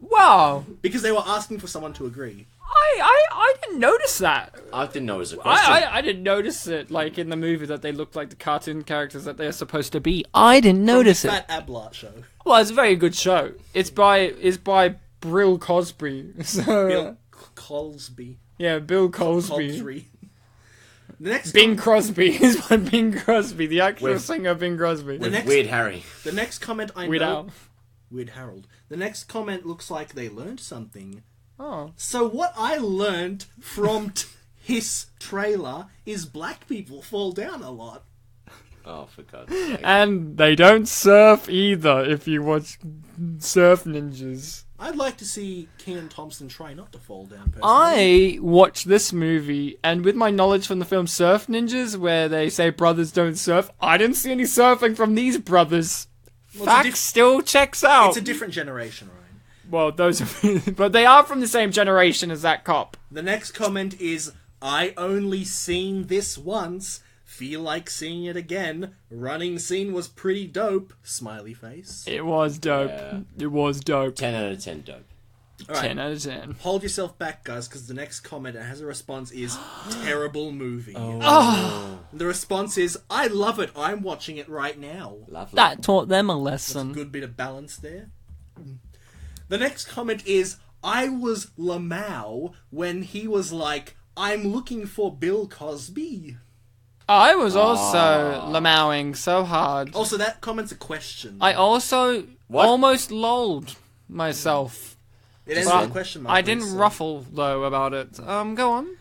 Wow. Because they were asking for someone to agree. I didn't notice that. I didn't know it was a question. I didn't notice it, like, in the movie, that they look like the cartoon characters that they're supposed to be. I didn't notice it. Fat Ablart show. Well, it's a very good show. It's by Brill Cosby. So, Bill Cosby. yeah, Bill Cosby. Cosby. The next Bing Crosby is by Bing Crosby, the actual With- singer Bing Crosby. With Weird Harry. The next comment I Weird know... Al. Weird Harold. The next comment looks like they learned something. Oh. So what I learned from his trailer is black people fall down a lot. Oh, for God's sake. And they don't surf either, if you watch Surf Ninjas. I'd like to see Kenan Thompson try not to fall down, personally. I watched this movie, and with my knowledge from the film Surf Ninjas, where they say brothers don't surf, I didn't see any surfing from these brothers. Well, Fact still checks out. It's a different generation, Ryan. Well, those are... but they are from the same generation as that cop. The next comment is, I only seen this once. Feel like seeing it again. Running scene was pretty dope. Smiley face. It was dope. Yeah. It was dope. 10 out of 10 dope. All right. 10 out of 10. Hold yourself back, guys, because the next comment that has a response is, terrible movie. The response is, I love it. I'm watching it right now. Lovely. That taught them a That's a lesson. good bit of balance there. The next comment is, I was Lamau when he was like, I'm looking for Bill Cosby. I was also lamowing so hard. Also, that comment's a question. I also What? almost lolled myself. It ends But with a question mark. I didn't so- ruffle, though, about it. Go on.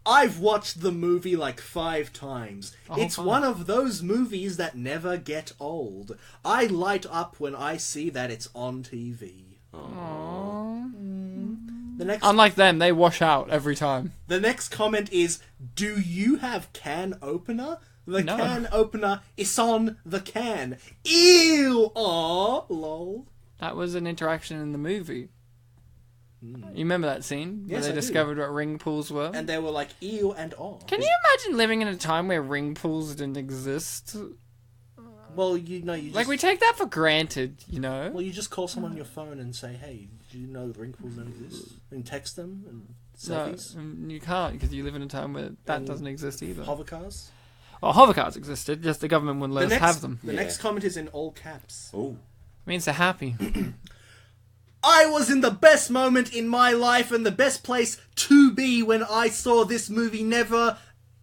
I've watched the movie like 5 times. It's fine. one of those movies that never get old. I light up when I see that it's on TV. The next, Unlike them, they wash out every time. the next comment is, do you have can opener? The No. can opener is on the can. Ew! Aw, lol. That was an interaction in the movie. You remember that scene? Yes, where I they do. discovered what ring pools were? And they were like, ew and aw. Can you imagine living in a time where ring pools didn't exist? Well, you know, you just... Like, we take that for granted, you know? Well, you just call someone on your phone and say, hey, do you know the ring pools don't exist? And text them and No, selfies. you can't, because you live in a time where that And doesn't exist either. Hover cars. Well, hover cars existed, just the government wouldn't let us have them. The Yeah. next comment is in all caps. Ooh. Means they're happy. I was in the best moment in my life and the best place to be when I saw this movie. Never,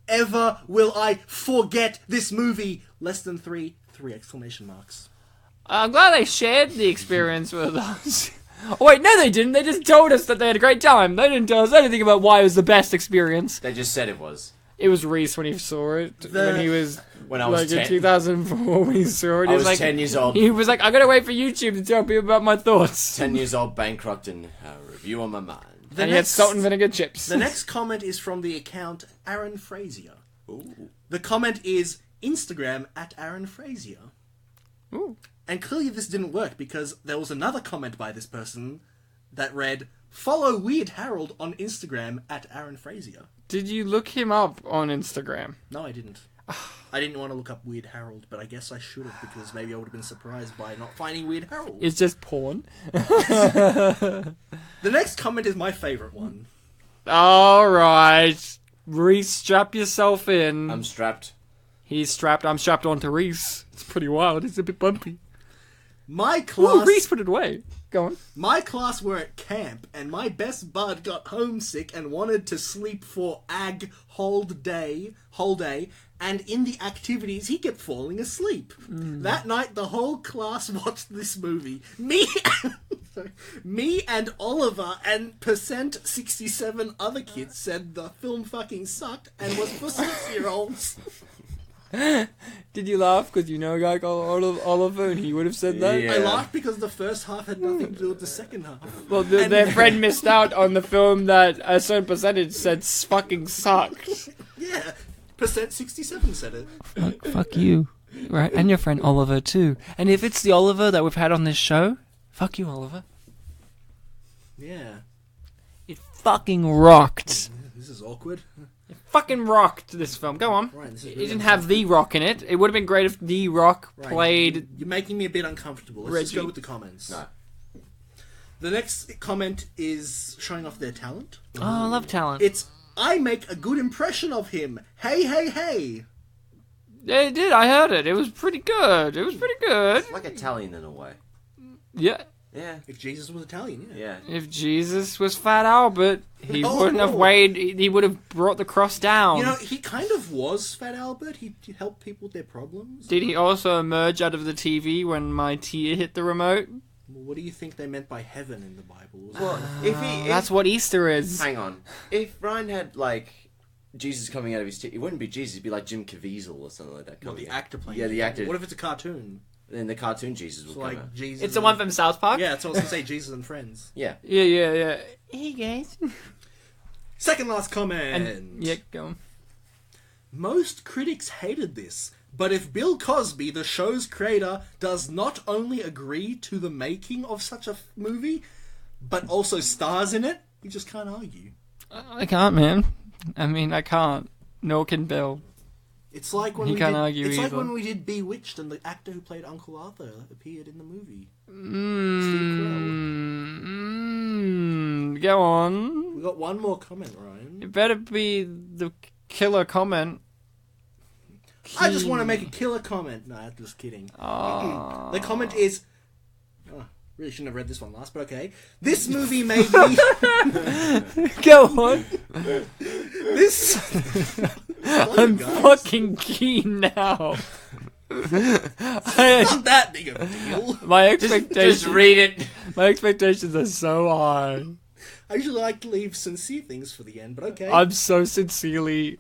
ever will I forget this movie. Less than 3 exclamation marks. I'm glad they shared the experience with us. Oh, wait, no they didn't. They just told us that they had a great time. They didn't tell us anything about why it was the best experience. They just said it was. It was Reese when he saw it. When he was... When I was like 10. in 2004 when he saw it. I He was like, 10 years old. He was like, I gotta wait for YouTube to tell people about my thoughts. 10 years old, bankrupt, and a review on my mind. And he had salt and vinegar chips. The next comment is from the account Aaron Frazier. Ooh. The comment is Instagram at Aaron Frazier. Ooh. And clearly this didn't work because there was another comment by this person that read, follow Weird Harold on Instagram at Aaron Frazier. Did you look him up on Instagram? No, I didn't. I didn't want to look up Weird Harold, but I guess I should have because maybe I would have been surprised by not finding Weird Harold. It's just porn. The next comment is my favourite one. Alright. Reese, strap yourself in. I'm strapped. He's strapped. I'm strapped onto Reese. It's pretty wild. It's a bit bumpy. My Ooh, class, Reese put it away. Go on. my class were at camp, and my best bud got homesick and wanted to sleep for whole day, and in the activities he kept falling asleep. That night the whole class watched this movie. Me and Oliver and percent 67 other kids said the film fucking sucked and was for 6-year-olds. Did you laugh? Because you know a guy called Oliver and he would have said that? Yeah. I laughed because the first half had nothing to do with the second half. Well, their friend missed out on the film that a certain percentage said fucking sucked. Yeah, percent 67 said it. Fuck you. Right, and your friend Oliver too. And if it's the Oliver that we've had on this show, fuck you, Oliver. Yeah, It fucking rocked. this is awkward. It fucking rocked, this film. Go on. Right, this is It really didn't have The Rock in it. It would have been great if The Rock Right, played... You're making me a bit uncomfortable. Let's just Reggie. go with the comments. No. The next comment is showing off their talent. Oh, I love talent. It's I make a good impression of him. Hey, hey, hey. Yeah, it did. I heard it. It was pretty good. It was pretty good. Like Italian in a way. Yeah. Yeah. If Jesus was Italian, yeah. Yeah. If Jesus was Fat Albert, he wouldn't have weighed. He would have brought the cross down. You know, he kind of was Fat Albert. He helped people with their problems. Did he also emerge out of the TV when my tear hit the remote? Well, what do you think they meant by heaven in the Bible? Well, That's what Easter is. Hang on. If Ryan had, like, Jesus coming out of his teeth, it wouldn't be Jesus, it'd be like Jim Caviezel or something like that. Well, the actor playing. Yeah, the actor. What if it's a cartoon? Then the cartoon Jesus will So, come like, out. Jesus. It's the one from South Park? Yeah, that's what I was going to say, Jesus and Friends. Yeah. Yeah. Hey, guys. Second last comment. Yeah, go on. Most critics hated this, but if Bill Cosby, the show's creator, does not only agree to the making of such a movie, but also stars in it, you just can't argue. I can't, man. I mean, I can't. Nor can Bill. It's like when He we can't did, argue it's like either. when we did Bewitched and the actor who played Uncle Arthur appeared in the movie. Go on. We got one more comment, Ryan. It better be the killer comment. I just want to make a killer comment. No, I'm just kidding. The comment is... Oh, really shouldn't have read this one last, but okay. This movie made me... Go on. This... I'm fucking keen now. Not that big of a deal. My expectations. Just read it. My expectations are so high. I usually like to leave sincere things for the end, but okay. I'm so sincerely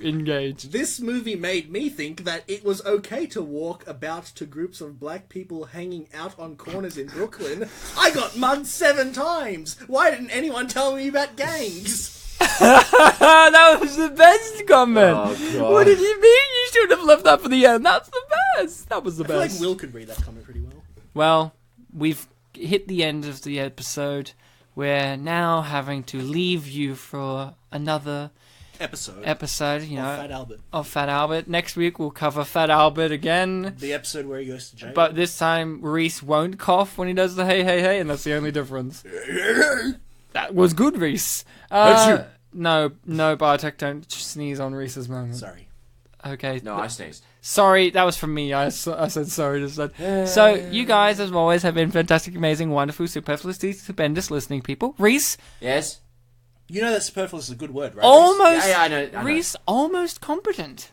engaged. This movie made me think that it was okay to walk about to groups of black people hanging out on corners in Brooklyn. I got mugged 7 times. Why didn't anyone tell me about gangs? That was the best comment. Oh, God. What did you mean? You should have left that for the end. That's the best. That was the I feel best. like Will could read that comment pretty well. Well, we've hit the end of the episode. We're now having to leave you for another episode, you know, Fat Albert. of Fat Albert. Next week we'll cover Fat Albert again. The episode where he goes to jail. But this time Reese won't cough when he does the hey hey hey, and that's the only difference. That was good, Reese. No, Bartek, don't sneeze on Reese's moment. Sorry. Okay. No, I sneezed. Sorry, that was from me. I said sorry just then. So, you guys, as always, have been fantastic, amazing, wonderful, superfluously stupendous listening people. Reese? Yes? You know that superfluous is a good word, right? Almost... Yeah, I know. Reese, almost competent.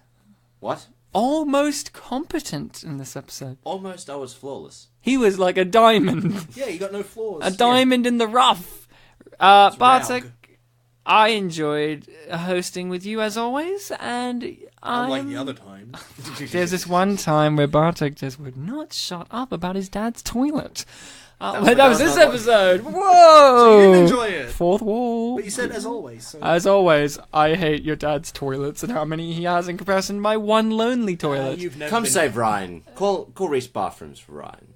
What? Almost competent in this episode. Almost I was flawless. He was like a diamond. Yeah, you got no flaws. A diamond in the rough. It's Bartek, round. I enjoyed hosting with you as always, and Unlike the other time. there's this one time where Bartek just would not shut up about his dad's toilet. That was this episode. Whoa! So you didn't enjoy it. Fourth wall. But you said as always. So. As always, I hate your dad's toilets and how many he has in comparison to my one lonely toilet. You've never Come been... save Ryan. Call Reese bathrooms for Ryan.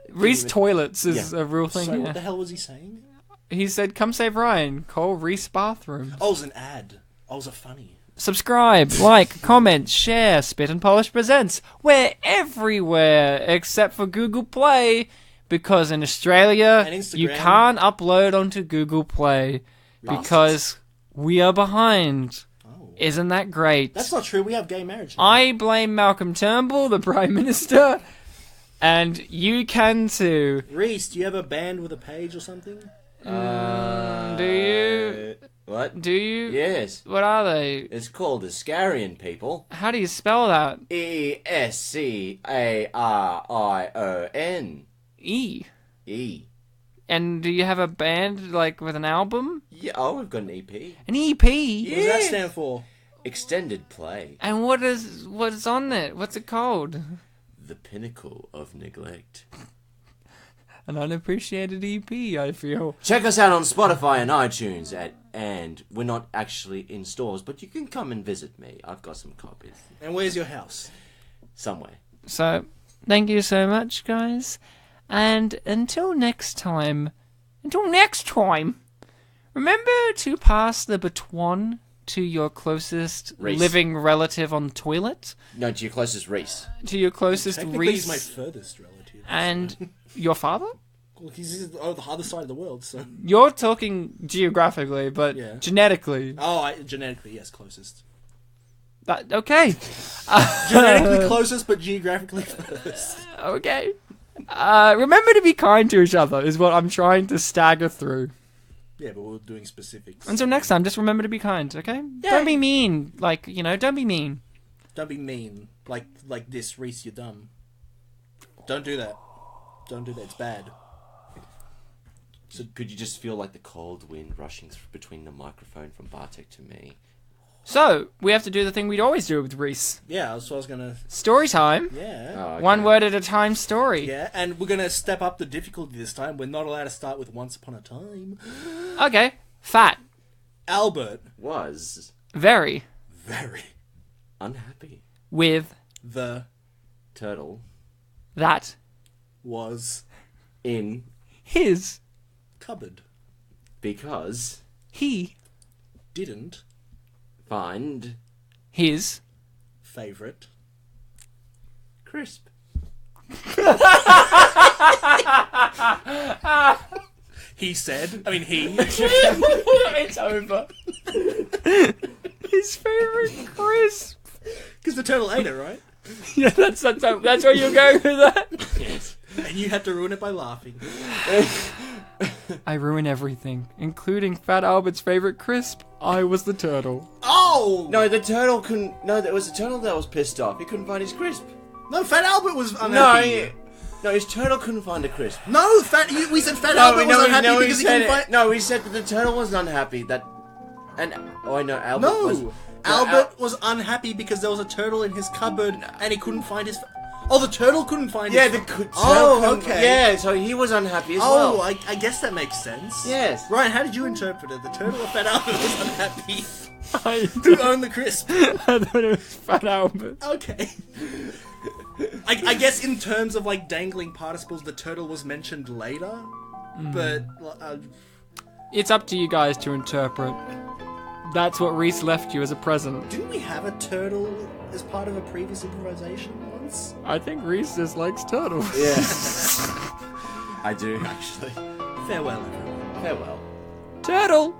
Reese toilets is a real thing. So Yeah. what the hell was he saying? He said, "Come save Ryan. Call Reese bathroom." Oh, it was an ad. Oh, it was a funny. Subscribe, like, comment, share. Spit and Polish presents. We're everywhere except for Google Play, because in Australia And Instagram. you can't upload onto Google Play because we are behind. Oh. Isn't that great? That's not true. We have gay marriage now. I blame Malcolm Turnbull, the Prime Minister, and you can too. Reese, do you have a band with a page or something? Do you? What? Do you? Yes. What are they? It's called Iscarian people. How do you spell that? Escarion. E. E. And do you have a band, like, with an album? Yeah, oh, we've got an EP. An EP? What does that stand for? Extended play. And what's on it? What's it called? The pinnacle of neglect. An unappreciated EP, I feel. Check us out on Spotify and iTunes, and we're not actually in stores, but you can come and visit me. I've got some copies. And where's your house? Somewhere. So, thank you so much, guys. And until next time, remember to pass the baton to your closest Reese. living relative on the toilet. No, to your closest Reese. To your closest Technically, he's Reese. my furthest relative. And your father? Well, he's on the other side of the world, so... You're talking geographically, but Yeah. genetically. Oh, genetically, yes, closest. Okay. Genetically closest, but geographically first. Okay. Remember to be kind to each other is what I'm trying to stagger through. Yeah, but we're doing specifics. Until next time, just remember to be kind, okay? Yeah. Don't be mean. Don't be mean. Don't be mean. Like this, Reese, you're dumb. Don't do that. Don't do that, it's bad. So could you just feel like the cold wind rushing between the microphone from Bartek to me? So, we have to do the thing we'd always do with Reese. Yeah, that's what I was gonna... Story time. Yeah. Oh, okay. One word at a time story. Yeah, and we're gonna step up the difficulty this time. We're not allowed to start with Once Upon a Time. Okay. Fat. Albert. Was Very. Very. unhappy. With. The. Turtle. That. Was. In. His. Cupboard. Because. He. Didn't. Find. His. Favorite. Crisp. He said. I mean, he. It's over. His favorite crisp. Because the turtle ate it, right? Yeah, that's where you're going with that. Yes. And you had to ruin it by laughing. I ruin everything, including Fat Albert's favorite crisp. I was the turtle. Oh! No, the turtle couldn't. No, it was the turtle that was pissed off. He couldn't find his crisp. No, Fat Albert was No, unhappy. no, his turtle couldn't find a crisp. No, we said Fat Albert was unhappy because he couldn't find... No, we said that the turtle was unhappy. Albert was... Albert was unhappy because there was a turtle in his cupboard and he couldn't find his... Oh, the turtle couldn't find his... turtle okay. Yeah, so he was unhappy as well. Oh, I guess that makes sense. Yes. Ryan, how did you interpret it? The turtle or Fat Albert was unhappy I to own the crisp? thought it was Fat Albert. Okay. I guess in terms of like dangling participles, the turtle was mentioned later, but It's up to you guys to interpret. That's what Reese left you as a present. didn't we have a turtle as part of a previous improvisation once? I think Reese just likes turtles. Yeah. I do, actually. Farewell, everyone. Farewell. Turtle!